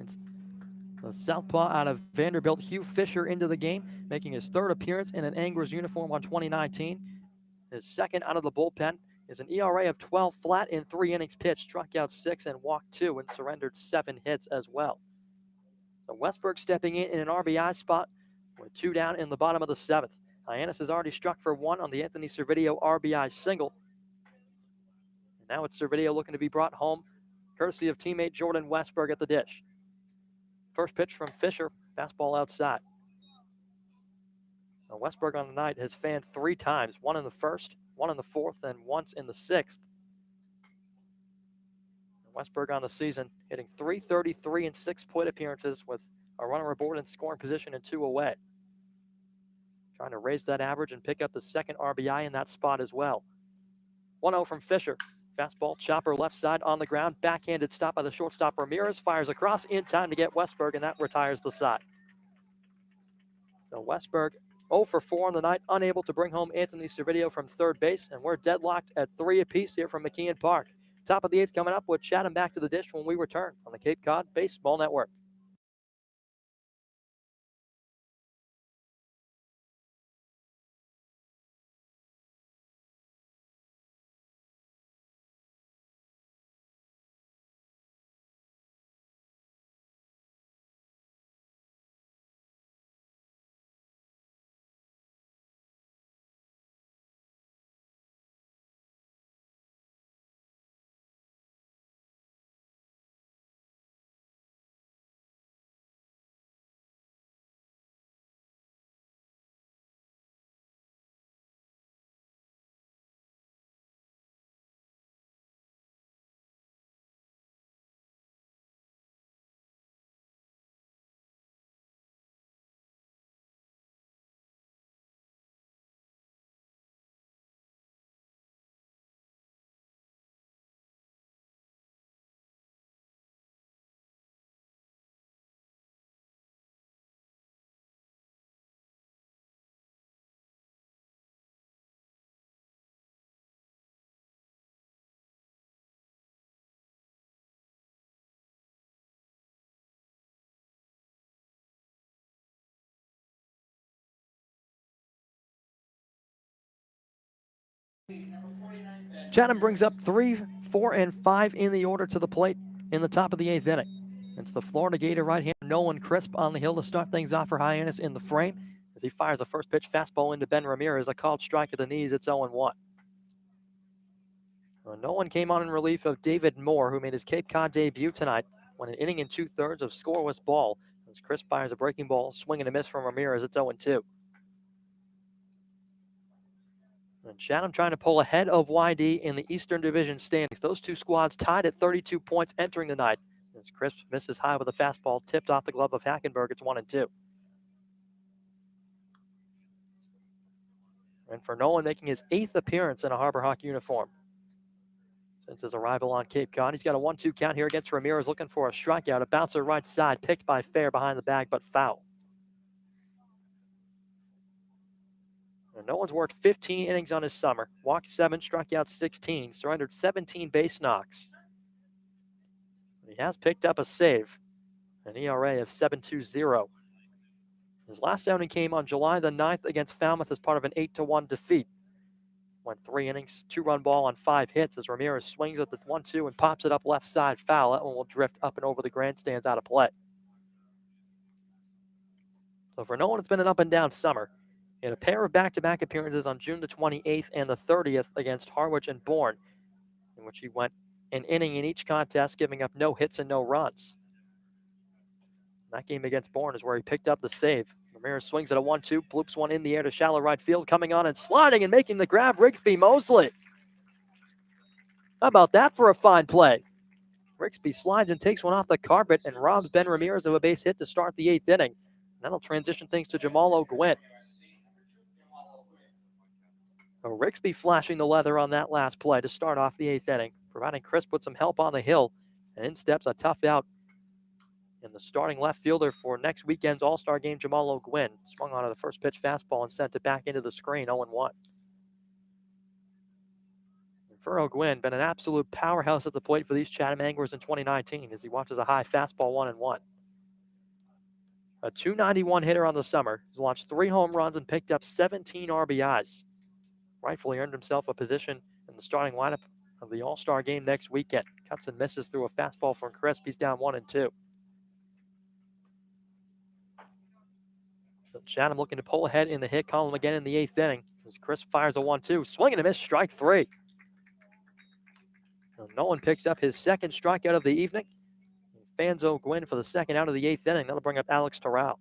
It's the southpaw out of Vanderbilt, Hugh Fisher, into the game, making his third appearance in an Anglers uniform on 2019. His second out of the bullpen is an ERA of 12 flat in 3 innings pitched, struck out 6 and walked 2 and surrendered 7 hits as well. So Westberg stepping in an RBI spot with 2 down in the bottom of the 7th. Hyannis has already struck for 1 on the Anthony Servideo RBI single. And now it's Servideo looking to be brought home, courtesy of teammate Jordan Westberg at the dish. First pitch from Fisher, fastball outside. Now Westberg on the night has fanned 3 times, 1 in the 1st, 1 in the 4th, and once in the 6th. Westberg on the season hitting .333 in 6 plate appearances with a runner aboard in scoring position and 2 away. Trying to raise that average and pick up the second RBI in that spot as well. 1-0 from Fisher. Fastball, chopper left side on the ground. Backhanded stop by the shortstop Ramirez. Fires across in time to get Westberg, and that retires the side. So Westberg 0 for 4 on the night, unable to bring home Anthony Servideo from third base, and we're deadlocked at 3 apiece here from McKeon Park. Top of the 8th coming up with Chatham back to the dish when we return on the Cape Cod Baseball Network. Chatham brings up 3, 4, and 5 in the order to the plate in the top of the 8th inning. It's the Florida Gator right-hander Nolan Crisp on the hill to start things off for Hyannis in the frame as he fires a first pitch fastball into Ben Ramirez, a called strike at the knees. It's 0-1. Nolan came on in relief of David Moore, who made his Cape Cod debut tonight when an inning and 2/3 of scoreless ball. As Crisp fires a breaking ball, swing and a miss from Ramirez. It's 0-2. And Chatham trying to pull ahead of YD in the Eastern Division standings. Those 2 squads tied at 32 points entering the night. As Crisp misses high with a fastball tipped off the glove of Hackenberg, it's 1-2. And for Nolan, making his 8th appearance in a Harbor Hawk uniform since his arrival on Cape Cod. He's got a 1-2 count here against Ramirez, looking for a strikeout. A bouncer right side, picked by Fair behind the bag, but foul. And Nolan's worked 15 innings on his summer, walked 7, struck out 16, surrendered 17 base knocks. He has picked up a save, an ERA of 7.20. His last outing came on July the 9th against Falmouth as part of an 8-1 defeat. Went 3 innings, 2-run ball on 5 hits as Ramirez swings at the 1-2 and pops it up left side foul. That one will drift up and over the grandstands out of play. So for Nolan, it's been an up and down summer. He had a pair of back-to-back appearances on June the 28th and the 30th against Harwich and Bourne, in which he went an inning in each contest, giving up no hits and no runs. That game against Bourne is where he picked up the save. Ramirez swings at a 1-2, bloops one in the air to shallow right field, coming on and sliding and making the grab, Rigsby Mosley. How about that for a fine play? Rigsby slides and takes one off the carpet and robs Ben Ramirez of a base hit to start the 8th inning. That'll transition things to Jamal O'Gwin. Rigsby flashing the leather on that last play to start off the 8th inning, providing Crisp with some help on the hill, and in steps a tough out in the starting left fielder for next weekend's All-Star game, Jamal O'Gwin. Swung onto the first pitch fastball and sent it back into the screen, 0-1. for O'Gwyn, been an absolute powerhouse at the plate for these Chatham Anglers in 2019 as he watches a high fastball 1-1. A .291 hitter on the summer. He's launched 3 home runs and picked up 17 RBIs. Rightfully earned himself a position in the starting lineup of the All-Star game next weekend. Cuts and misses through a fastball from Crisp. He's down 1-2. So Chatham looking to pull ahead in the hit column again in the 8th inning. As Crisp fires a 1-2. Swing and a miss, strike 3. So Nolan picks up his second strikeout of the evening. Fans O'Gwyn for the second out of the 8th inning. That'll bring up Alex Terrell.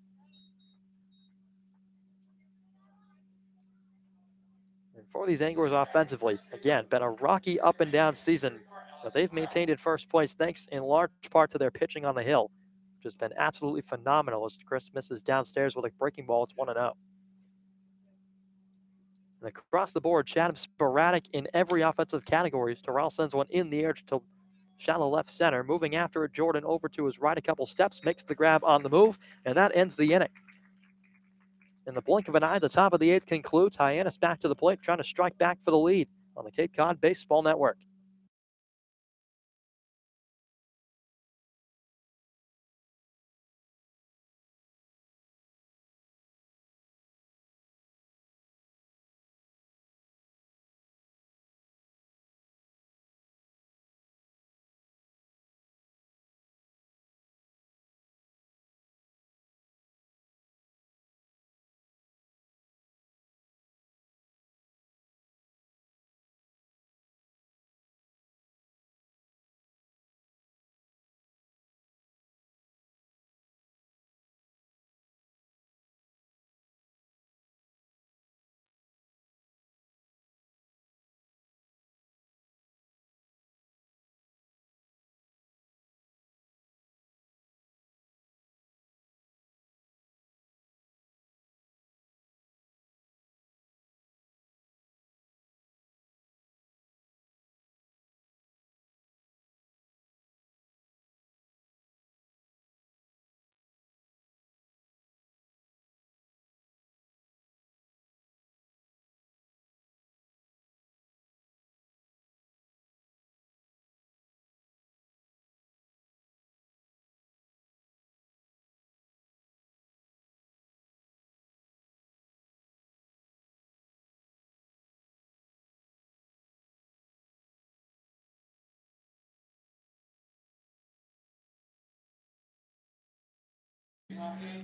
And for these Anglers offensively, again, been a rocky up and down season, but they've maintained in first place thanks in large part to their pitching on the hill, which has been absolutely phenomenal as Chris misses downstairs with a breaking ball. It's 1-0. And across the board, Chatham sporadic in every offensive category. Terrell sends one in the air to shallow left center. Moving after it, Jordan over to his right a couple steps, makes the grab on the move, and that ends the inning. In the blink of an eye, the top of the 8th concludes. Hyannis back to the plate, trying to strike back for the lead on the Cape Cod Baseball Network.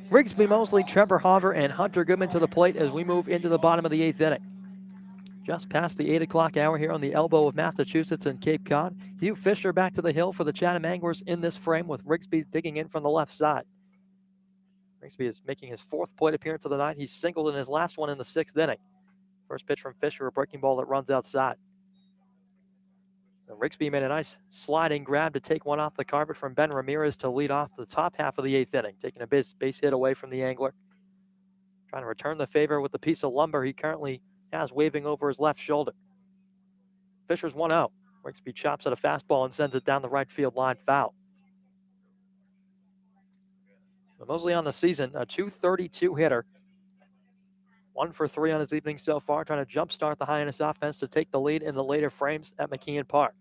Rigsby Mosley, Trevor Hoover, and Hunter Goodman to the plate as we move into the bottom of the 8th inning. Just past the 8 o'clock hour here on the elbow of Massachusetts and Cape Cod. Hugh Fisher back to the hill for the Chatham Anglers in this frame with Rigsby digging in from the left side. Rigsby is making his 4th plate appearance of the night. He's singled in his last one in the 6th inning. First pitch from Fisher, a breaking ball that runs outside. And Rigsby made a nice sliding grab to take one off the carpet from Ben Ramirez to lead off the top half of the 8th inning, taking a base hit away from the Angler. Trying to return the favor with the piece of lumber he currently has waving over his left shoulder. Fisher's 1-0. Rigsby chops at a fastball and sends it down the right field line, foul. Mosley on the season, a .232 hitter. 1 for 3 on his evening so far, trying to jumpstart the Hyannis offense to take the lead in the later frames at McKeon Park.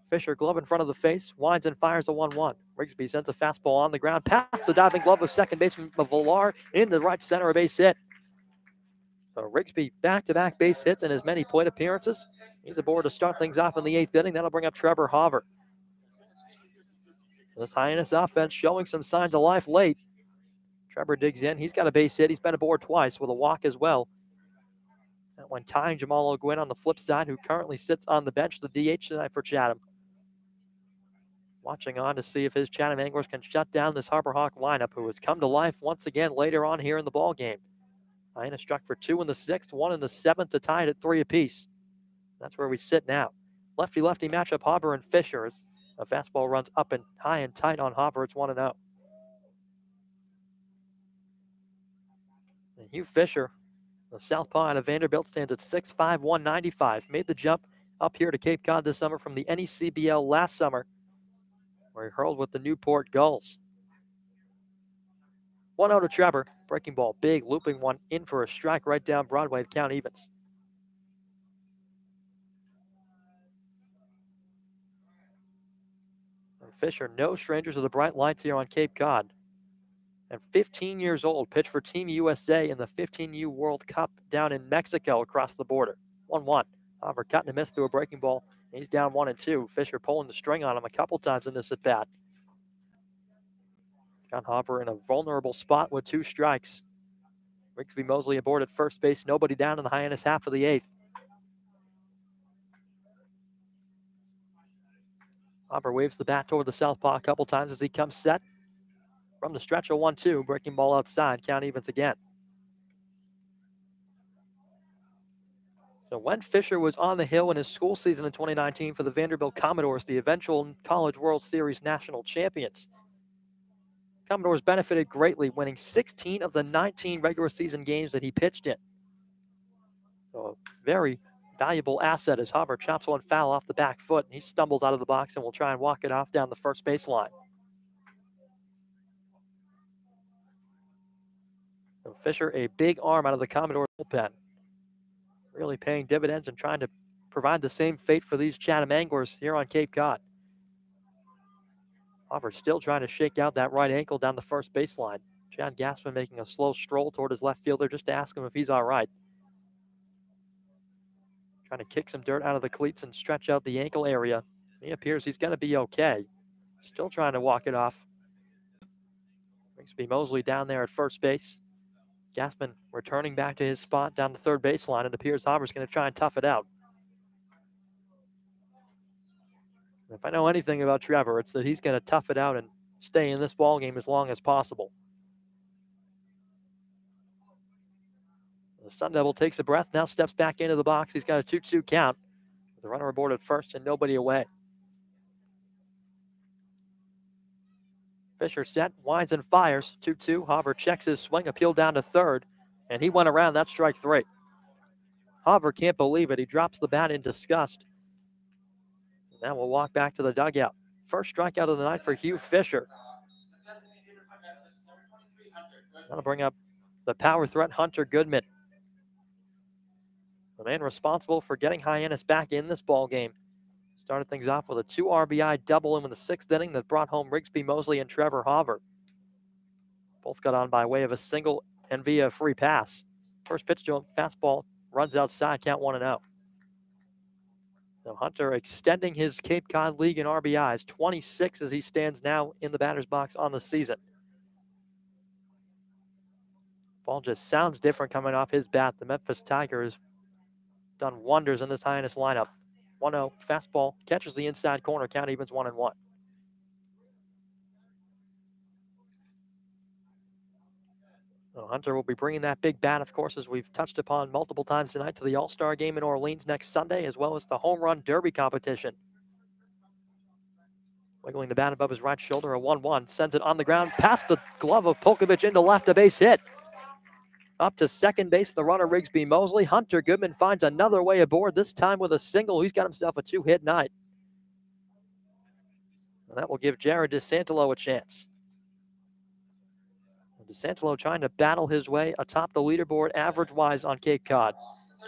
Fisher, glove in front of the face, winds and fires a 1-1. Rigsby sends a fastball on the ground, past the diving glove of second baseman Villar into right center, a base hit. So Rigsby back-to-back base hits in as many plate appearances. He's aboard to start things off in the 8th inning. That'll bring up Trevor Hoover. This Hyannis offense showing some signs of life late. Trevor digs in. He's got a base hit. He's been aboard twice with a walk as well. That one tying Jamal O'Gwyn on the flip side, who currently sits on the bench, the DH tonight for Chatham. Watching on to see if his Chatham Anglers can shut down this Harbor Hawk lineup, who has come to life once again later on here in the ball game. Hyannis struck for 2 in the 6th, 1 in the 7th to tie it at 3 apiece. That's where we sit now. Lefty-lefty matchup, Hoover and Fisher. As a fastball runs up and high and tight on Hoover. It's 1-0. And Hugh Fisher, the southpaw out of Vanderbilt, stands at 6'5", 195. Made the jump up here to Cape Cod this summer from the NECBL last summer, where he hurled with the Newport Gulls. 1-0 to Trevor. Breaking ball, big, looping one in for a strike right down Broadway to count evens. Fisher, no stranger to the bright lights here on Cape Cod. And 15 years old, pitched for Team USA in the 15U World Cup down in Mexico across the border. 1-1. Hopper cutting a miss through a breaking ball. He's down 1-2. Fisher pulling the string on him a couple times in this at bat. Got Hopper in a vulnerable spot with 2 strikes. Rigsby Mosley aboard at first base. Nobody down in the Hyannis half of the 8th. Hopper waves the bat toward the southpaw a couple times as he comes set. From the stretch, a 1-2. Breaking ball outside. Count evens again. So when Fisher was on the hill in his school season in 2019 for the Vanderbilt Commodores, the eventual College World Series national champions, Commodores benefited greatly, winning 16 of the 19 regular season games that he pitched in. So a very valuable asset as Hopper chops one foul off the back foot. He stumbles out of the box and will try and walk it off down the first baseline. So Fisher, a big arm out of the Commodore bullpen, really paying dividends and trying to provide the same fate for these Chatham anglers here on Cape Cod. Hopper still trying to shake out that right ankle down the first baseline. Chad Gassman making a slow stroll toward his left fielder just to ask him if he's all right. Trying to kick some dirt out of the cleats and stretch out the ankle area. He appears he's going to be okay. Still trying to walk it off. Rigsby Mosley down there at first base. Gassman returning back to his spot down the third baseline. It appears Hopper's going to try and tough it out. If I know anything about Trevor, it's that he's going to tough it out and stay in this ballgame as long as possible. The Sun Devil takes a breath, now steps back into the box. He's got a 2-2 count. The runner aboard at first and nobody away. Fisher set, winds and fires. 2-2. Hopper checks his swing, appeal down to third, and he went around. That's strike 3. Hopper can't believe it. He drops the bat in disgust. Now we'll walk back to the dugout. First strikeout of the night for Hugh Fisher. That'll bring up the power threat Hunter Goodman, the man responsible for getting Hyannis back in this ball game. Started things off with a 2 RBI double in the 6th inning that brought home Rigsby Mosley and Trevor Hopper. Both got on by way of a single and via a free pass. First pitch to him, fastball, runs outside, count 1-0. So Hunter extending his Cape Cod League in RBIs, 26 as he stands now in the batter's box on the season. Ball just sounds different coming off his bat. The Memphis Tiger has done wonders in this Hyannis lineup. 1-0, fastball, catches the inside corner, count evens 1-1. So Hunter will be bringing that big bat, of course, as we've touched upon multiple times tonight, to the All-Star game in Orleans next Sunday, as well as the Home Run Derby competition. Wiggling the bat above his right shoulder, a 1-1, sends it on the ground, past the glove of Polkovich into left, a base hit. Up to second base, the runner Rigsby Mosley. Hunter Goodman finds another way aboard, this time with a single. He's got himself a 2-hit night. And that will give Jared DeSantolo a chance. DeSantolo trying to battle his way atop the leaderboard average-wise on Cape Cod.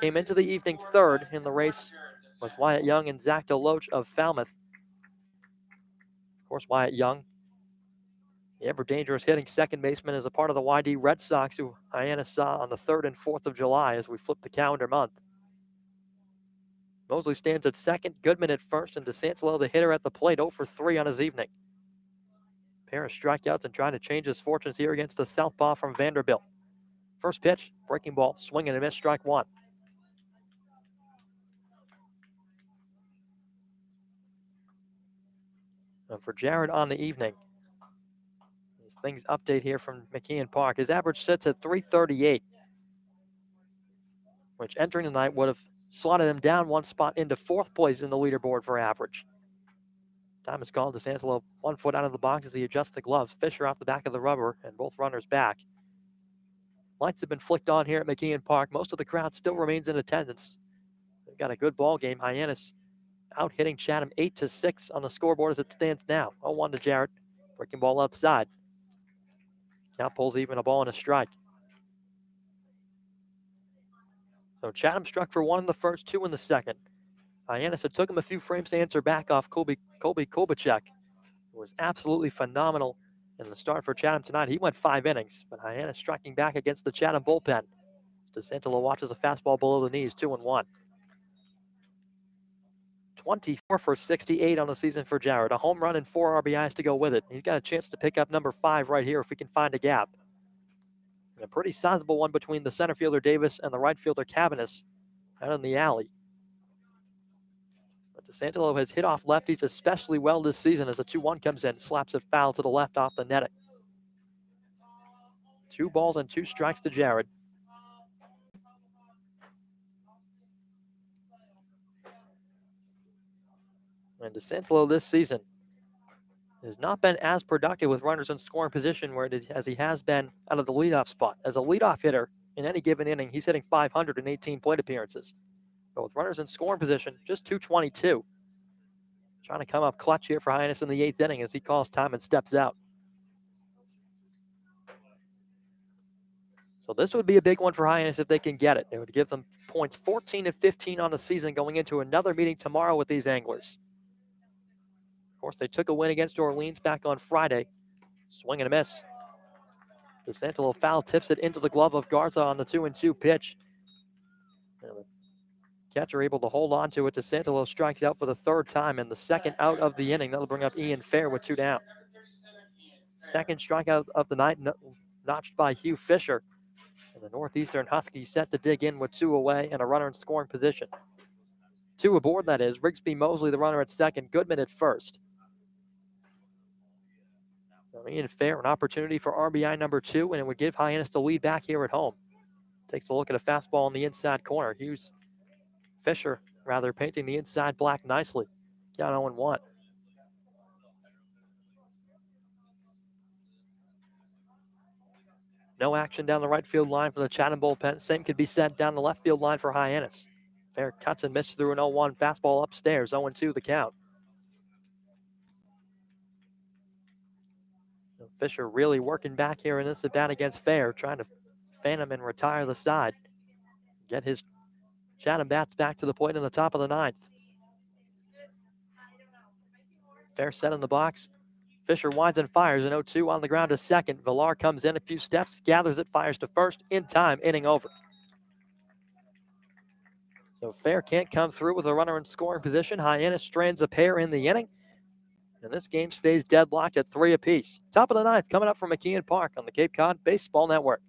Came into the evening third in the race with Wyatt Young and Zach DeLoach of Falmouth. Of course, Wyatt Young, the ever-dangerous hitting second baseman, is a part of the YD Red Sox, who Hyannis saw on the 3rd and 4th of July as we flip the calendar month. Mosley stands at second, Goodman at first, and DeSantolo, the hitter at the plate, 0 for 3 on his evening. Pair of strikeouts and trying to change his fortunes here against the southpaw from Vanderbilt. First pitch, breaking ball, swing and a miss, strike 1. And for Jared on the evening, as things update here from McKeon Park, his average sits at 338, which entering the night would have slotted him down one spot into 4th place in the leaderboard for average. Time is called. DeSantolo 1 foot out of the box as he adjusts the gloves. Fisher off the back of the rubber and both runners back. Lights have been flicked on here at McKeon Park. Most of the crowd still remains in attendance. They've got a good ball game. Hyannis out hitting Chatham 8-6 on the scoreboard as it stands now. 0-1 to Jarrett. Breaking ball outside. Now pulls even, a ball and a strike. So Chatham struck for 1 in the first, 2 in the second. Hyannis, it took him a few frames to answer back off Colby Kubachek, was absolutely phenomenal in the start for Chatham tonight. He went 5 innings, but Hyannis striking back against the Chatham bullpen. DeSantolo watches a fastball below the knees, 2-1. 24 for 68 on the season for Jared. A home run and 4 RBIs to go with it. He's got a chance to pick up number 5 right here if we can find a gap. And a pretty sizable one between the center fielder Davis and the right fielder Hyannis out in the alley. But DeSantolo has hit off lefties especially well this season as a 2-1 comes in, slaps it foul to the left off the netting. 2 balls and 2 strikes to Jared. And DeSantolo this season has not been as productive with runners in scoring position as he has been out of the leadoff spot. As a leadoff hitter in any given inning, he's hitting 518 plate appearances. But with runners in scoring position, just 222. Trying to come up clutch here for Hyannis in the 8th inning as he calls time and steps out. So this would be a big one for Hyannis if they can get it. It would give them points 14 and 15 on the season going into another meeting tomorrow with these anglers. Of course, they took a win against Orleans back on Friday. Swing and a miss. DeSantolo foul tips it into the glove of Garza on the 2-2 pitch. And the catcher able to hold on to it. DeSantolo strikes out for the 3rd time and the 2nd out of the inning. That'll bring up Ian Fair with 2 down. 2nd strikeout of the night, notched by Hugh Fisher. And the Northeastern Huskies set to dig in with 2 away and a runner in scoring position. 2 aboard, that is. Rigsby Mosley, the runner at 2nd. Goodman at 1st. Ian Fair, an opportunity for RBI number 2, and it would give Hyannis the lead back here at home. Takes a look at a fastball in the inside corner. Fisher, painting the inside black nicely. Count 0-1. No action down the right field line for the Chatham bullpen. Same could be said down the left field line for Hyannis. Fair cuts and misses through an 0-1 fastball upstairs. 0-2 the count. Fisher really working back here in this at bat against Fair, trying to fan him and retire the side. Get his Chatham bats back to the plate in the top of the 9th. Fair set in the box. Fisher winds and fires an 0-2 on the ground to 2nd. Villar comes in a few steps, gathers it, fires to 1st. In time, inning over. So Fair can't come through with a runner in scoring position. Hyannis strands a pair in the inning. And this game stays deadlocked at 3 apiece. Top of the 9th coming up from McKeon Park on the Cape Cod Baseball Network.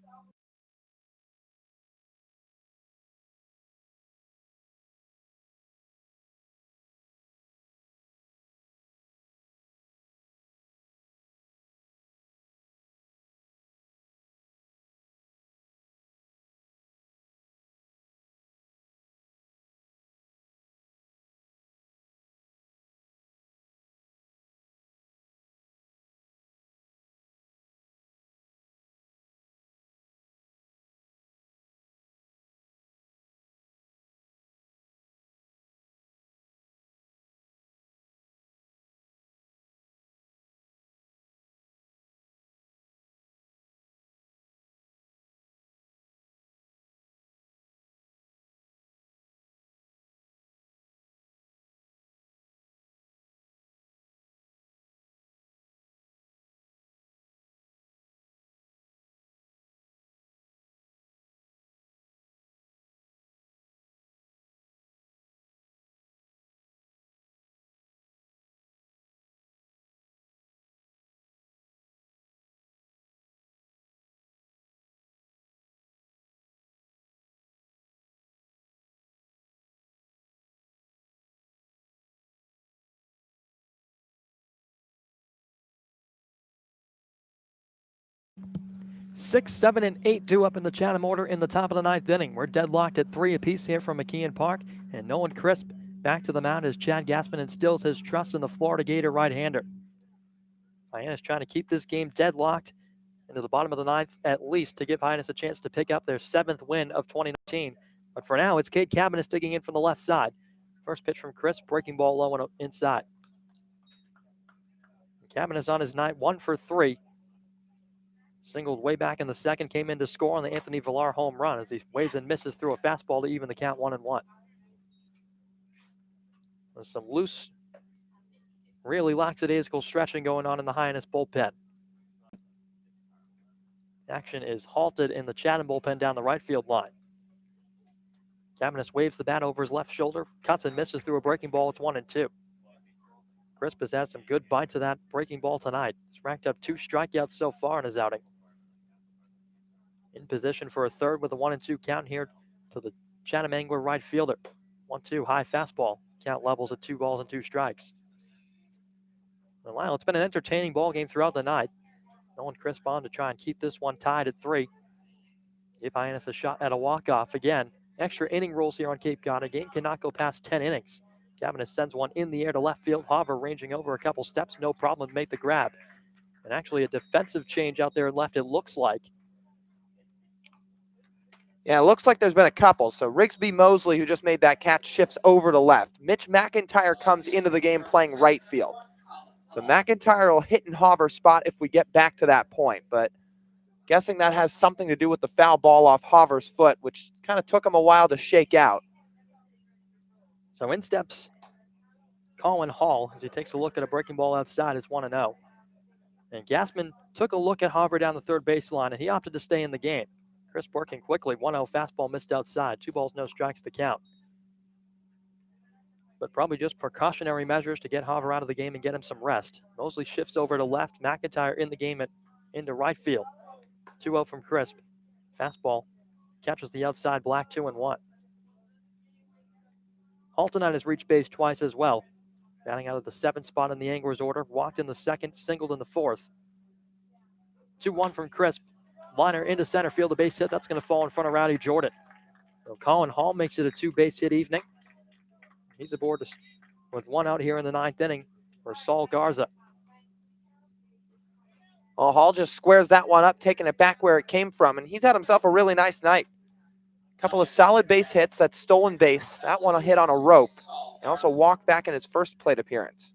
Six, 7, and 8 due up in the Chatham order in the top of the 9th inning. We're deadlocked at 3 apiece here from McKeon Park, and Nolan Crisp back to the mound as Chad Gassman instills his trust in the Florida Gator right-hander. Hyannis trying to keep this game deadlocked into the bottom of the 9th at least to give Hyannis a chance to pick up their 7th win of 2019. But for now, it's Cade Cabanis digging in from the left side. First pitch from Crisp, breaking ball low and inside. Cabanis on his night, 1 for 3. Singled way back in the 2nd, came in to score on the Anthony Villar home run as he waves and misses through a fastball to even the count 1-1. There's some loose Really lackadaisical stretching going on in the Hyannis bullpen. Action is halted in the Chatham bullpen down the right field line. Hyannis waves the bat over his left shoulder, cuts and misses through a breaking ball. It's 1-2. Crisp has had some good bites of that breaking ball tonight. He's racked up 2 strikeouts so far in his outing. In position for a third with a 1-2 count here to the Chatham angler right fielder. 1-2 high fastball. Count levels at 2 balls and 2 strikes. And Lyle, it's been an entertaining ball game throughout the night. Nolan Crisp on to try and keep this one tied at 3. Give Hyannis a shot at a walk-off again. Extra inning rules here on Cape Cod. A game cannot go past 10 innings. Hyannis sends one in the air to left field. Hover ranging over a couple steps. No problem to make the grab. And actually a defensive change out there in left, it looks like. Yeah, it looks like there's been a couple. So Rigsby Mosley, who just made that catch, shifts over to left. Mitch McIntyre comes into the game playing right field. So McIntyre will hit and hover spot if we get back to that point. But guessing that has something to do with the foul ball off Hover's foot, which kind of took him a while to shake out. So in steps Colin Hall as he takes a look at a breaking ball outside. It's 1-0. And Gassman took a look at Hover down the third baseline, and he opted to stay in the game. Crisp working quickly. 1-0 fastball missed outside. 2 balls, no strikes to count. But probably just precautionary measures to get Hover out of the game and get him some rest. Mosley shifts over to left. McIntyre in the game into right field. 2-0 from Crisp. Fastball catches the outside black. 2-1. Hall tonight has reached base twice as well. Batting out of the 7th spot in the Anglers order. Walked in the 2nd, singled in the 4th. 2-1 from Crisp. Liner into center field, a base hit. That's going to fall in front of Rowdy Jordan. So Colin Hall makes it a 2-base hit evening. He's aboard with 1 out here in the 9th inning for Saul Garza. Well, Hall just squares that one up, taking it back where it came from, and he's had himself a really nice night. A couple of solid base hits, that stolen base. That one hit on a rope. And also walked back in his first plate appearance.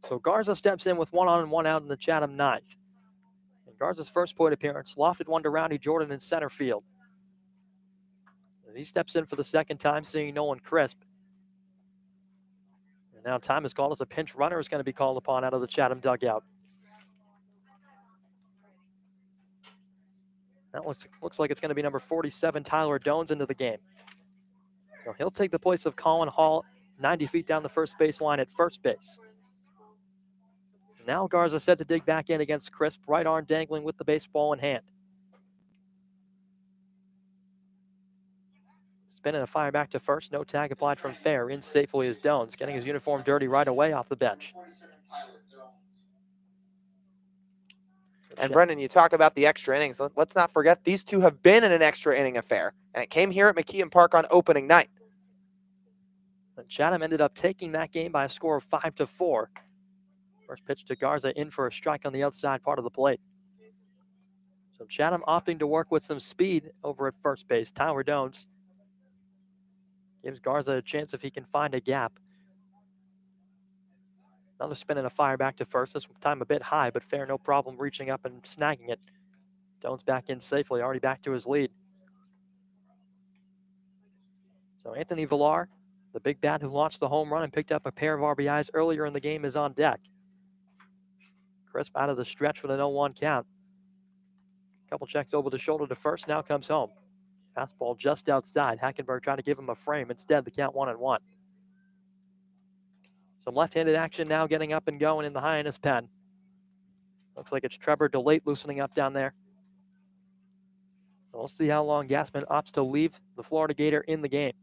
So Garza steps in with 1 on and 1 out in the Chatham 9th. And Garza's first plate appearance, lofted one to Rowdy Jordan in center field. And he steps in for the 2nd time, seeing Nolan Crisp. And now time is called as a pinch runner is going to be called upon out of the Chatham dugout. That looks like it's going to be number 47, Tyler Dones, into the game. So he'll take the place of Colin Hall, 90 feet down the first base line at first base. Now Garza set to dig back in against Crisp, right arm dangling with the baseball in hand. Spinning a fire back to first, no tag applied from fair. In safely is Dones, getting his uniform dirty right away off the bench. And Brendan, you talk about the extra innings. Let's not forget these two have been in an extra inning affair, and it came here at McKeon Park on opening night. And Chatham ended up taking that game by a score of 5-4. First pitch to Garza, in for a strike on the outside part of the plate. So Chatham opting to work with some speed over at first base. Tyler Dones gives Garza a chance if he can find a gap. Another spin and a fire back to first. This time a bit high, but fair, no problem reaching up and snagging it. Dones back in safely, already back to his lead. So Anthony Villar, the big bat who launched the home run and picked up a pair of RBIs earlier in the game, is on deck. Crisp out of the stretch with an 0-1 count. Couple checks over the shoulder to first, now comes home. Fastball just outside. Hackenberg trying to give him a frame. Instead, the count 1-1. Some left-handed action now getting up and going in the Hyannis pen. Looks like it's Trevor DeLate loosening up down there. We'll see how long Gassman opts to leave the Florida Gator in the game.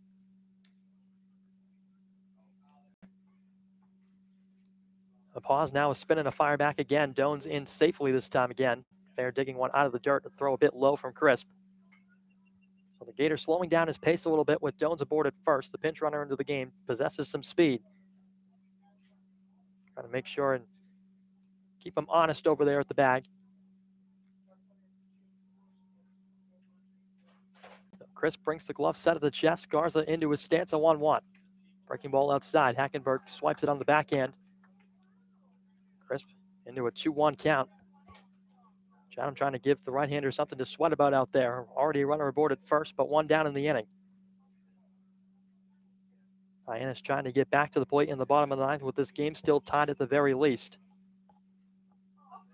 A pause now, a spin and a fire back again. Dones in safely this time again. Fair digging one out of the dirt to throw a bit low from Crisp. So the Gator slowing down his pace a little bit with Dones aboard at first. The pinch runner into the game possesses some speed. Trying to make sure and keep him honest over there at the bag. Crisp brings the glove set at the chest. Garza into his stance, a 1-1. Breaking ball outside. Hackenberg swipes it on the backhand. Crisp into a 2-1 count. Chatham trying to give the right-hander something to sweat about out there. Already a runner aboard at first, but 1 down in the inning. Hyannis trying to get back to the plate in the bottom of the ninth with this game still tied at the very least.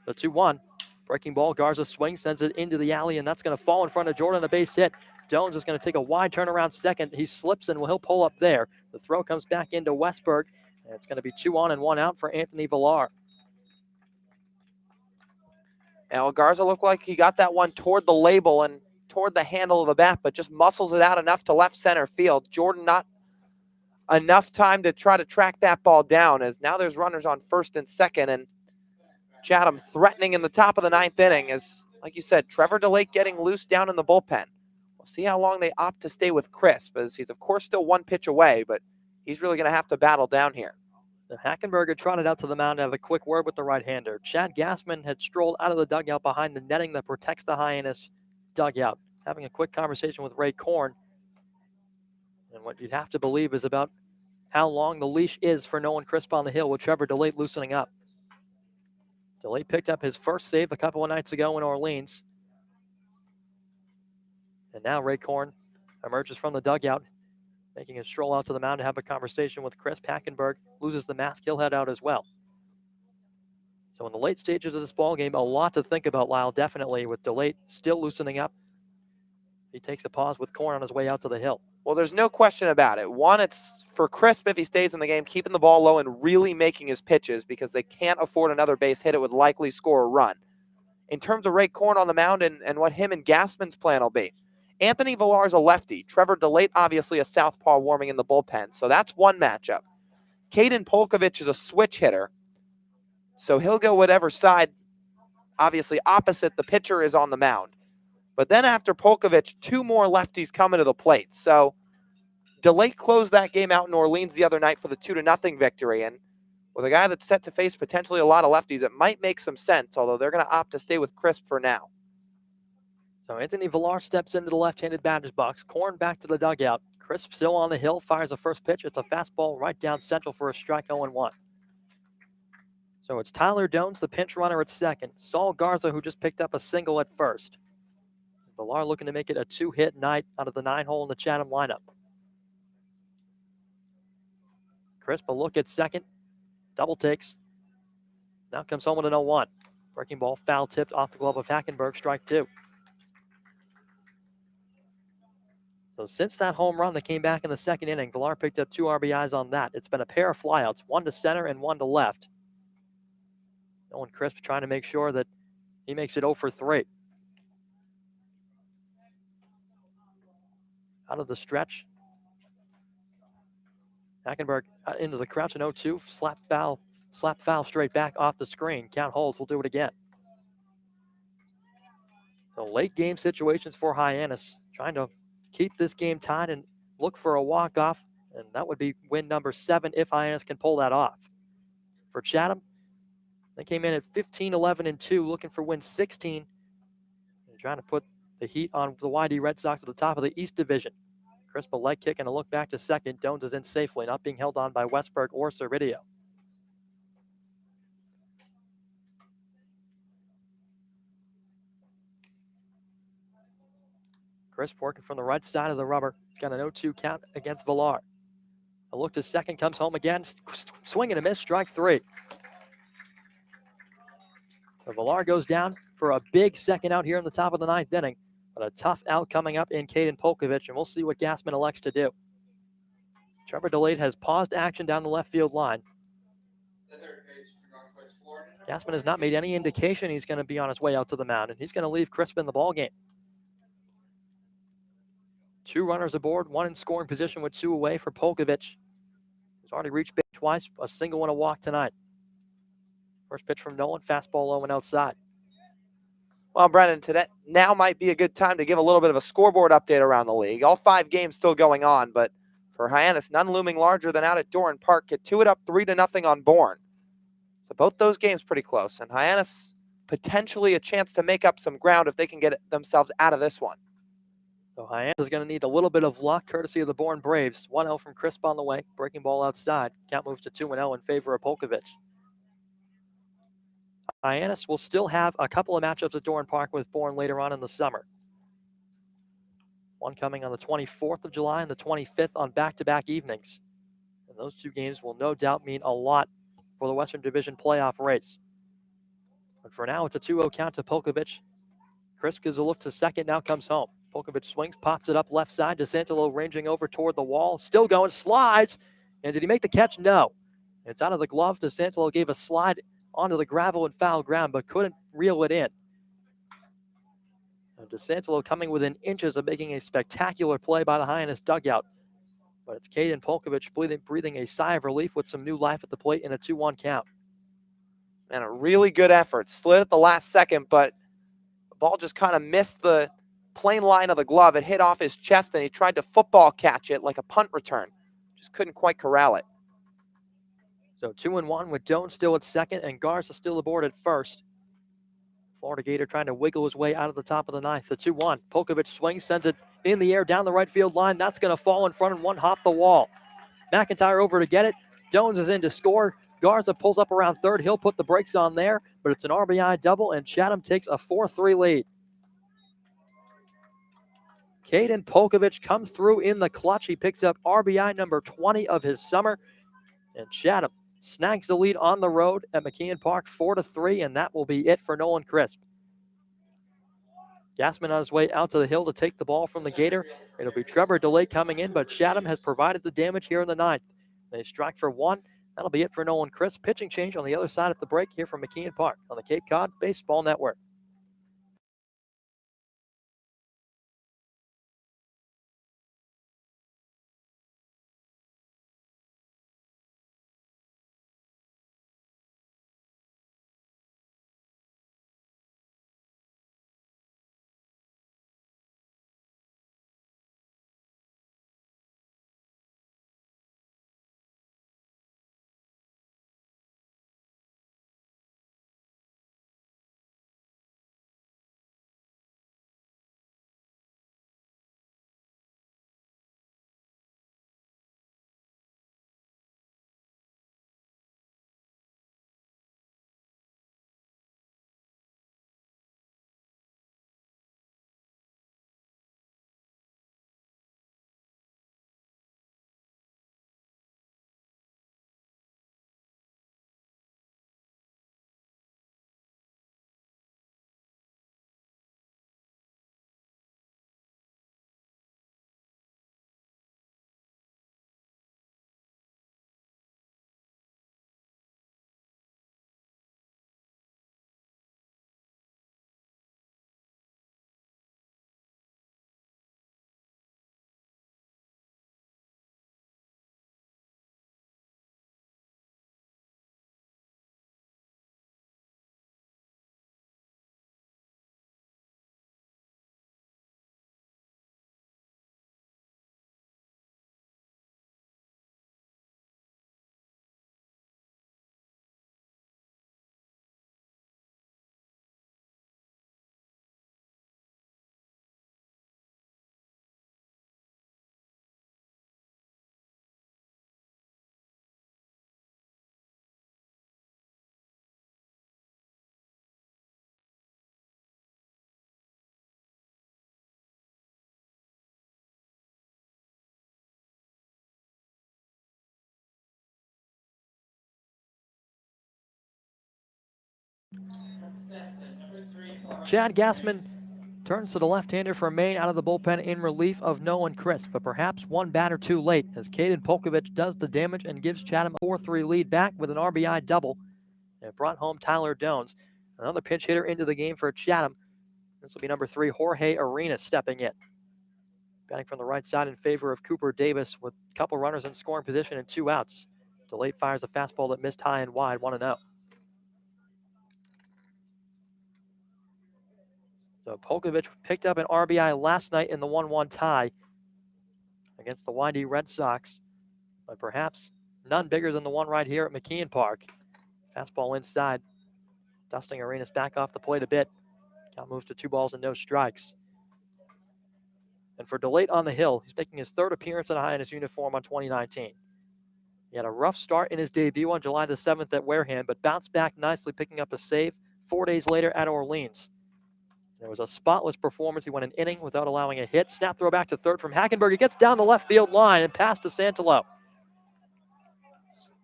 The 2-1. Breaking ball, Garza swings, sends it into the alley, and that's going to fall in front of Jordan, a base hit. Jones is going to take a wide turnaround second. He slips and he'll pull up there. The throw comes back into Westberg, and it's going to be 2 on and 1 out for Anthony Villar. Now, Garza looked like he got that one toward the label and toward the handle of the bat, but just muscles it out enough to left center field. Jordan not enough time to try to track that ball down, as now there's runners on first and second, and Chatham threatening in the top of the ninth inning as, like you said, Trevor DeLake getting loose down in the bullpen. We'll see how long they opt to stay with Crisp, as he's, of course, still one pitch away, but he's really going to have to battle down here. The Hackenberger trotted out to the mound to have a quick word with the right-hander. Chad Gassman had strolled out of the dugout behind the netting that protects the Hyannis dugout, having a quick conversation with Ray Korn. And what you'd have to believe is about how long the leash is for Nolan Crisp on the hill with Trevor DeLate loosening up. DeLate picked up his first save a couple of nights ago in Orleans. And now Ray Korn emerges from the dugout, making a stroll out to the mound to have a conversation with Chris. Hackenberg loses the mask. He'll head out as well. So in the late stages of this ball game, a lot to think about, Lyle, definitely, with DeLate still loosening up. He takes a pause with Korn on his way out to the hill. Well, there's no question about it. One, it's for Crisp, if he stays in the game, keeping the ball low and really making his pitches, because they can't afford another base hit. It would likely score a run. In terms of Ray Korn on the mound and what him and Gassman's plan will be, Anthony Villar's a lefty. Trevor DeLate, obviously a southpaw warming in the bullpen. So that's one matchup. Caden Polkovich is a switch hitter. So he'll go whatever side, obviously opposite the pitcher is on the mound. But then after Polkovich, 2 more lefties coming to the plate. So DeLate closed that game out in Orleans the other night for the 2-0 victory. And with a guy that's set to face potentially a lot of lefties, it might make some sense, although they're going to opt to stay with Crisp for now. So Anthony Villar steps into the left-handed batter's box. Korn back to the dugout. Crisp still on the hill, fires the first pitch. It's a fastball right down central for a strike, 0-1. So it's Tyler Jones, the pinch runner at second. Saul Garza, who just picked up a single at first. Villar looking to make it a 2-hit night out of the 9-hole in the Chatham lineup. Crisp a look at second. Double takes. Now comes home with an 0-1. Breaking ball foul tipped off the glove of Hackenberg, strike 2. So since that home run that came back in the second inning, Villar picked up 2 RBIs on that. It's been a pair of flyouts, one to center and one to left. Nolan Crisp trying to make sure that he makes it 0 for 3. Out of the stretch. Hackenberg into the crouch in 0-2. Slap foul straight back off the screen. Count holds. We'll do it again. So late game situations for Hyannis. Trying to keep this game tied and look for a walk-off. And that would be win number 7 if Hyannis can pull that off. For Chatham, they came in at 15-11-2, looking for win 16. And trying to put the heat on the YD Red Sox at the top of the East Division. Crisp a leg kick and a look back to second. Jones is in safely, not being held on by Westberg or Cervidio. Crisp working from the right side of the rubber. He's got an 0-2 count against Villar. A look to second, comes home again. Swing and a miss, strike 3. So Villar goes down for a big second out here in the top of the 9th inning. But a tough out coming up in Caden Polkovich, and we'll see what Gassman elects to do. Trevor DeLate has paused action down the left field line. Gassman has not made any indication he's going to be on his way out to the mound, and he's going to leave Crisp in the ballgame. 2 runners aboard, 1 in scoring position with 2 away for Polkovich. He's already reached base twice, a single and a walk tonight. First pitch from Nolan, fastball low and outside. Well, Brennan, today now might be a good time to give a little bit of a scoreboard update around the league. All 5 games still going on, but for Hyannis, none looming larger than out at Doran Park. Get to it up 3-0 on Bourne. So both those games pretty close, and Hyannis potentially a chance to make up some ground if they can get themselves out of this one. So Hyannis is going to need a little bit of luck, courtesy of the Bourne Braves. 1-0 from Crisp on the way. Breaking ball outside. Count moves to 2-0 in favor of Polkovich. Hyannis will still have a couple of matchups at Doran Park with Bourne later on in the summer. One coming on the 24th of July and the 25th on back-to-back evenings. And those two games will no doubt mean a lot for the Western Division playoff race. But for now, it's a 2-0 count to Polkovich. Chris gives a look to second, now comes home. Polkovich swings, pops it up left side. DeSantolo ranging over toward the wall. Still going, slides. And did he make the catch? No. It's out of the glove. DeSantolo gave a slide onto the gravel and foul ground, but couldn't reel it in. DeSantolo coming within inches of making a spectacular play by the Hyannis dugout. But it's Caden Polkovich breathing a sigh of relief with some new life at the plate in a 2-1 count. And a really good effort. Slid at the last second, but the ball just kind of missed the plain line of the glove. It hit off his chest, and he tried to football catch it like a punt return. Just couldn't quite corral it. So 2-1 with Doan still at second and Garza still aboard at first. Florida Gator trying to wiggle his way out of the top of the ninth. The 2-1. Polkovich swings, sends it in the air down the right field line. That's going to fall in front and one hop the wall. McIntyre over to get it. Jones is in to score. Garza pulls up around third. He'll put the brakes on there, but it's an RBI double, and Chatham takes a 4-3 lead. Caden Polkovich comes through in the clutch. He picks up RBI number 20 of his summer, and Chatham snags the lead on the road at McKeon Park 4-3, and that will be it for Nolan Crisp. Gassman on his way out to the hill to take the ball from the Gator. It'll be Trevor DeLay coming in, but Chatham has provided the damage here in the ninth. They strike for one. That'll be it for Nolan Crisp. Pitching change on the other side at the break here from McKeon Park on the Cape Cod Baseball Network. Chad Gassman turns to the left-hander for Maine out of the bullpen in relief of Nolan Crisp, but perhaps one batter too late as Caden Polkovich does the damage and gives Chatham a 4-3 lead back with an RBI double. And brought home Tyler Dones, another pinch hitter into the game for Chatham. This will be number 3, Jorge Arenas stepping in. Batting from the right side in favor of Cooper Davis with a couple runners in scoring position and 2 outs. DeLay fires a fastball that missed high and wide, 1-0. So Polkovich picked up an RBI last night in the 1-1 tie against the windy Red Sox, but perhaps none bigger than the one right here at McKeon Park. Fastball inside, dusting Arenas back off the plate a bit. Count moves to 2 balls and no strikes. And for DeLay on the hill, he's making his 3rd appearance in a Hyannis uniform on 2019. He had a rough start in his debut on July the 7th at Wareham, but bounced back nicely, picking up a save 4 days later at Orleans. There was a spotless performance. He went an inning without allowing a hit. Snap throw back to third from Hackenberg. He gets down the left field line and past DeSantolo.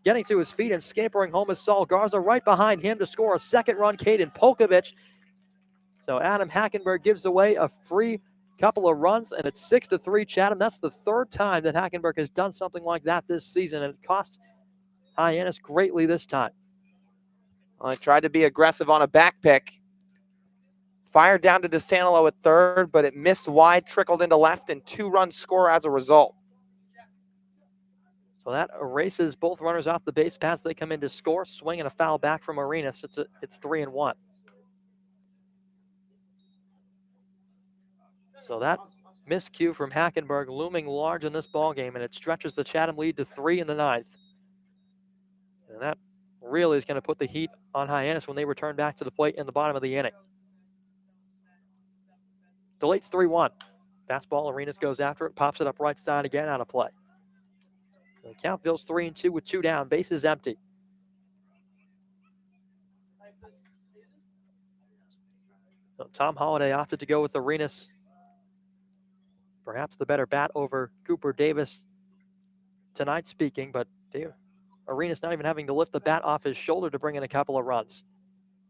getting to his feet and scampering home is Saul Garza. Right behind him to score a second run, Caden Polkovich. So Adam Hackenberg gives away a free couple of runs, and it's 6-3 Chatham. That's the third time that Hackenberg has done something like that this season, and it costs Hyannis greatly this time. Well, he tried to be aggressive on a back pick. Fired down to DeSantillo at third, but it missed wide, trickled into left, and 2-run score as a result. So that erases both runners off the base paths. They come in to score, swing and a foul back from Hyannis. It's 3-1. So that miscue from Hackenberg looming large in this ball game, and it stretches the Chatham lead to 3 in the ninth. And that really is going to put the heat on Hyannis when they return back to the plate in the bottom of the inning. Delate's 3-1. Fastball, Hyannis goes after it, pops it up right side again, out of play. The count feels 3-2 with 2 down. Base is empty. So Tom Holliday opted to go with Hyannis. Perhaps the better bat over Cooper Davis tonight speaking, but Hyannis not even having to lift the bat off his shoulder to bring in a couple of runs.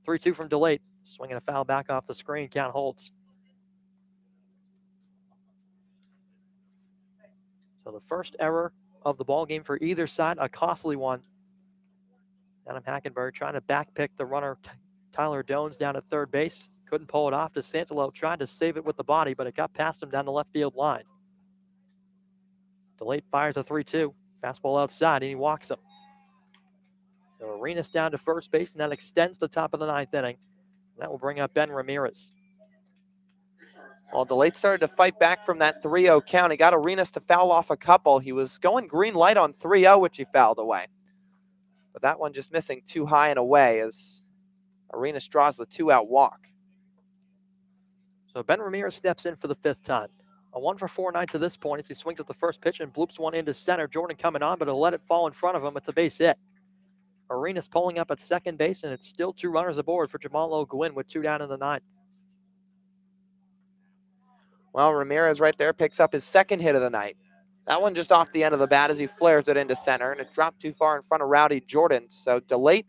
3-2 from Delate. Swinging a foul back off the screen. Count holds. So the first error of the ball game for either side, a costly one. Adam Hackenberg trying to backpick the runner Tyler Dones down at third base. Couldn't pull it off. DeSantillo tried to save it with the body, but it got past him down the left field line. Delate fires a 3-2. Fastball outside, and he walks him. So Hyannis down to first base, and that extends the top of the ninth inning. That will bring up Ben Ramirez. Well, Delate started to fight back from that 3-0 count. He got Hyannis to foul off a couple. He was going green light on 3-0, which he fouled away. But that one just missing too high and away as Hyannis draws the 2-out walk. So Ben Ramirez steps in for the 5th time. A 1-for-4 night to this point as he swings at the first pitch and bloops one into center. Jordan coming on, but he'll let it fall in front of him. It's a base hit. Hyannis pulling up at second base, and it's still 2 runners aboard for Jamal O'Gwynn with 2 down in the ninth. Well, Ramirez right there picks up his 2nd hit of the night. That one just off the end of the bat as he flares it into center, and it dropped too far in front of Rowdy Jordan. So Delate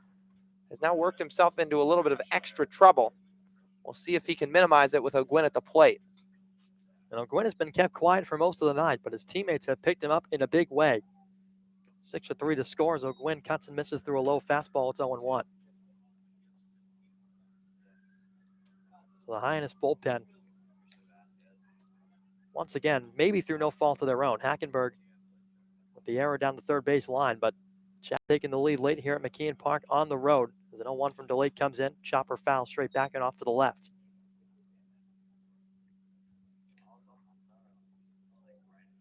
has now worked himself into a little bit of extra trouble. We'll see if he can minimize it with O'Gwynn at the plate. And O'Gwynn has been kept quiet for most of the night, but his teammates have picked him up in a big way. 6-3 to score as O'Gwynn cuts and misses through a low fastball. It's 0-1. So the Hyannis bullpen, once again, maybe through no fault of their own. Hackenberg with the error down the third base line, but Chatham taking the lead late here at McKeon Park on the road. As an 0-1 from Delate comes in, chopper foul straight back and off to the left.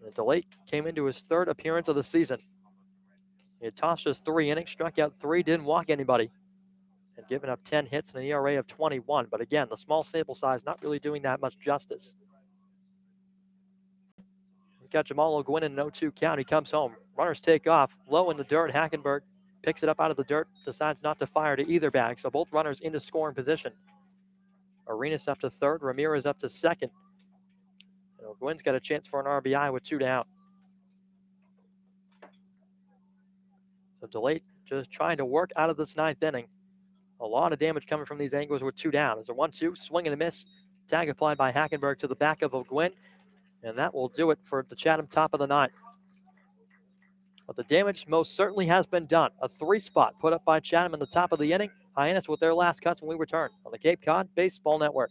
And Delate came into his 3rd appearance of the season. He had tossed just 3 innings, struck out 3, didn't walk anybody, and given up 10 hits and an ERA of 21. But again, the small sample size not really doing that much justice. He's got Jamal O'Gwynn in an 0-2 count. He comes home. Runners take off. Low in the dirt. Hackenberg picks it up out of the dirt, decides not to fire to either bag. So both runners into scoring position. Hyannis up to 3rd. Ramirez up to 2nd. And O'Gwynn's got a chance for an RBI with 2 down. So Delate just trying to work out of this 9th inning. A lot of damage coming from these angles with 2 down. There's a 1-2, swing and a miss. Tag applied by Hackenberg to the back of O'Gwynn. And that will do it for the Chatham top of the 9th. But the damage most certainly has been done. A 3-spot put up by Chatham in the top of the inning. Hyannis with their last cuts when we return on the Cape Cod Baseball Network.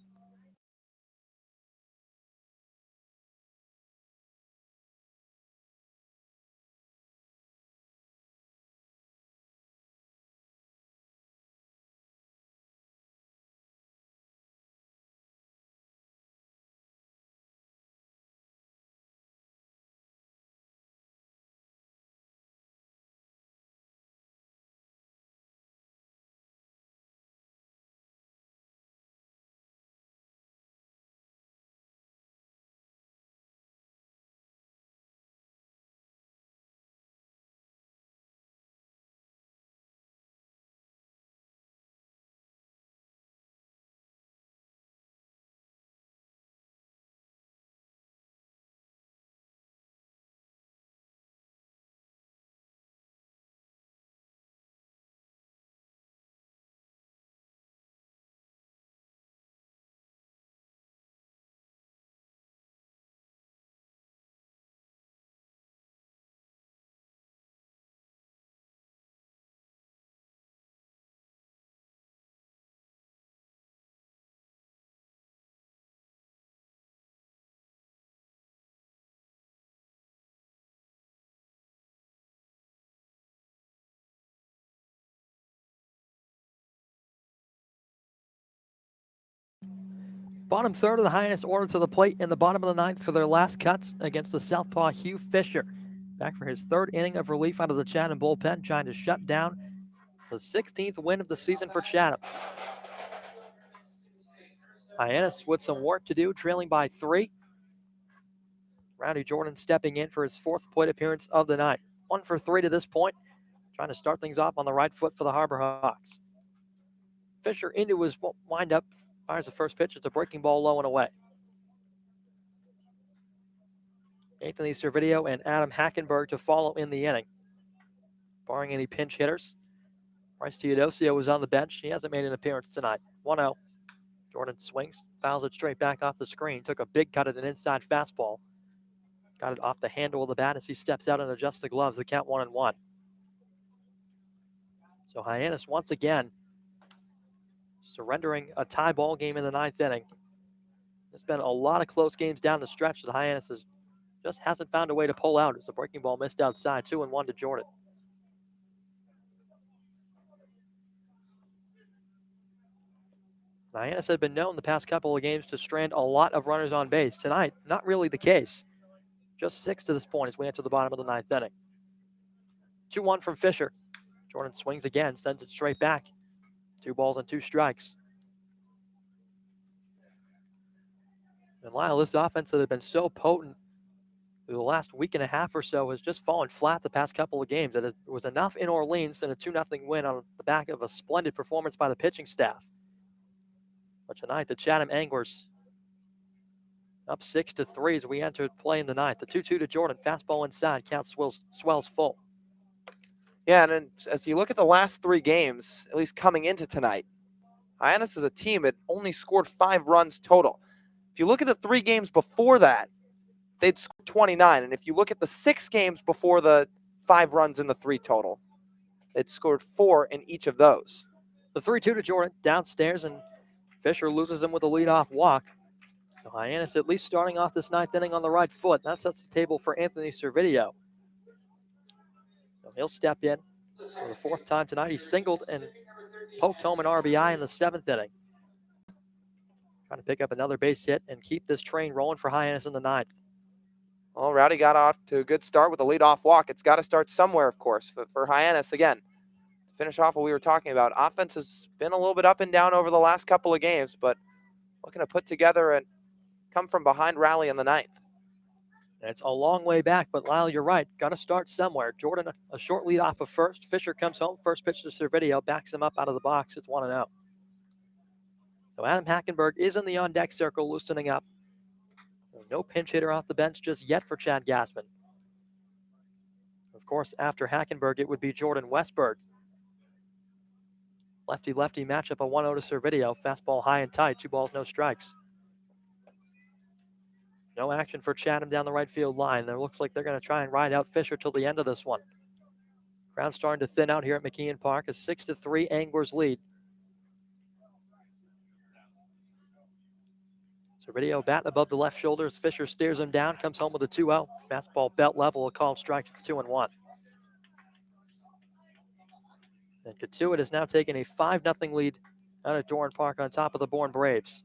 Bottom third of the Hyannis order to the plate in the bottom of the ninth for their last cuts against the southpaw Hugh Fisher. Back for his third inning of relief out of the Chatham bullpen, trying to shut down the 16th win of the season for Chatham. Hyannis with some work to do, trailing by 3. Rowdy Jordan stepping in for his 4th plate appearance of the night. 1 for 3 to this point, trying to start things off on the right foot for the Harbor Hawks. Fisher into his windup, fires the first pitch. It's a breaking ball low and away. Anthony Servideo and Adam Hackenberg to follow in the inning. Barring any pinch hitters, Bryce Teodosio was on the bench. He hasn't made an appearance tonight. 1-0. Jordan swings, fouls it straight back off the screen. Took a big cut at an inside fastball. Got it off the handle of the bat as he steps out and adjusts the gloves. The count 1-1. So Hyannis once again surrendering a tie ball game in the 9th inning. There's been a lot of close games down the stretch that Hyannis just hasn't found a way to pull out. It's a breaking ball missed outside. 2-1 to Jordan. Hyannis had been known the past couple of games to strand a lot of runners on base. Tonight, not really the case. Just 6 to this point as we enter the bottom of the 9th inning. 2-1 from Fisher. Jordan swings again, sends it straight back. 2 balls and 2 strikes. And Lyle, this offense that had been so potent through the last week and a half or so has just fallen flat the past couple of games. It was enough in Orleans and a 2-0 win on the back of a splendid performance by the pitching staff. But tonight, the Chatham Anglers up 6-3 as we enter play in the 9th. The 2-2 to Jordan. Fastball inside. Count swells full. Yeah, and then as you look at the last 3 games, at least coming into tonight, Hyannis as a team had only scored 5 runs total. If you look at the 3 games before that, they'd scored 29. And if you look at the 6 games before the 5 runs in the 3 total, they'd scored 4 in each of those. The 3-2 to Jordan downstairs, and Fisher loses him with a leadoff walk. So Hyannis at least starting off this 9th inning on the right foot. That sets the table for Anthony Servideo. So he'll step in for the 4th time tonight. He singled and poked home an RBI in the 7th inning. Trying to pick up another base hit and keep this train rolling for Hyannis in the 9th. Well, Rowdy got off to a good start with a leadoff walk. It's got to start somewhere, of course. But for Hyannis, again, to finish off what we were talking about, offense has been a little bit up and down over the last couple of games, but looking to put together and come from behind rally in the 9th. And it's a long way back, but Lyle, you're right. Got to start somewhere. Jordan, a short lead off of first. Fisher comes home. First pitch to Servideo, backs him up out of the box. It's 1-0. So Adam Hackenberg is in the on-deck circle, loosening up. No pinch hitter off the bench just yet for Chad Gassman. Of course, after Hackenberg, it would be Jordan Westberg. Lefty-lefty matchup, a 1-0 to Servideo. Fastball high and tight, 2 balls, no strikes. No action for Chatham down the right field line. It looks like they're going to try and ride out Fisher till the end of this one. Crowd starting to thin out here at McKeon Park. A 6-3 Anglers lead. Servideo batting above the left shoulder as Fisher steers him down, comes home with a 2-0. Fastball belt level, a called strike. It's 2-1. And Katuitt has now taken a 5-0 lead out of Doran Park on top of the Bourne Braves.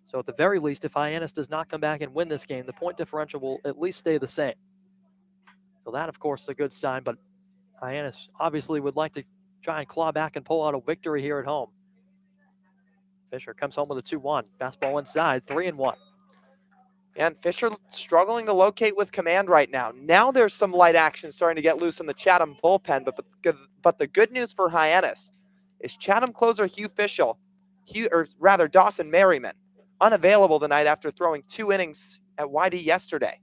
So at the very least, if Hyannis does not come back and win this game, the point differential will at least stay the same. So that, of course, is a good sign, but Hyannis obviously would like to try and claw back and pull out a victory here at home. Fisher comes home with a 2-1. Fastball inside, 3-1. And Fisher struggling to locate with command right now. Now there's some light action starting to get loose in the Chatham bullpen, but the good news for Hyannis is Chatham closer Dawson Merriman, unavailable tonight after throwing 2 innings at YD yesterday.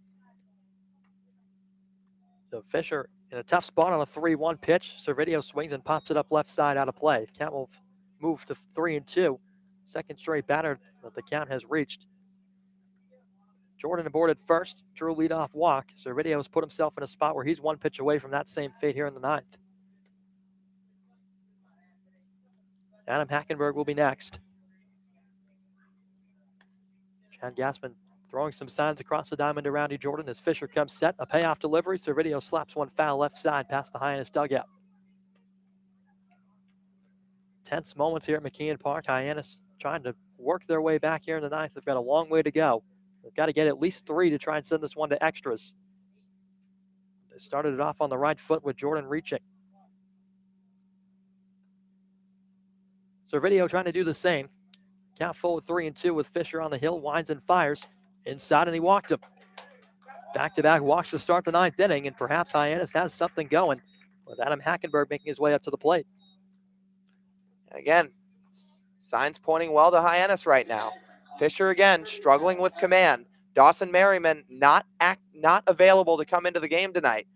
So Fisher in a tough spot on a 3-1 pitch. Servideo swings and pops it up left side out of play. Count will move to 3-2. Second straight batter that the count has reached. Jordan aboard at first, drew leadoff walk. Servideo has put himself in a spot where he's 1 pitch away from that same fate here in the 9th. Adam Hackenberg will be next. Chad Gassman throwing some signs across the diamond to Rowdy Jordan as Fisher comes set. A payoff delivery. Servideo slaps one foul left side past the Hyannis dugout. Tense moments here at McKeon Park. Hyannis trying to work their way back here in the ninth. They've got a long way to go. They've got to get at least 3 to try and send this one to extras. They started it off on the right foot with Jordan reaching. Servideo trying to do the same. Count full 3-2 with Fisher on the hill. Winds and fires inside, and he walked him. Back-to-back walks to start the ninth inning, and perhaps Hyannis has something going with Adam Hackenberg making his way up to the plate. Again, signs pointing well to Hyannis right now. Fisher again struggling with command. Dawson Merriman not available to come into the game tonight.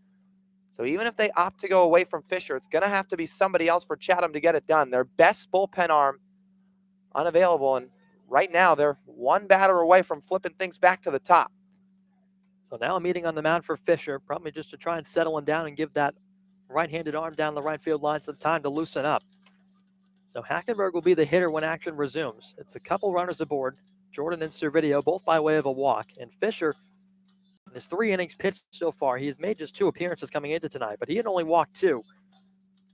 So even if they opt to go away from Fisher, it's going to have to be somebody else for Chatham to get it done. Their best bullpen arm unavailable, and right now they're one batter away from flipping things back to the top. So now a meeting on the mound for Fisher, probably just to try and settle him down and give that right-handed arm down the right field line some time to loosen up. So Hackenberg will be the hitter when action resumes. It's a couple runners aboard, Jordan and Servideo, both by way of a walk. And Fisher, in his 3 innings pitched so far, he has made just 2 appearances coming into tonight, but he had only walked 2.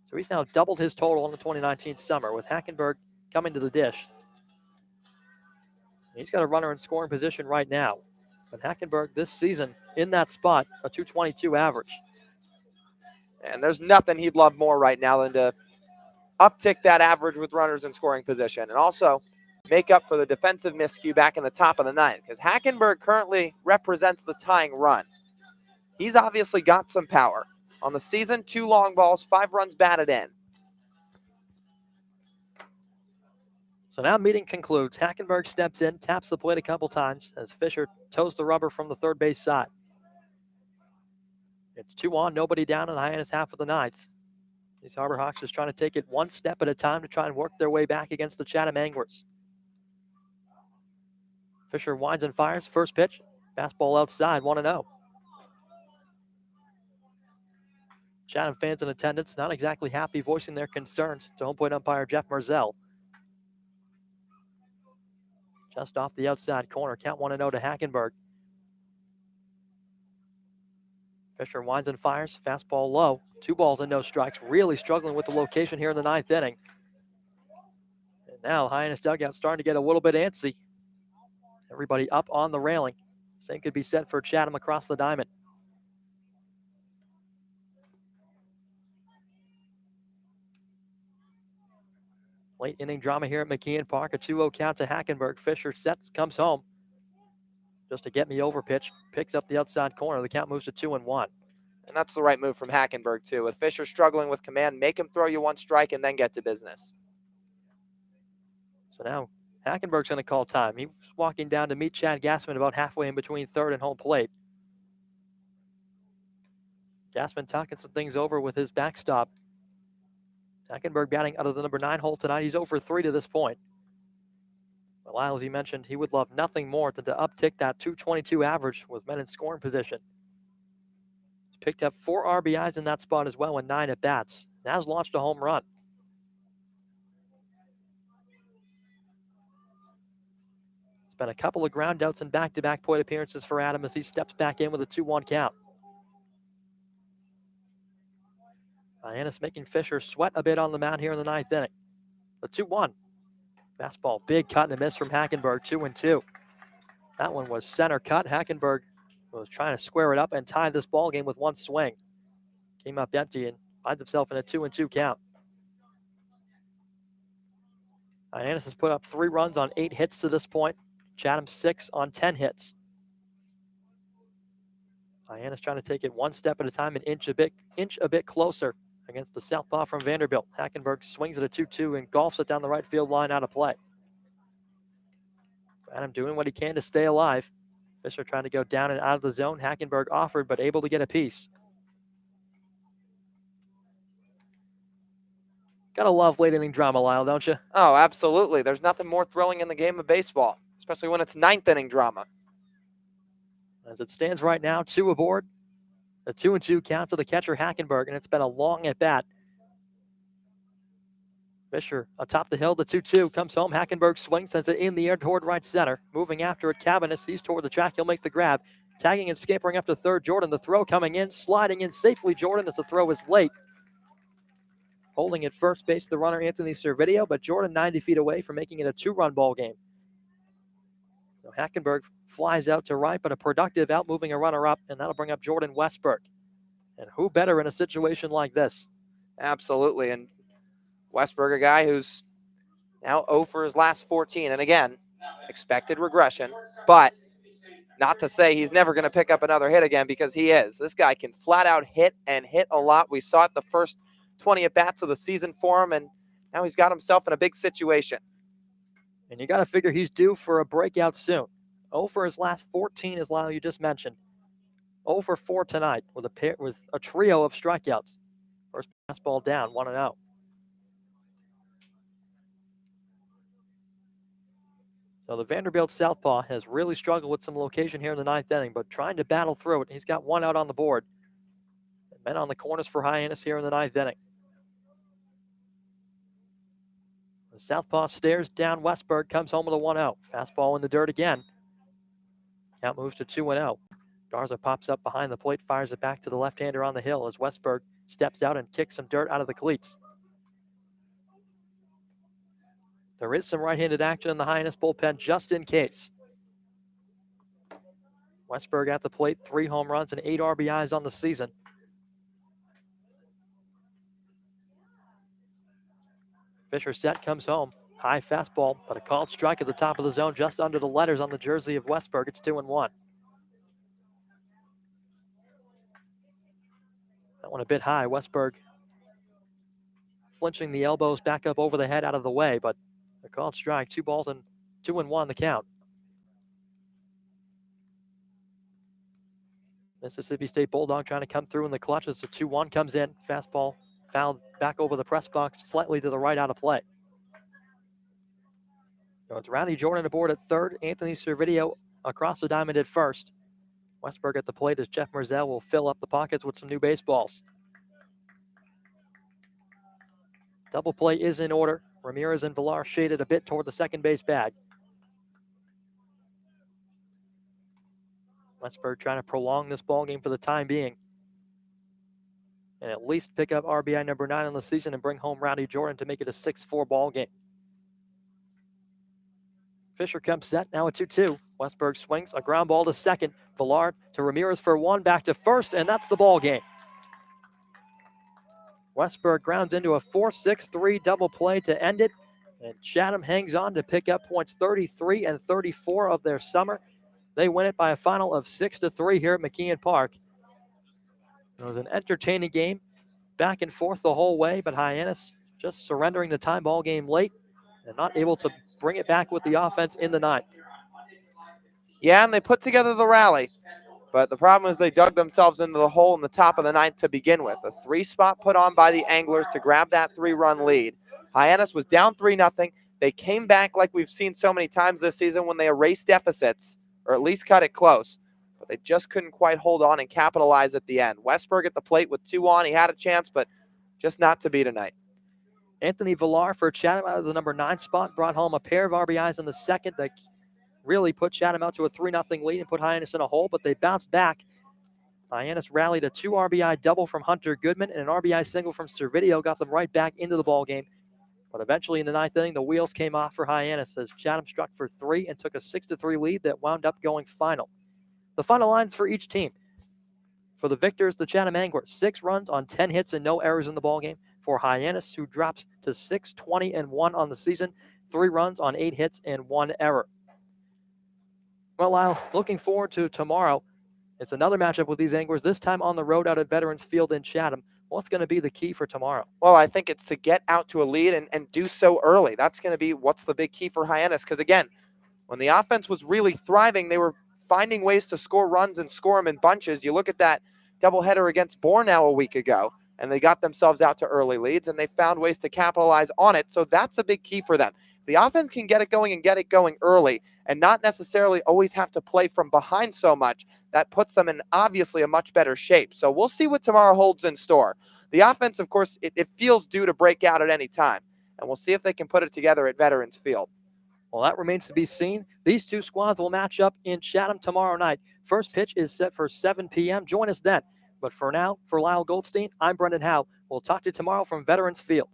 So he's now doubled his total in the 2019 summer with Hackenberg coming to the dish. He's got a runner in scoring position right now. But Hackenberg this season in that spot, a 222 average. And there's nothing he'd love more right now than to uptick that average with runners in scoring position and also make up for the defensive miscue back in the top of the ninth, because Hackenberg currently represents the tying run. He's obviously got some power. On the season, 2 long balls, 5 runs batted in. So now meeting concludes. Hackenberg steps in, taps the plate a couple times as Fisher toes the rubber from the third base side. It's 2 on, nobody down in the Hyannis half of the ninth. These Harbor Hawks just trying to take it one step at a time to try and work their way back against the Chatham Anglers. Fisher winds and fires. First pitch, fastball outside, 1-0. Chatham fans in attendance not exactly happy, voicing their concerns to home plate umpire Jeff Merzell. Just off the outside corner, count 1-0 to Hackenberg. Fisher winds and fires, fastball low. 2 balls and no strikes. Really struggling with the location here in the ninth inning. And now Hyannis dugout starting to get a little bit antsy. Everybody up on the railing. Same could be said for Chatham across the diamond. Late inning drama here at McKeon Park. A 2-0 count to Hackenberg. Fisher sets, comes home. Just a get me over pitch. Picks up the outside corner. The count moves to 2-1. And that's the right move from Hackenberg, too. With Fisher struggling with command, make him throw you 1 strike and then get to business. So now Hackenberg's going to call time. He was walking down to meet Chad Gassman about halfway in between third and home plate. Gassman talking some things over with his backstop. Hackenberg batting out of the number 9 hole tonight. He's over 3 to this point. But Lyle, as he mentioned, he would love nothing more than to uptick that 222 average with men in scoring position. He's picked up 4 RBIs in that spot as well in 9 at-bats. Now has launched a home run. It's been a couple of ground outs and back-to-back plate appearances for Adam as he steps back in with a 2-1 count. Hyannis making Fisher sweat a bit on the mound here in the ninth inning. The 2-1. Fastball, big cut and a miss from Hackenberg, 2-2. That one was center cut. Hackenberg was trying to square it up and tie this ball game with 1 swing. Came up empty and finds himself in a 2-2 count. Hyannis has put up 3 runs on 8 hits to this point. Chatham 6 on 10 hits. Hyannis trying to take it 1 step at a time and inch a bit closer against the southpaw from Vanderbilt. Hackenberg swings at a 2-2 and golfs it down the right field line out of play. Adam doing what he can to stay alive. Fisher trying to go down and out of the zone. Hackenberg offered, but able to get a piece. Gotta love late inning drama, Lyle, don't you? Oh, absolutely. There's nothing more thrilling in the game of baseball, especially when it's 9th inning drama. As it stands right now, 2 aboard. A 2-2 count to the catcher, Hackenberg, and it's been a long at-bat. Fisher atop the hill, the 2-2 comes home. Hackenberg swings, sends it in the air toward right center. Moving after it, Cabanis sees toward the track. He'll make the grab. Tagging and scampering up to third, Jordan. The throw coming in, sliding in safely, Jordan, as the throw is late. Holding at first base, the runner, Anthony Servideo, but Jordan 90 feet away from making it a 2-run ball game. So Hackenberg flies out to right, but a productive out moving a runner-up, and that'll bring up Jordan Westberg. And who better in a situation like this? Absolutely. And Westberg, a guy who's now 0 for his last 14. And again, expected regression, but not to say he's never going to pick up another hit again, because he is. This guy can flat out hit and hit a lot. We saw it the first 20 at-bats of the season for him, and now he's got himself in a big situation. And you got to figure he's due for a breakout soon. 0 for his last 14, as Lyle you just mentioned. 0 for 4 tonight with a trio of strikeouts. First fastball down, 1-0. So the Vanderbilt southpaw has really struggled with some location here in the ninth inning, but trying to battle through it. He's got one out on the board. Men on the corners for Hyannis here in the ninth inning. The southpaw stares down Westberg, comes home with a 1-0. Fastball in the dirt again. Count moves to 2-0. Garza pops up behind the plate, fires it back to the left-hander on the hill as Westberg steps out and kicks some dirt out of the cleats. There is some right-handed action in the Hyannis bullpen just in case. Westberg at the plate, 3 home runs and 8 RBIs on the season. Fisher set, comes home. High fastball, but a called strike at the top of the zone, just under the letters on the jersey of Westberg. It's 2-1. That one a bit high. Westberg flinching the elbows back up over the head out of the way, but a called strike. 2 balls and 2-1 the count. Mississippi State Bulldog trying to come through in the clutch as the 2-1 comes in. Fastball fouled back over the press box, slightly to the right, out of play. So it's Rowdy Jordan aboard at third. Anthony Servideo across the diamond at first. Westberg at the plate as Jeff Merzell will fill up the pockets with some new baseballs. Double play is in order. Ramirez and Villar shaded a bit toward the second base bag. Westberg trying to prolong this ball game for the time being, and at least pick up RBI number 9 on the season and bring home Rowdy Jordan to make it a 6-4 ball game. Fisher comes set, now a 2-2. Westberg swings, a ground ball to second. Villar to Ramirez for 1, back to first, and that's the ball game. Westberg grounds into a 4-6-3 double play to end it, and Chatham hangs on to pick up points 33 and 34 of their summer. They win it by a final of 6-3 here at McKeon Park. It was an entertaining game, back and forth the whole way, but Hyannis just surrendering the time ball game late and not able to bring it back with the offense in the ninth. Yeah, and they put together the rally, but the problem is they dug themselves into the hole in the top of the ninth to begin with. A 3-spot put on by the Anglers to grab that 3-run lead. Hyannis was down 3-0. They came back like we've seen so many times this season when they erased deficits, or at least cut it close. But they just couldn't quite hold on and capitalize at the end. Westberg at the plate with 2 on. He had a chance, but just not to be tonight. Anthony Villar for Chatham out of the number 9 spot brought home a pair of RBIs in the second that really put Chatham out to a 3-0 lead and put Hyannis in a hole, but they bounced back. Hyannis rallied a 2 RBI double from Hunter Goodman and an RBI single from Servideo, got them right back into the ball game. But eventually in the ninth inning, the wheels came off for Hyannis as Chatham struck for 3 and took a 6-3 lead that wound up going final. The final lines for each team. For the victors, the Chatham Anglers, 6 runs on 10 hits and no errors in the ballgame. For Hyannis, who drops to 6-20-1 on the season, 3 runs on 8 hits and 1 error. Well, Lyle, looking forward to tomorrow. It's another matchup with these Anglers, this time on the road out at Veterans Field in Chatham. What's going to be the key for tomorrow? Well, I think it's to get out to a lead and do so early. That's going to be what's the big key for Hyannis. Because, again, when the offense was really thriving, they were finding ways to score runs and score them in bunches. You look at that doubleheader against Bornell a week ago, and they got themselves out to early leads, and they found ways to capitalize on it. So that's a big key for them. The offense can get it going and get it going early and not necessarily always have to play from behind so much. That puts them in obviously a much better shape. So we'll see what tomorrow holds in store. The offense, of course, it feels due to break out at any time, and we'll see if they can put it together at Veterans Field. Well, that remains to be seen. These two squads will match up in Chatham tomorrow night. First pitch is set for 7 p.m. Join us then. But for now, for Lyle Goldstein, I'm Brendan Howe. We'll talk to you tomorrow from Veterans Field.